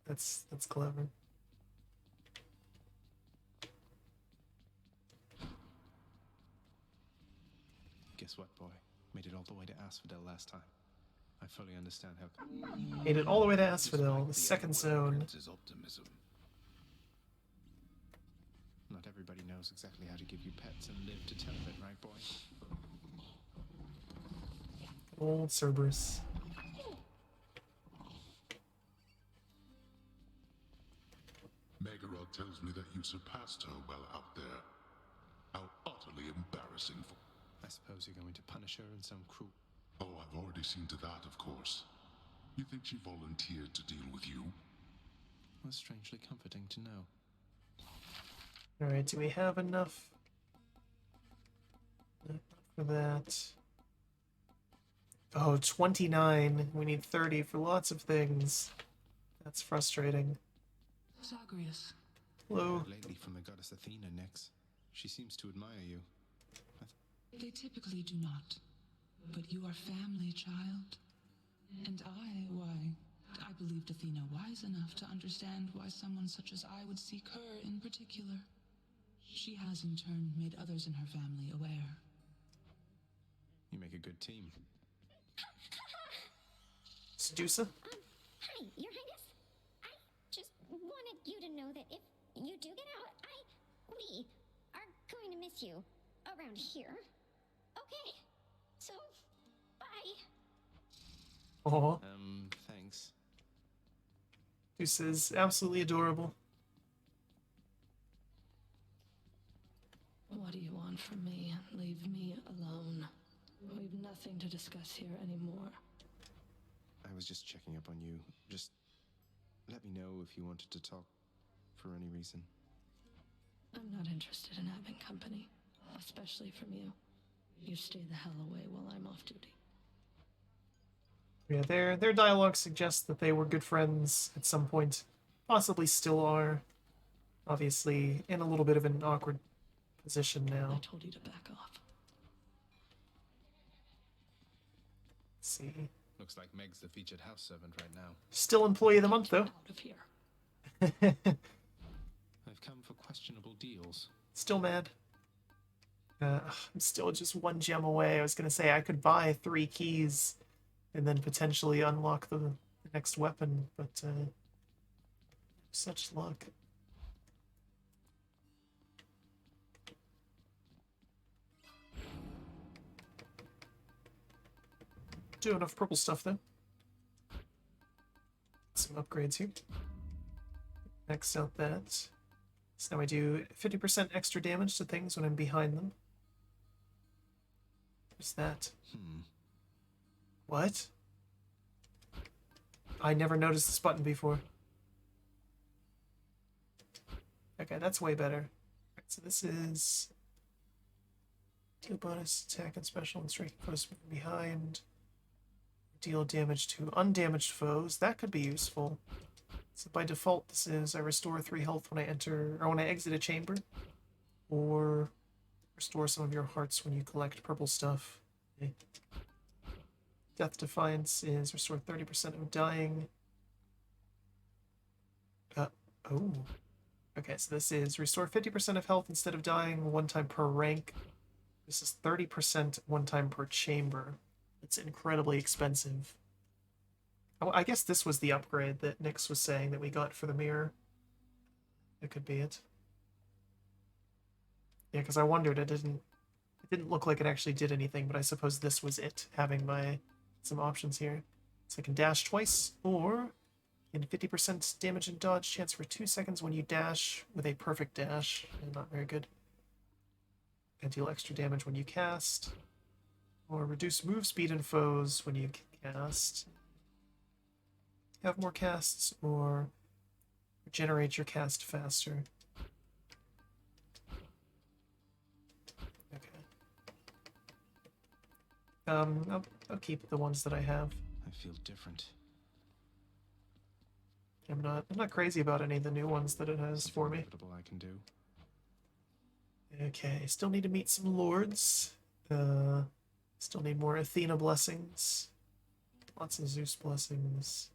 That's clever. Guess what, boy? Made it all the way to Asphodel last time. I fully understand how... Made it all the way to Asphodel, the second zone. Not everybody knows exactly how to give you pets and live to tell of it, right, boy? Old Cerberus. Megarod tells me that you surpassed her well out there. How utterly embarrassing for... I suppose you're going to punish her in some cruel... Oh, I've already seen to that, of course. You think she volunteered to deal with you? Well, strangely comforting to know. Alright, do we have enough for that? Oh, 29. We need 30 for lots of things. That's frustrating. Zagreus. Hello. Lately from the goddess Athena, Nix. She seems to admire you. They typically do not. But you are family, child. And I believed Athena wise enough to understand why someone such as I would seek her in particular. She has in turn made others in her family aware. You make a good team. Sedusa? Hi, Your Highness. I just wanted you to know that if you do get out, we are going to miss you around here. Okay, so, bye. Oh, Thanks. this is absolutely adorable. What do you want from me? Leave me alone. We've nothing to discuss here anymore. I was just checking up on you. Just let me know if you wanted to talk for any reason. I'm not interested in having company, especially from you. You stay the hell away while I'm off duty. Yeah, their dialogue suggests that they were good friends at some point. Possibly still are. Obviously, in a little bit of an awkward position now. I told you to back off. Let's see. Looks like Meg's the featured house servant right now. Still employee of the month, though. Out of here. I've come for questionable deals. Still mad. I'm still just one gem away. I was gonna say I could buy 3 keys and then potentially unlock the next weapon, but such luck. Do enough purple stuff though. Some upgrades here. Max out that. So now I do 50% extra damage to things when I'm behind them. What's that? What? I never noticed this button before. Okay, that's way better. Right, so this is deal bonus, attack and special, and strike foes from behind. Deal damage to undamaged foes. That could be useful. So by default, this is I restore 3 health when I enter or when I exit a chamber, or restore some of your hearts when you collect purple stuff. Okay. Death Defiance is restore 30% of dying. Oh. Okay, so this is restore 50% of health instead of dying 1 time per rank. This is 30% 1 time per chamber. It's incredibly expensive. I guess this was the upgrade that Nyx was saying that we got for the mirror. It could be it. Yeah, because I wondered, it didn't look like it actually did anything, but I suppose this was it, having some options here. So I can dash twice, or in 50% damage and dodge chance for 2 seconds when you dash with a perfect dash. Not very good. And deal extra damage when you cast. Or reduce move speed in foes when you cast. Have more casts, or regenerate your cast faster. Okay. I'll keep the ones that I have. I feel different. I'm not crazy about any of the new ones that it has for me. I can do. Okay, still need to meet some lords. Still need more Athena blessings. Lots of Zeus blessings.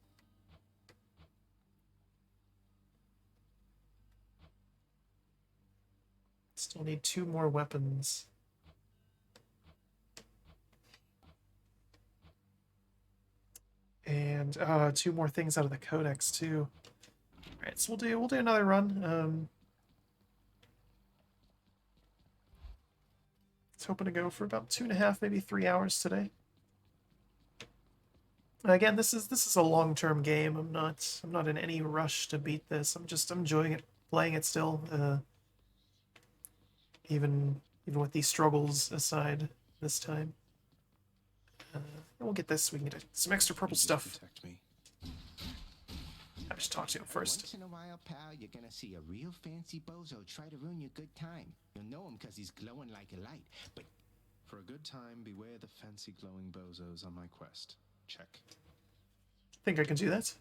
Still need 2 more weapons. And 2 more things out of the codex too. Alright, so we'll do another run. It's hoping to go for about 2.5, maybe 3 hours today. Again, this is a long-term game. I'm not in any rush to beat this. I'm enjoying it, playing it still. Even with these struggles aside this time. And we'll get this. We can get some extra purple stuff. Protect me. I just talked to him first. Once in a while, pal, you're gonna see a real fancy bozo try to ruin your good time. You'll know him because he's glowing like a light, but... For a good time, beware the fancy glowing bozos on my quest. Check. Think I can do that?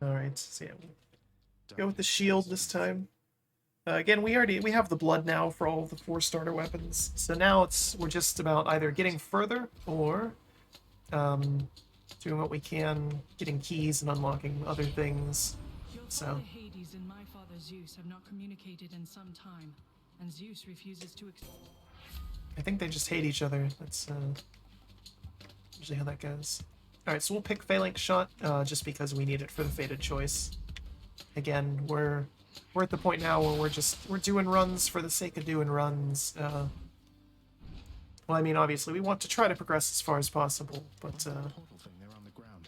Alright, so yeah, we'll go with the shield this time. Again, we have the blood now for all of the 4 starter weapons, so now we're just about either getting further or doing what we can, getting keys and unlocking other things. Your So father Hades and my father Zeus have not communicated in some time, and Zeus refuses to I think they just hate each other. That's usually how that goes. Alright, so we'll pick Phalanx Shot just because we need it for the Fated Choice. Again, we're at the point now where we're doing runs for the sake of doing runs. Well, I mean, obviously, we want to try to progress as far as possible, but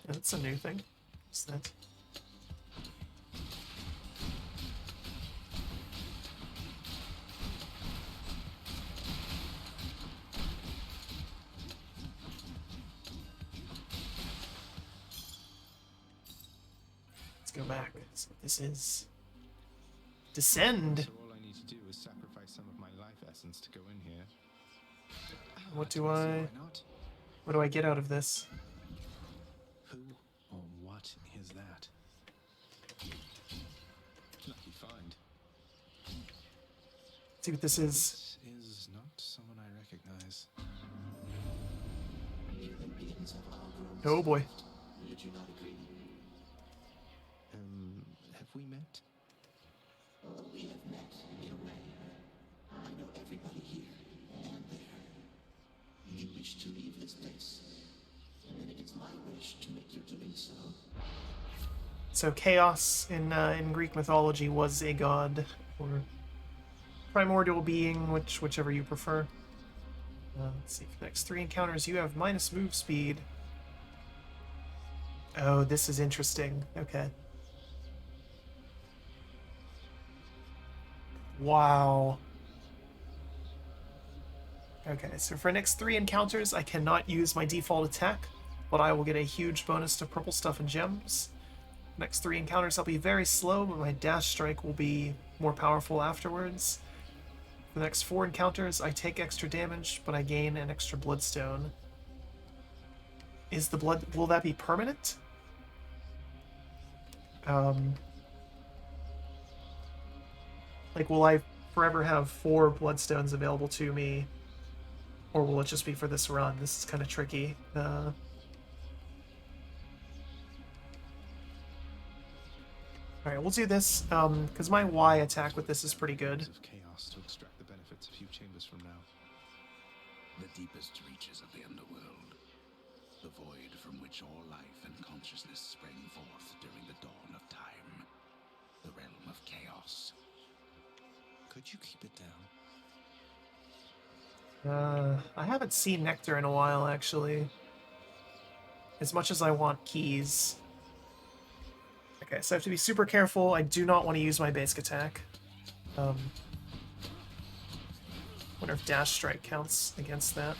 that's a new thing. What's that? Let's go back. So this is Descend. So all I need to do is sacrifice some of my life essence to go in here. What do I get out of this? Who or what is that? Lucky find. See what this is. This is not someone I recognize. Oh boy. Have we met? We have met in a way. I know everybody here and there. You wish to leave this place, and it is my wish to make your doing so. So Chaos in Greek mythology was a god, or primordial being, whichever you prefer. Let's see, for the next 3 encounters you have minus move speed. Oh, this is interesting. Okay. Wow. Okay, so for next 3 encounters, I cannot use my default attack, but I will get a huge bonus to purple stuff and gems. Next 3 encounters, I'll be very slow, but my dash strike will be more powerful afterwards. For the next 4 encounters, I take extra damage, but I gain an extra bloodstone. Is the blood... will that be permanent? Like, will I forever have 4 bloodstones available to me? Or will it just be for this run? This is kind of tricky. Alright, we'll do this, because my Y attack with this is pretty good. Of chaos to extract the benefits a few chambers from now. The deepest reaches of the underworld. The void from which all life and consciousness sprang forth during the dawn of time. The realm of chaos. Could you keep it down? I haven't seen Nectar in a while, actually. As much as I want keys. Okay, so I have to be super careful. I do not want to use my basic attack. Wonder if Dash Strike counts against that.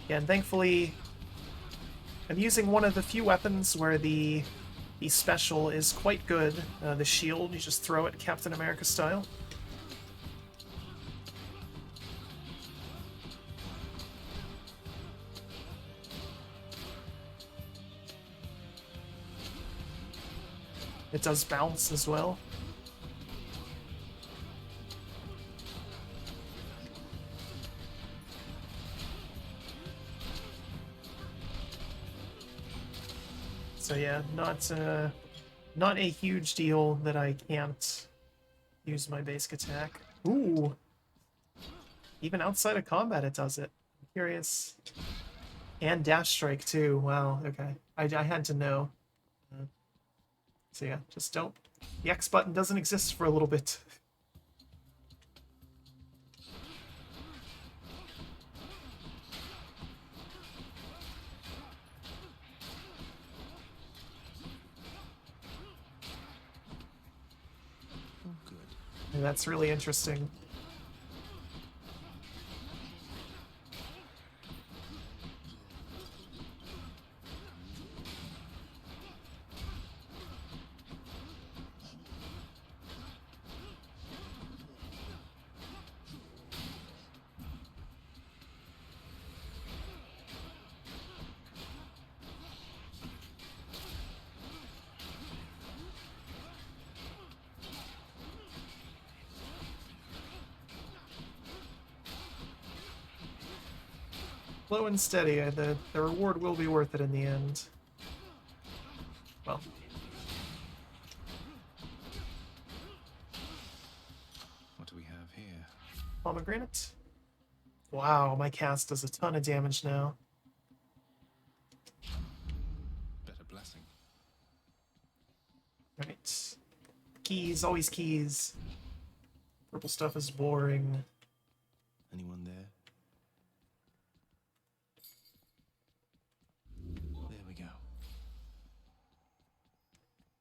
Again, thankfully, I'm using one of the few weapons where the special is quite good. The shield, you just throw it Captain America style. It does bounce as well. So yeah, not a huge deal that I can't use my basic attack. Ooh! Even outside of combat it does it. I'm curious. And Dash Strike too, wow, okay. I had to know. So yeah, just don't... The X button doesn't exist for a little bit. Oh, good. And that's really interesting. slow and steady. The reward will be worth it in the end. Well. What do we have here? Pomegranate. Wow, my cast does a ton of damage now. Better blessing. Right. Keys, always keys. Purple stuff is boring. Anyone there? There we go.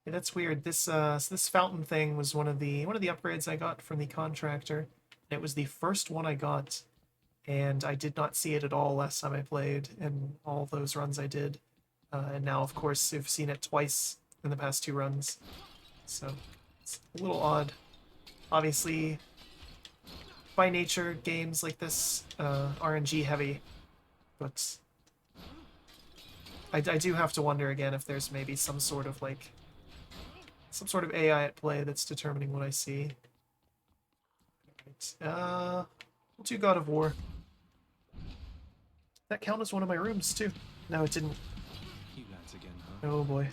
Yeah, that's weird. This fountain thing was one of the upgrades I got from the contractor. It was the first one I got, and I did not see it at all last time I played, and all those runs I did. And now, of course, I've seen it twice in the past 2 runs. So, it's a little odd. Obviously, by nature, games like this, RNG heavy, but I do have to wonder again if there's maybe some sort of AI at play that's determining what I see. Right. We'll do God of War. That count as one of my rooms too. No, it didn't. You lads again, huh? Oh boy.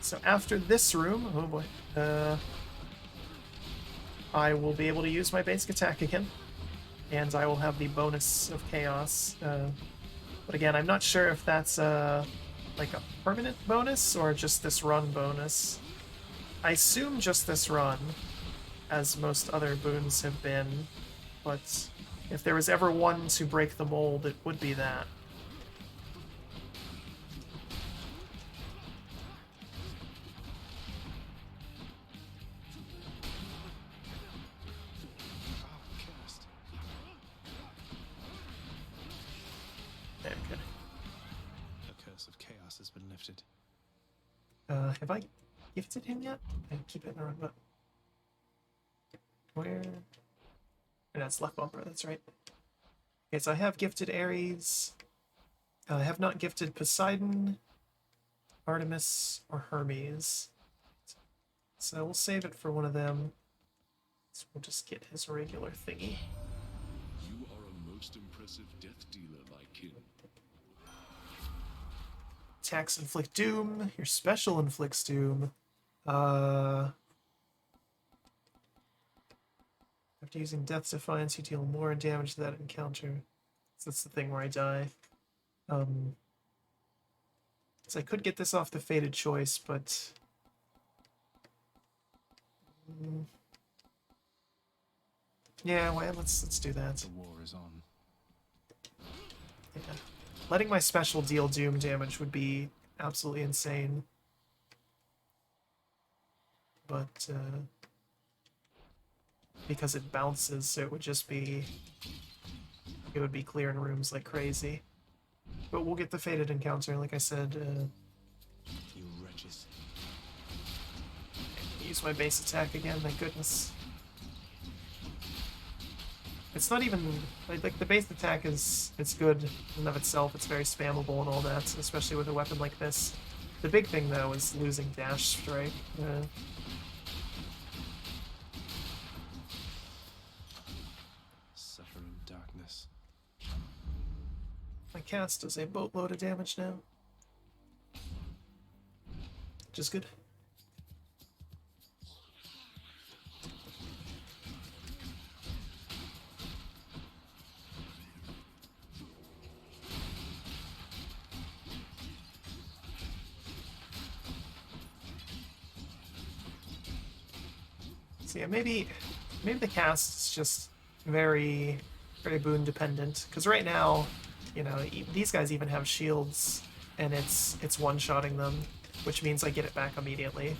So after this room, oh boy, I will be able to use my basic attack again, and I will have the bonus of chaos. But again, I'm not sure if that's like a permanent bonus or just this run bonus. I assume just this run, as most other boons have been, but if there was ever one to break the mold, it would be that. Have I gifted him yet? I keep hitting the wrong button. Where? Oh, that's left bumper, that's right. Okay, so I have gifted Ares. I have not gifted Poseidon, Artemis, or Hermes. So we'll save it for one of them. So we'll just get his regular thingy. You are a most impressive death dealer, my kin. Attacks inflict doom. Your special inflicts doom. After using Death's Defiance, you deal more damage to that encounter. So that's the thing where I die. So I could get this off the Fated Choice, but... yeah, well, let's do that. The war is on. Yeah. Letting my special deal doom damage would be absolutely insane. But, because it bounces, so it would just be... it would be clearing rooms like crazy. But we'll get the Fated Encounter, like I said. You wretches. Use my base attack again, thank goodness. It's not even... like the base attack is... it's good in and of itself, it's very spammable and all that, especially with a weapon like this. The big thing, though, is losing Dash Strike. Suffering darkness. My cast does a boatload of damage now. Which is good. So yeah, maybe the cast is just very boon dependent. Because right now, you know, these guys even have shields, and it's one-shotting them, which means I get it back immediately.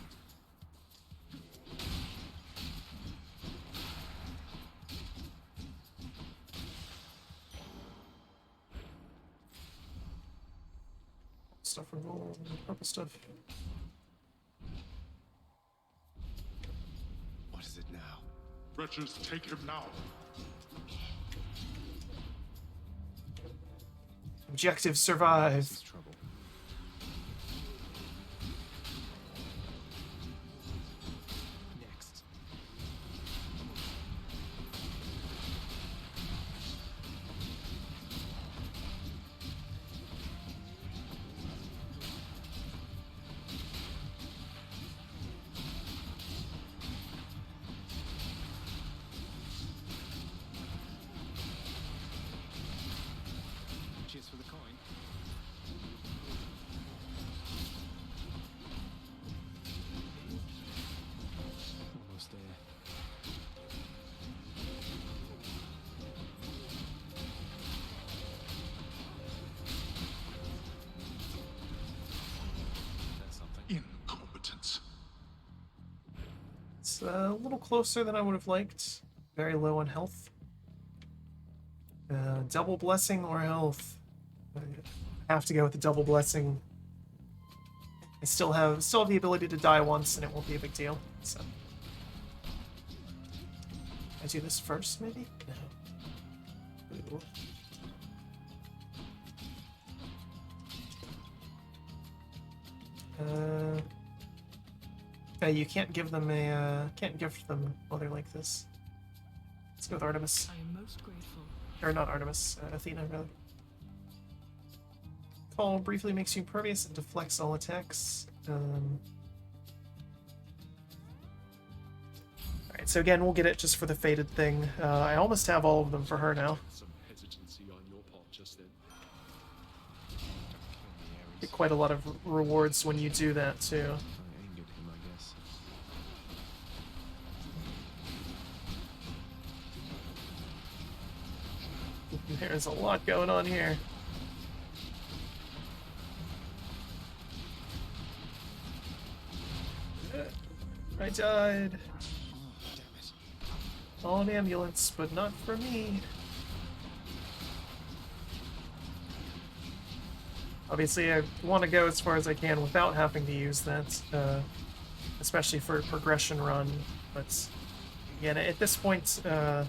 Stuff for gold, purple stuff. What is it now? Wretches, take him now. Objective survive. This is trouble. It's a little closer than I would have liked. Very low on health. Double blessing or health? I have to go with the double blessing. I still have the ability to die once, and it won't be a big deal. So, I do this first, maybe? No. Ooh. You can't give them can't gift them while they're like this. Let's go with Artemis. I am most grateful. Or not Artemis, Athena, rather. Call briefly makes you impervious and deflects all attacks. Alright, so again, we'll get it just for the fated thing. I almost have all of them for her now. Some hesitancy on your part just then. Get quite a lot of rewards when you do that, too. I angered him, I guess. There's a lot going on here. I died. On ambulance, but not for me. Obviously, I want to go as far as I can without having to use that, especially for a progression run. But again, at this point, kind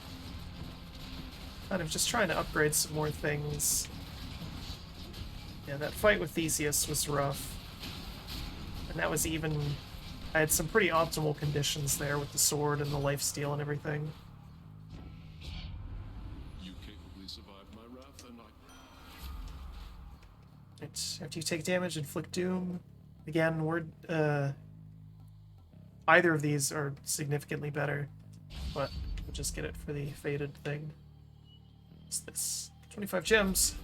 of just trying to upgrade some more things. Yeah, that fight with Theseus was rough. And that was even... I had some pretty optimal conditions there with the sword and the lifesteal and everything. You capably survived my wrath, and After you take damage, inflict doom. Again, either of these are significantly better, but we'll just get it for the fated thing. What's this? 25 gems.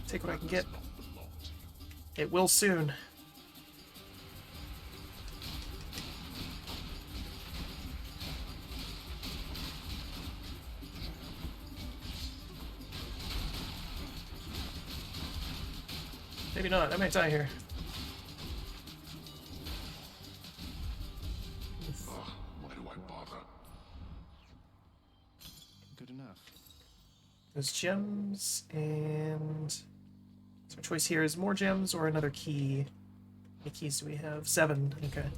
Take what I can get. It will soon. Maybe not. I might die here. Why do I bother? Good enough. Those gems, and... So our choice here is more gems or another key. How many keys do we have? 7. Okay.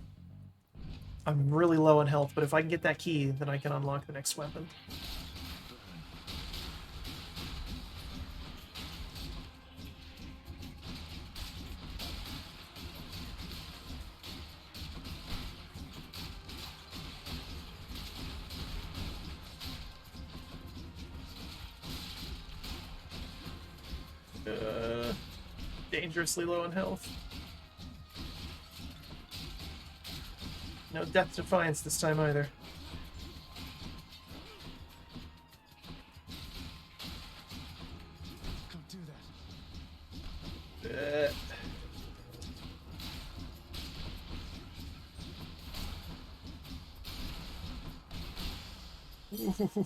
I'm really low on health, but if I can get that key, then I can unlock the next weapon. Dangerously low on health. No Death Defiance this time either. Can't do that.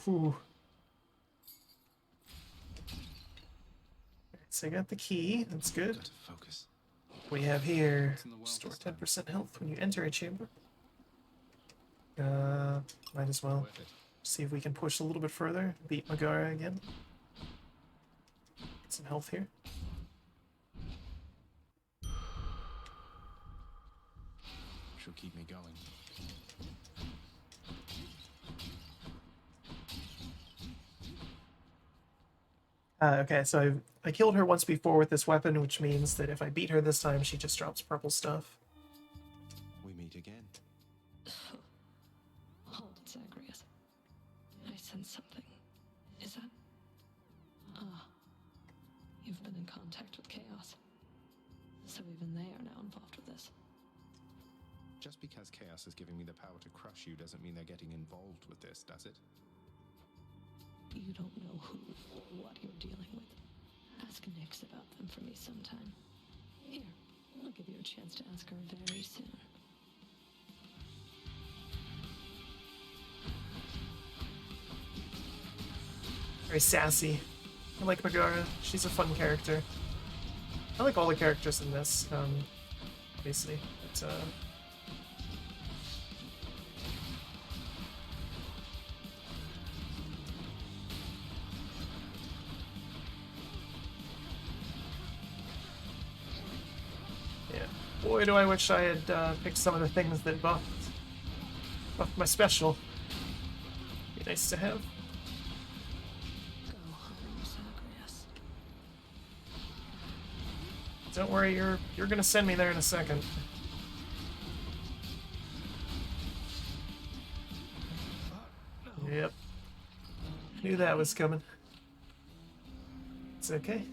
Ooh. So I got the key, that's good. Focus. We have here, restore 10% health when you enter a chamber. Might as well see if we can push a little bit further. Beat Megara again. Get some health here. She'll keep me going. Okay, so I killed her once before with this weapon, which means that if I beat her this time, she just drops purple stuff. We meet again. Hold it, Zagreus. I sense something. Is that... Ah. You've been in contact with Chaos. So even they are now involved with this. Just because Chaos is giving me the power to crush you doesn't mean they're getting involved with this, does it? You don't know who or what you're dealing with. Ask Nyx about them for me sometime. Here, I'll give you a chance to ask her very soon. Very sassy. I like Megara. She's a fun character. I like all the characters in this, obviously. But, Boy, do I wish I had picked some of the things that buffed my special. Be nice to have. Don't worry, you're gonna send me there in a second. Yep. Knew that was coming. It's okay.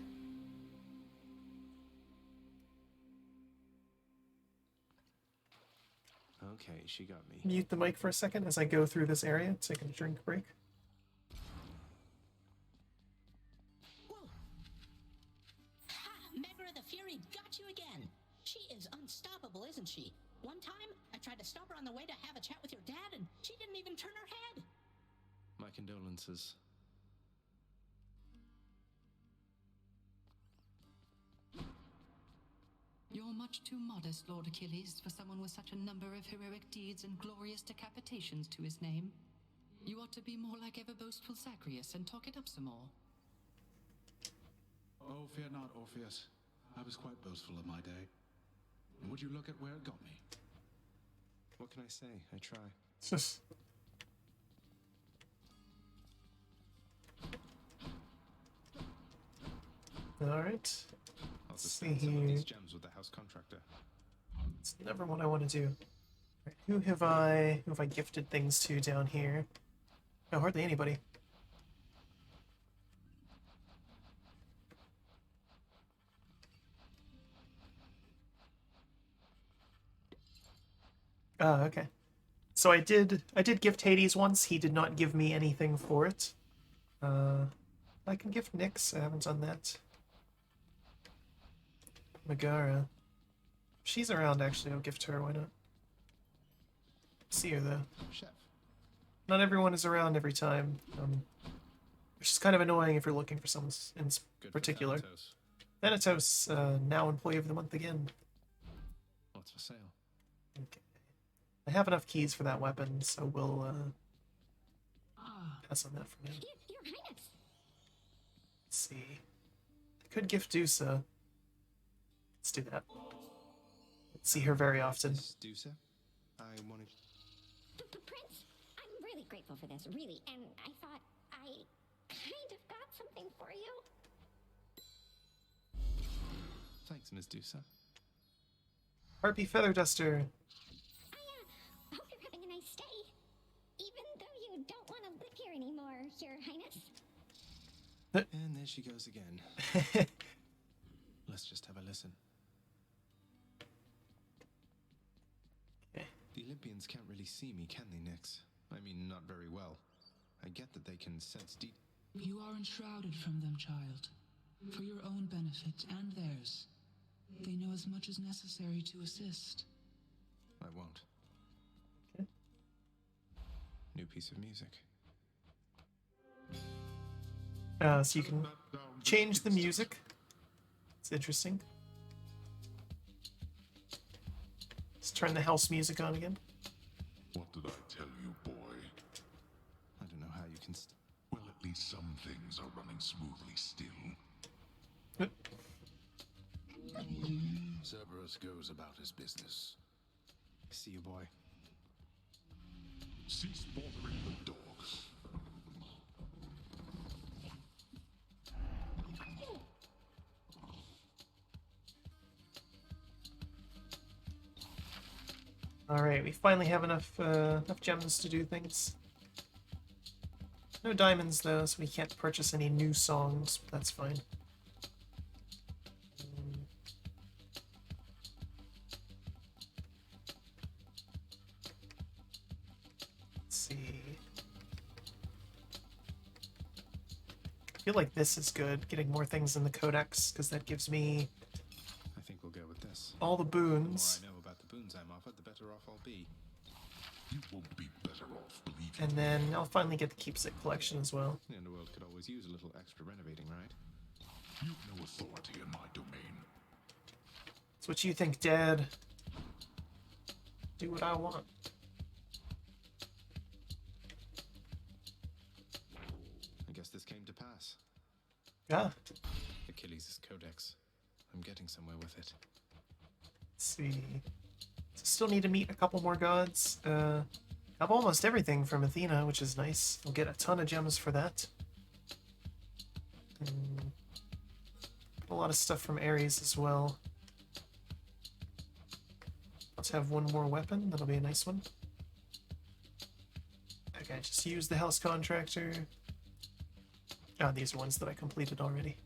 Okay, she got me. Mute the mic for a second as I go through this area, take a drink break. Megara the Fury got you again. She is unstoppable, isn't she? One time, I tried to stop her on the way to have a chat with your dad, and she didn't even turn her head. My condolences. You're much too modest, Lord Achilles, for someone with such a number of heroic deeds and glorious decapitations to his name. You ought to be more like ever-boastful Zagreus and talk it up some more. Oh, fear not, Orpheus. I was quite boastful in my day. And would you look at where it got me? What can I say? I try. Alright. Let's see some of here. these gems with the house contractor. It's never what I want to do. Right, who have I gifted things to down here? Oh, hardly anybody. Oh, okay. So I did gift Hades once. He did not give me anything for it. I can gift Nyx. I haven't done that. Megara. She's around, actually. I'll gift her. Why not? See her, though. Chef. Not everyone is around every time. Which is kind of annoying if you're looking for someone in particular. Thanatos, now Employee of the Month again. What's for sale? Okay. I have enough keys for that weapon, so we'll pass on that for now. Your Highness. Let's see. I could gift Dusa. Let's do that. Let's see her very often. Dusa? I wanted... Prince, I'm really grateful for this, really, and I thought I kind of got something for you. Thanks, Miss Dusa. Harpy Feather Duster. I hope you're having a nice stay, even though you don't want to live here anymore, Your Highness. And there she goes again. Let's just have a listen. Okay. The Olympians can't really see me, can they, Nyx? I mean, not very well. I get that they can sense deep. You are enshrouded from them, child. For your own benefit and theirs. They know as much as necessary to assist. I won't. Okay. New piece of music. So you can change the music. It's interesting. Let's turn the house music on again. What did I tell you, boy? I don't know how you can... Well, at least some things are running smoothly still. Cerberus goes about his business. See you, boy. Cease bothering the dog. Alright, we finally have enough gems to do things. No diamonds though, so we can't purchase any new songs, but that's fine. Let's see. I feel like this is good, getting more things in the codex, because that gives me I think we'll go with this. all the boons. The more I know about the boons I'm offered, the better off I'll be. You won't be better off, believe me. And then I'll finally get the keepsake collection as well. The underworld could always use a little extra renovating, right? You've no authority in my domain. That's what you think, Dad. Do what I want. I guess this came to pass. Yeah. Achilles' codex. I'm getting somewhere with it. see. Still need to meet a couple more gods. Have almost everything from Athena, which is nice. I'll get a ton of gems for that. A lot of stuff from Ares as well. Let's have one more weapon. That'll be a nice one. Okay, just use the House Contractor. Ah, these are ones that I completed already.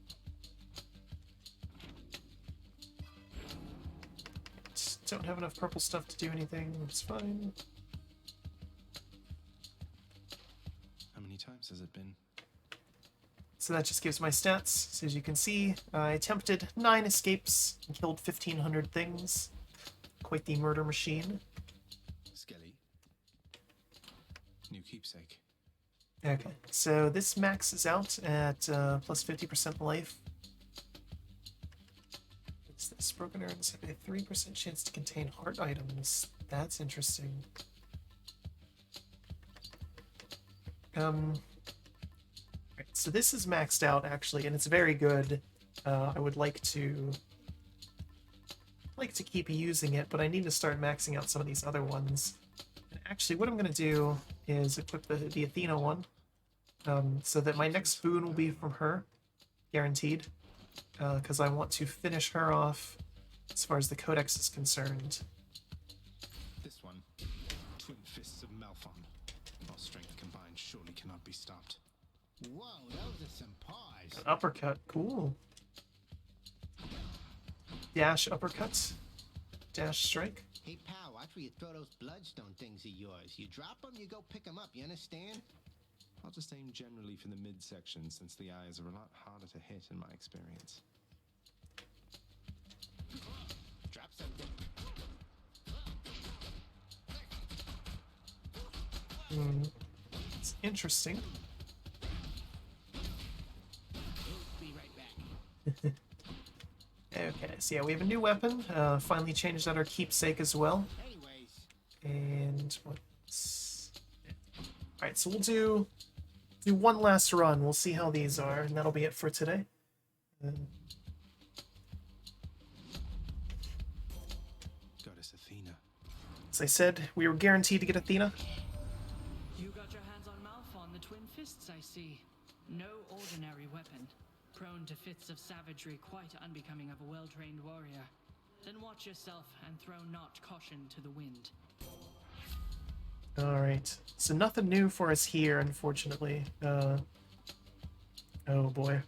Just don't have enough purple stuff to do anything. That's fine. How many times has it been? So that just gives my stats. So as you can see, I attempted 9 escapes and killed 1,500 things. Quite the murder machine. Skelly. New keepsake. Okay, so this maxes out at plus 50% life. What's this? Broken urns have a 3% chance to contain heart items. That's interesting. Right, so this is maxed out actually, and it's very good. I would like to keep using it, but I need to start maxing out some of these other ones. And actually, what I'm going to do is equip the Athena one, so that my next boon will be from her, guaranteed, because I want to finish her off as far as the Codex is concerned. This one. Twin Fists of Malphon. Our strength combined surely cannot be stopped. Whoa, those are some paws. An uppercut, cool. Dash uppercut. Dash strike. Hey, pal, watch where you throw those bloodstone things of yours. You drop them, you go pick them up, you understand? I'll just aim generally for the midsection, since the eyes are a lot harder to hit in my experience. Drop something. It's interesting. Be right back. Okay, so yeah, we have a new weapon. Finally changed out our keepsake as well. And what's... Alright, so we'll do one last run. We'll see how these are, and that'll be it for today. Goddess Athena. As I said, we were guaranteed to get Athena. You got your hands on Malphon, the Twin Fists, I see. No ordinary weapon. Prone to fits of savagery, quite unbecoming of a well-trained warrior. Then watch yourself and throw not caution to the wind. Alright, so nothing new for us here, unfortunately. Oh boy.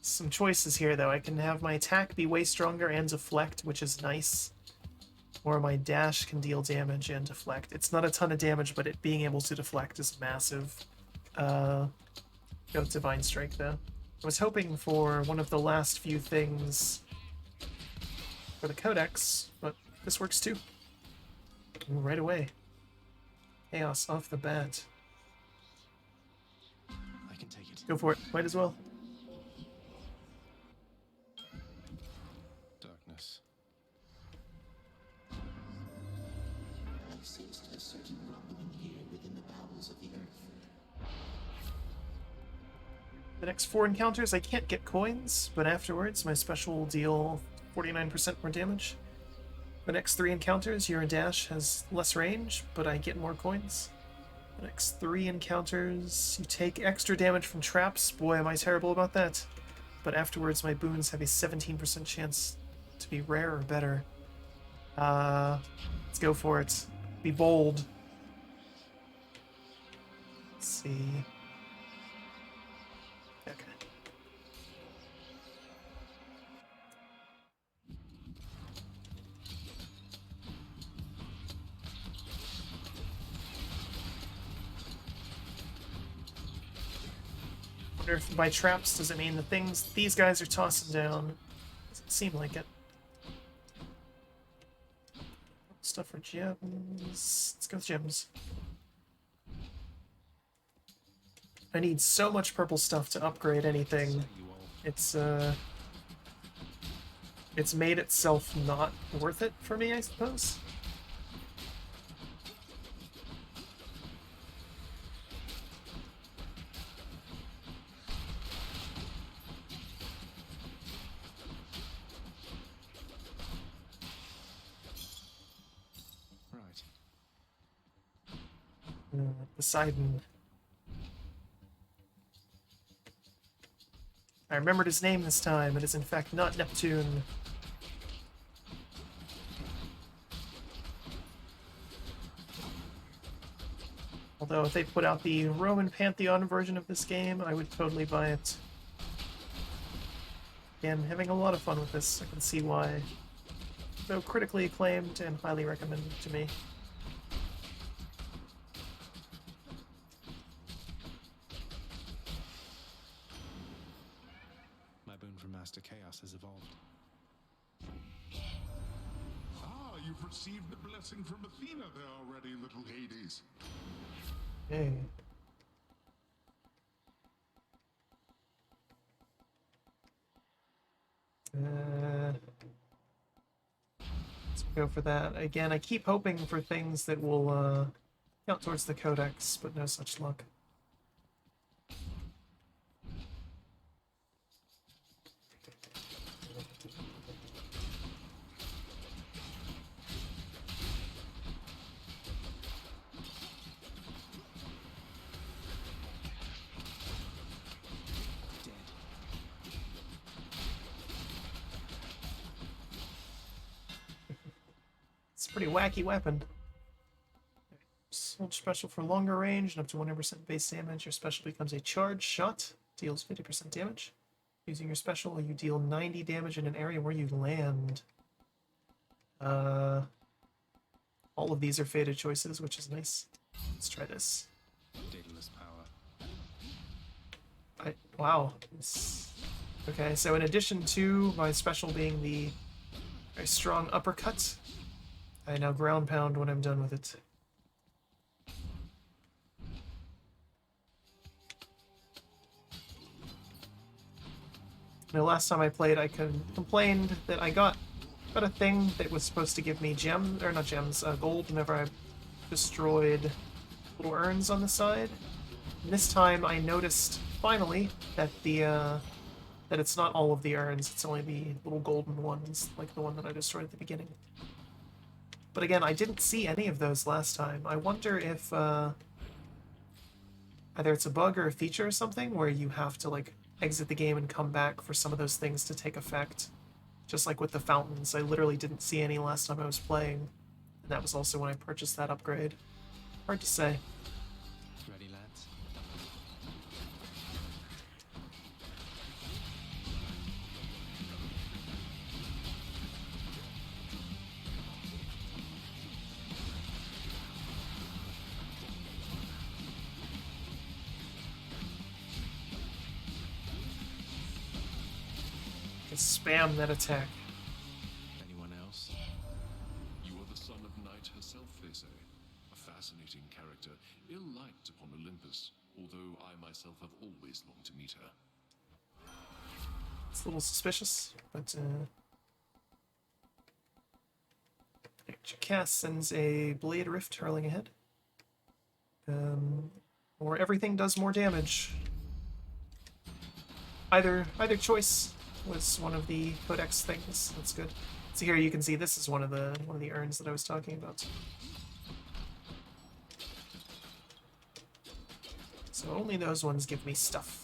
Some choices here, though. I can have my attack be way stronger and deflect, which is nice. Or my dash can deal damage and deflect. It's not a ton of damage, but it being able to deflect is massive. Go Divine Strike, though. I was hoping for one of the last few things for the Codex, but this works too. Right away. Chaos off the bat. I can take it. Go for it. Might as well. Darkness. I sensed a certain rumbling here within the bowels of the earth. The next 4 encounters, I can't get coins, but afterwards, my special will deal 49% more damage. The next 3 encounters, your dash has less range, but I get more coins. The next 3 encounters, you take extra damage from traps. Boy, am I terrible about that. But afterwards, my boons have a 17% chance to be rare or better. Let's go for it. Be bold. Let's see. Okay. Wonder if by traps does it mean the things these guys are tossing down? Doesn't seem like it. Stuff for gems. Let's go with gems. I need so much purple stuff to upgrade anything. It's made itself not worth it for me, I suppose. Poseidon. I remembered his name this time. It is in fact not Neptune. Although if they put out the Roman Pantheon version of this game, I would totally buy it. Again, having a lot of fun with this. I can see why. Though critically acclaimed and highly recommended to me. My boon from Master Chaos has evolved. Ah, you've received the blessing from Athena there already, little Hades. Hey. Let's go for that. Again, I keep hoping for things that will count towards the codex, but no such luck. It's a pretty wacky weapon. Hold special for longer range and up to 100% base damage. Your special becomes a charged shot, deals 50% damage. Using your special, you deal 90 damage in an area where you land. All of these are fated choices, which is nice. Let's try this. Daedalus power. Wow. Okay, so in addition to my special being the very strong uppercut, I now ground pound when I'm done with it. Now, last time I played, I complained that I got a thing that was supposed to give me gems, or not gems, gold whenever I destroyed little urns on the side. And this time I noticed, finally, that that it's not all of the urns, it's only the little golden ones, like the one that I destroyed at the beginning. But again, I didn't see any of those last time. I wonder if either it's a bug or a feature or something where you have to like exit the game and come back for some of those things to take effect. Just like with the fountains, I literally didn't see any last time I was playing. And that was also when I purchased that upgrade. Hard to say. Ready, lads? Just spam that attack. Anyone else? You are the son of Night herself, they say. A fascinating character, ill-liked upon Olympus, although I myself have always longed to meet her. It's a little suspicious, but cast sends a Blade Rift hurling ahead. Or everything does more damage. Either choice was one of the codex things. That's good. So here you can see this is one of the urns that I was talking about. So only those ones give me stuff.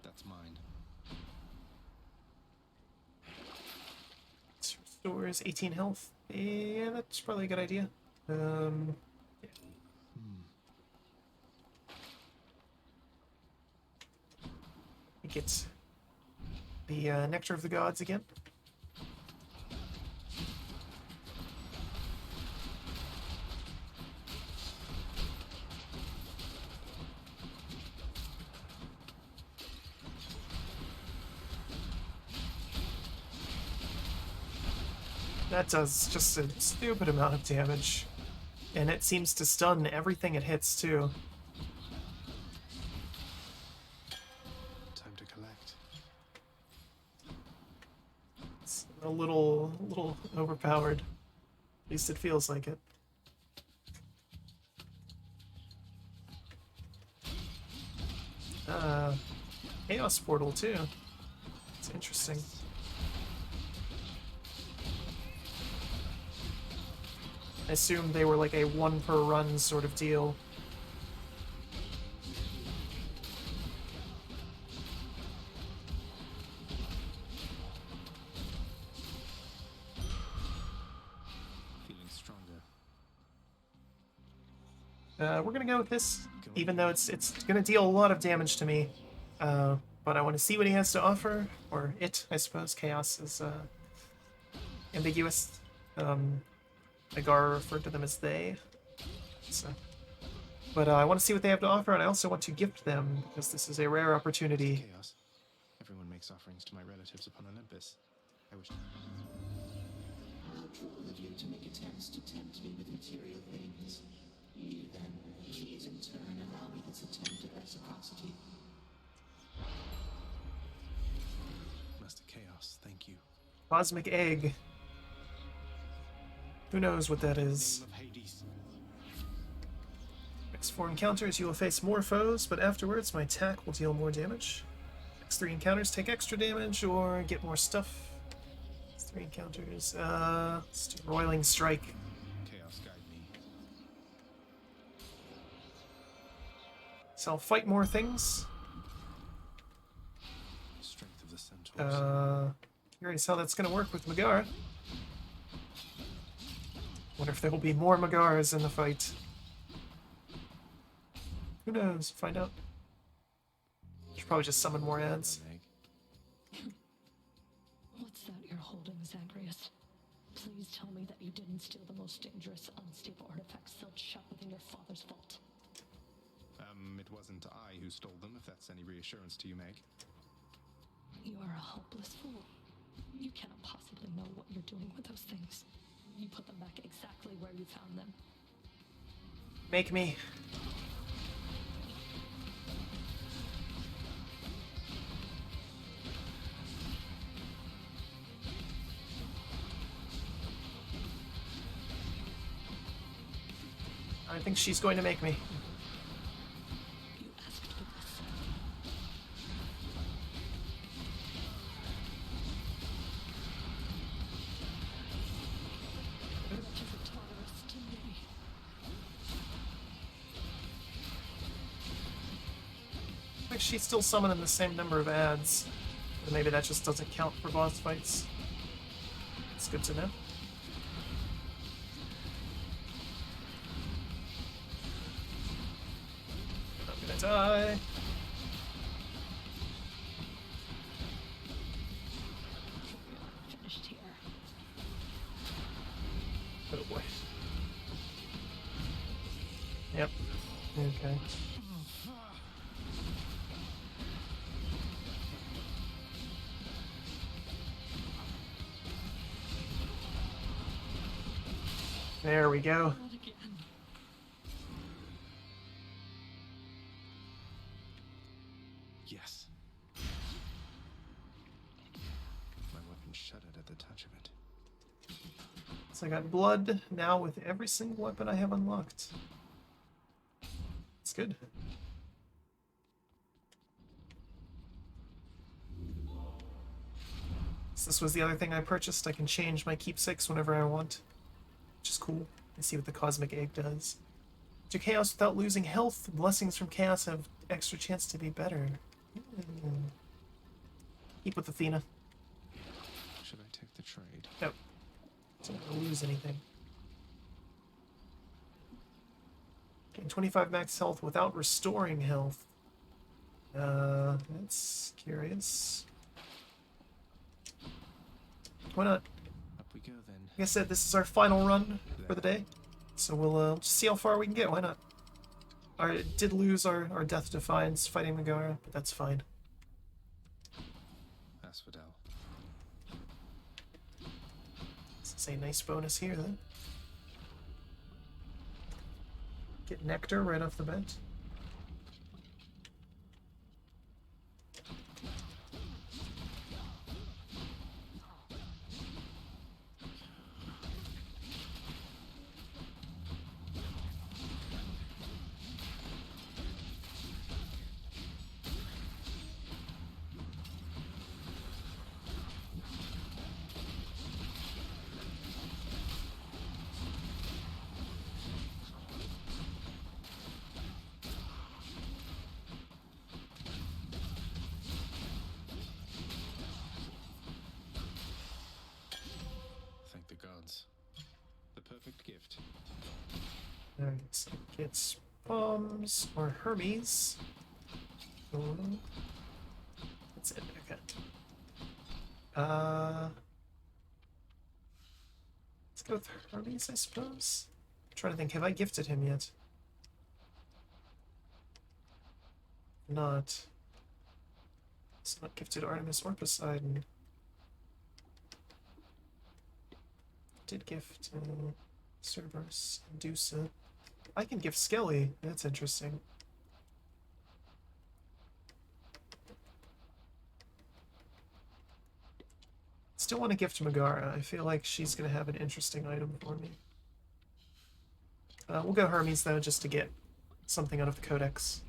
That's mine. Restores 18 health. Yeah, that's probably a good idea. Yeah. You get the Nectar of the Gods again. That does just a stupid amount of damage. And it seems to stun everything it hits, too. Time to collect. a little overpowered. At least it feels like it. Chaos Portal too. It's interesting. I assume they were like a one per run sort of deal. Feeling stronger. We're gonna go with this, even though it's gonna deal a lot of damage to me. But I want to see what he has to offer, or it, I suppose. Chaos is ambiguous. Agar referred to them as they. So, but I want to see what they have to offer, and I also want to gift them because this is a rare opportunity. Chaos. Everyone makes offerings to my relatives upon Olympus. I wish. How cruel of you to make attempts to tempt me with material things. You then, please in turn allow me this attempt at reciprocity. Master Chaos, thank you. Cosmic Egg. Who knows what that is? Name of Hades. Next 4 encounters, you will face more foes, but afterwards my attack will deal more damage. Next 3 encounters, take extra damage or get more stuff. Next 3 encounters, let's do Roiling Strike. Chaos guide me. So I'll fight more things. Strength of the centaurs. Curious how that's gonna work with Megara. Wonder if there will be more Megaras in the fight. Who knows? Find out. Should probably just summon more ads. What's that you're holding, Zagreus? Please tell me that you didn't steal the most dangerous, unstable artifacts sealed shut within your father's vault. It wasn't I who stole them, if that's any reassurance to you, Meg. You are a hopeless fool. You cannot possibly know what you're doing with those things. You put them back exactly where you found them. Make me. I think she's going to make me. You asked for this. What has it taught us today? I think she's still summoning the same number of ads. But maybe that just doesn't count for boss fights. It's good to know. I'm gonna die. Finished here. Oh boy. Yep. Okay. There we go. Not again. Yes. My weapon shuddered at the touch of it. So I got blood now with every single weapon I have unlocked. It's good. So this was the other thing I purchased. I can change my keepsakes whenever I want, which is cool. Let's see what the Cosmic Egg does. To Chaos without losing health. Blessings from Chaos have extra chance to be better. Keep with Athena. Should I take the trade? Nope. Don't want to lose anything. Gain 25 max health without restoring health. That's curious. Why not? Up we go then. Like I said, this is our final run for the day. So we'll just see how far we can get. Why not? I did lose our Death Defiance fighting Megara, but that's fine. Asphodel. This is a nice bonus here, then. Get Nectar right off the bat. Alright, so it's bombs or Hermes. Oh, that's it, okay. Let's go with Hermes, I suppose. I'm trying to think, have I gifted him yet? Not. It's not gifted Artemis or Poseidon. Did gift Cerberus, Medusa. I can gift Skelly. That's interesting. Still want to gift Megara. I feel like she's going to have an interesting item for me. We'll go Hermes, though, just to get something out of the Codex.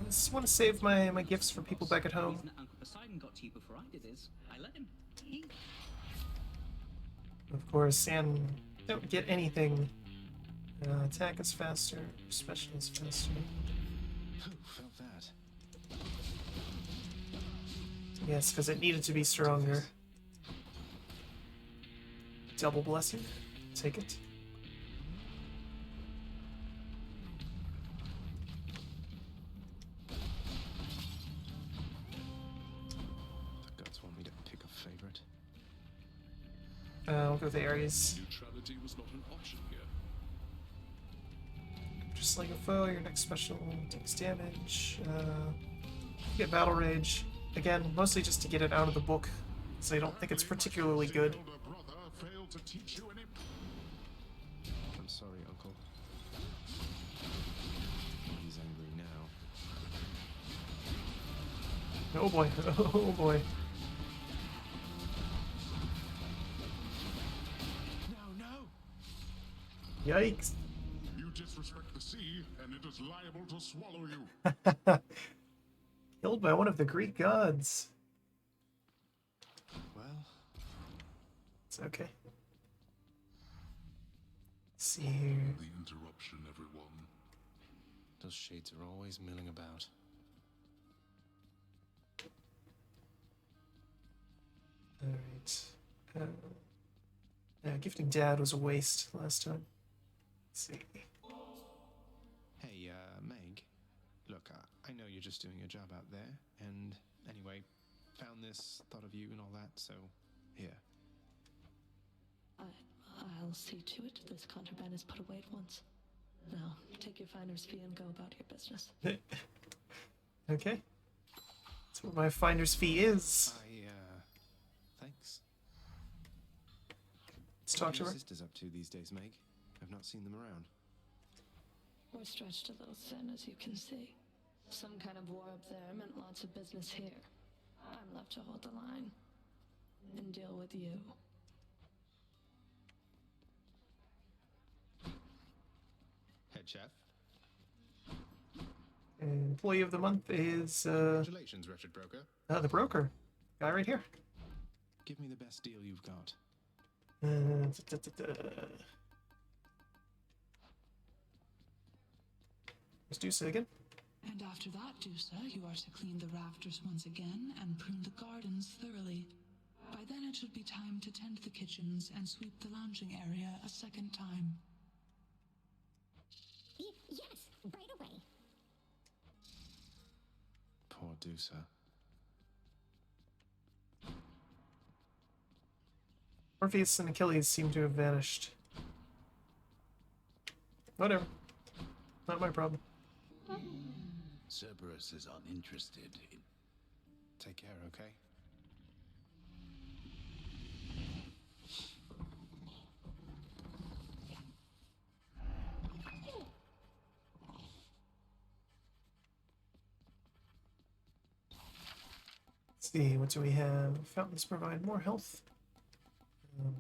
I just want to save my gifts for people back at home. The reason Uncle Poseidon got to you before I did is I let him. Of course, and don't get anything. Attack is faster, special is faster. Who felt that? Yes, because it needed to be stronger. Double blessing. Take it. The gods want me to pick a favorite. I'll go with the Ares. Neutrality was not an option here. Just like a foe, your next special takes damage. Get Battle Rage. Again, mostly just to get it out of the book, because I don't think it's particularly good. I'm sorry, Uncle. He's angry now. Oh boy, oh boy. No. Yikes. You disrespect the sea, and it is liable to swallow you. Killed by one of the Greek gods. Well, it's okay. Let's see here. The interruption, everyone. Those shades are always milling about. Alright. Yeah, gifting Dad was a waste last time. Let's see. Hey, Meg. Look, I know you're just doing your job out there, and anyway, found this, thought of you and all that, so here. I'll see to it this contraband is put away at once. Now, take your finder's fee and go about your business. Okay. That's what my finder's fee is. Thanks. Let's talk to What are her. your sisters up to these days, Meg? I've not seen them around. We're stretched a little thin, as you can see. Some kind of war up there meant lots of business here. I'm left to hold the line and deal with you. Head chef. Employee of the month is Congratulations, wretched broker. the broker. Guy right here. Give me the best deal you've got. Let's do so again. And after that, Dusa, you are to clean the rafters once again and prune the gardens thoroughly. By then it should be time to tend the kitchens and sweep the lounging area a second time. Yes, right away. Poor Dusa. Orpheus and Achilles seem to have vanished. Whatever. Not my problem. Cerberus is uninterested in... Take care, okay? Let's see, what do we have? Fountains provide more health. How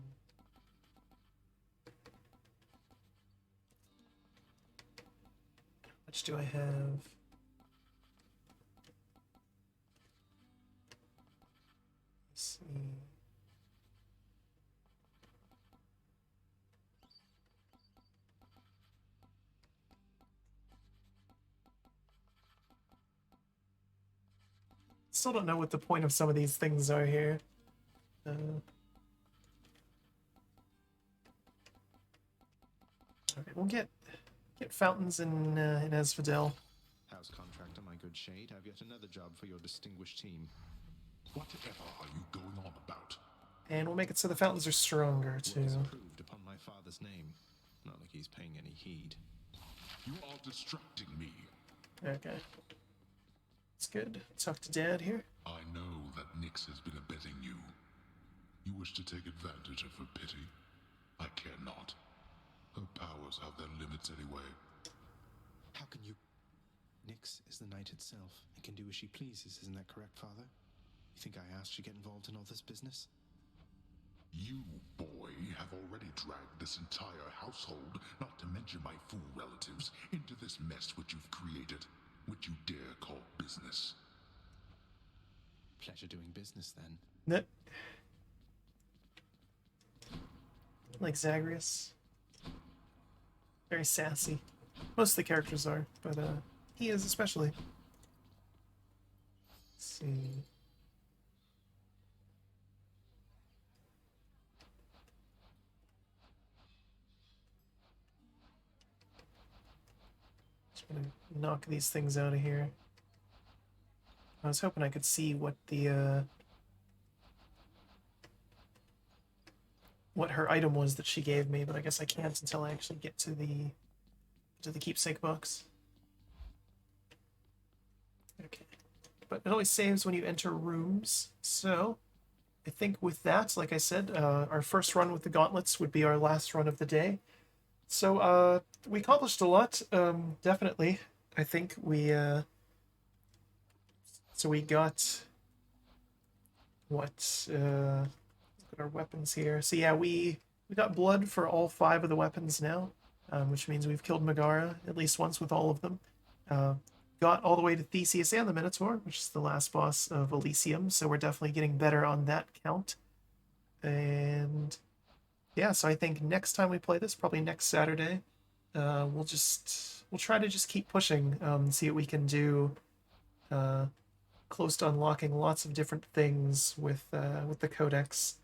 much do I have? Let's see. Still don't know what the point of some of these things are here. Alright, we'll get fountains in Asphodel. House contractor, my good shade, have yet another job for your distinguished team. Whatever are you going on about? And we'll make it so the fountains are stronger, too. Work is approved upon my father's name. Not like he's paying any heed. You are distracting me. Okay. It's good. Talk to Dad here. I know that Nyx has been abetting you. You wish to take advantage of her pity? I care not. Her powers have their limits anyway. How can you... Nyx is the night itself and can do as she pleases, isn't that correct, Father? You think I asked you to get involved in all this business? You, boy, have already dragged this entire household, not to mention my fool relatives, into this mess which you've created, which you dare call business. Pleasure doing business, then. Nope. Like Zagreus. Very sassy. Most of the characters are, but he is especially. Let's see. Just gonna knock these things out of here. I was hoping I could see what the what her item was that she gave me, but I guess I can't until I actually get to the keepsake box. Okay. But it always saves when you enter rooms, so I think with that, like I said, our first run with the gauntlets would be our last run of the day. So we accomplished a lot, definitely. I think we so we got what look at our weapons here. So yeah, we got blood for all 5 of the weapons now, which means we've killed Megara at least once with all of them. Got all the way to Theseus and the Minotaur, which is the last boss of Elysium, so we're definitely getting better on that count. And yeah, so I think next time we play this, probably next Saturday, we'll try to just keep pushing, see what we can do, close to unlocking lots of different things with the Codex.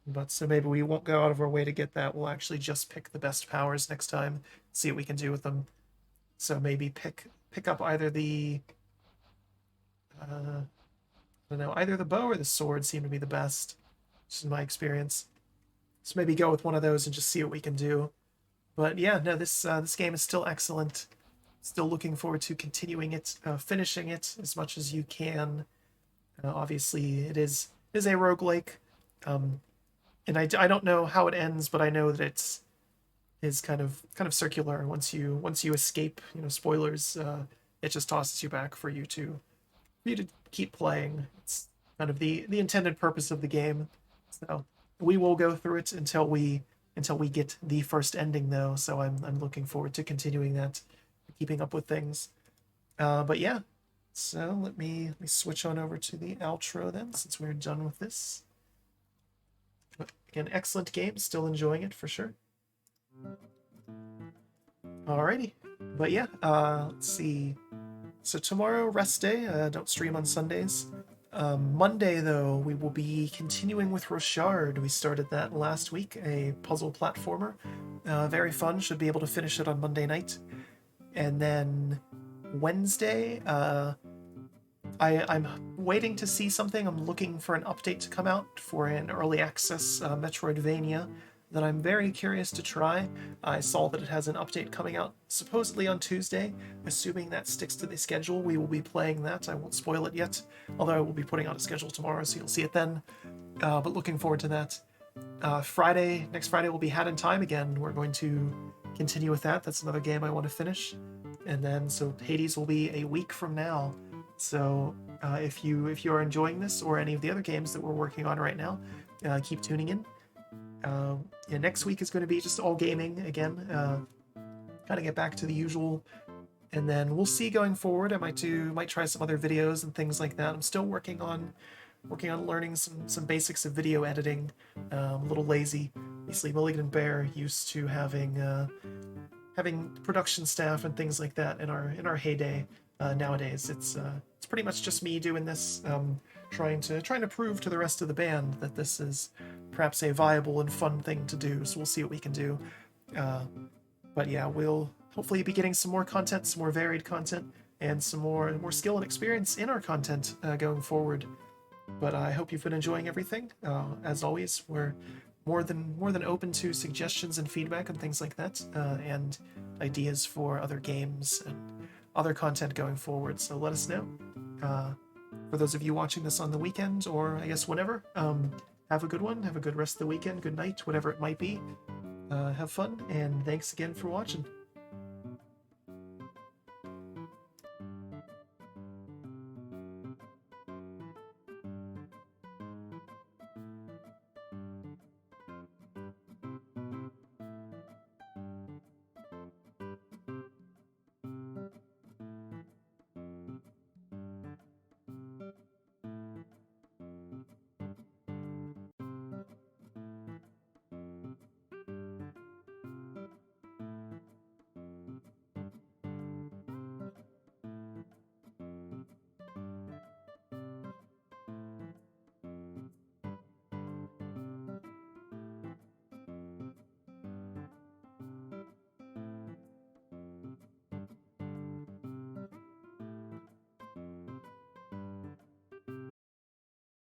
But so maybe we won't go out of our way to get that. We'll actually just pick the best powers next time, see what we can do with them. So maybe pick up either the I don't know, either the bow or the sword seem to be the best, just in my experience. So maybe go with one of those and just see what we can do. But yeah, no, this game is still excellent. Still looking forward to continuing it, finishing it as much as you can. Obviously, it is a roguelike, and I don't know how it ends, but I know that it's is kind of circular. Once you escape, spoilers, it just tosses you back for you to keep playing. It's kind of the intended purpose of the game. So we will go through it until we get the first ending, though. So I'm looking forward to continuing that, keeping up with things. But yeah, so let me switch on over to the outro then, since we're done with this. But again, excellent game. Still enjoying it for sure. Alrighty, but yeah, let's see. So tomorrow, rest day. Don't stream on Sundays. Monday, though, we will be continuing with Rochard. We started that last week, a puzzle platformer. Very fun. Should be able to finish it on Monday night. And then Wednesday, I'm waiting to see something. I'm looking for an update to come out for an early access Metroidvania that I'm very curious to try. I saw that it has an update coming out supposedly on Tuesday. Assuming that sticks to the schedule, we will be playing that. I won't spoil it yet, although I will be putting out a schedule tomorrow, so you'll see it then. But looking forward to that. Next Friday will be Hat in Time again. We're going to continue with that. That's another game I want to finish. And then, so Hades will be a week from now. So if you are enjoying this or any of the other games that we're working on right now, keep tuning in. Next week is going to be just all gaming again. Kind of get back to the usual. And then we'll see going forward. I might try some other videos and things like that. I'm still working on learning some basics of video editing. I'm a little lazy. Obviously, Malignant Bear used to having production staff and things like that in our heyday. Nowadays, it's pretty much just me doing this, trying to prove to the rest of the band that this is perhaps a viable and fun thing to do. So we'll see what we can do. But yeah, we'll hopefully be getting some more content, some more varied content, and some more skill and experience in our content going forward. But I hope you've been enjoying everything. As always, we're more than open to suggestions and feedback and things like that, and ideas for other games and other content going forward. So let us know. For those of you watching this on the weekend, or I guess whenever, have a good one. Have a good rest of the weekend. Good night, whatever it might be. Have fun, and thanks again for watching.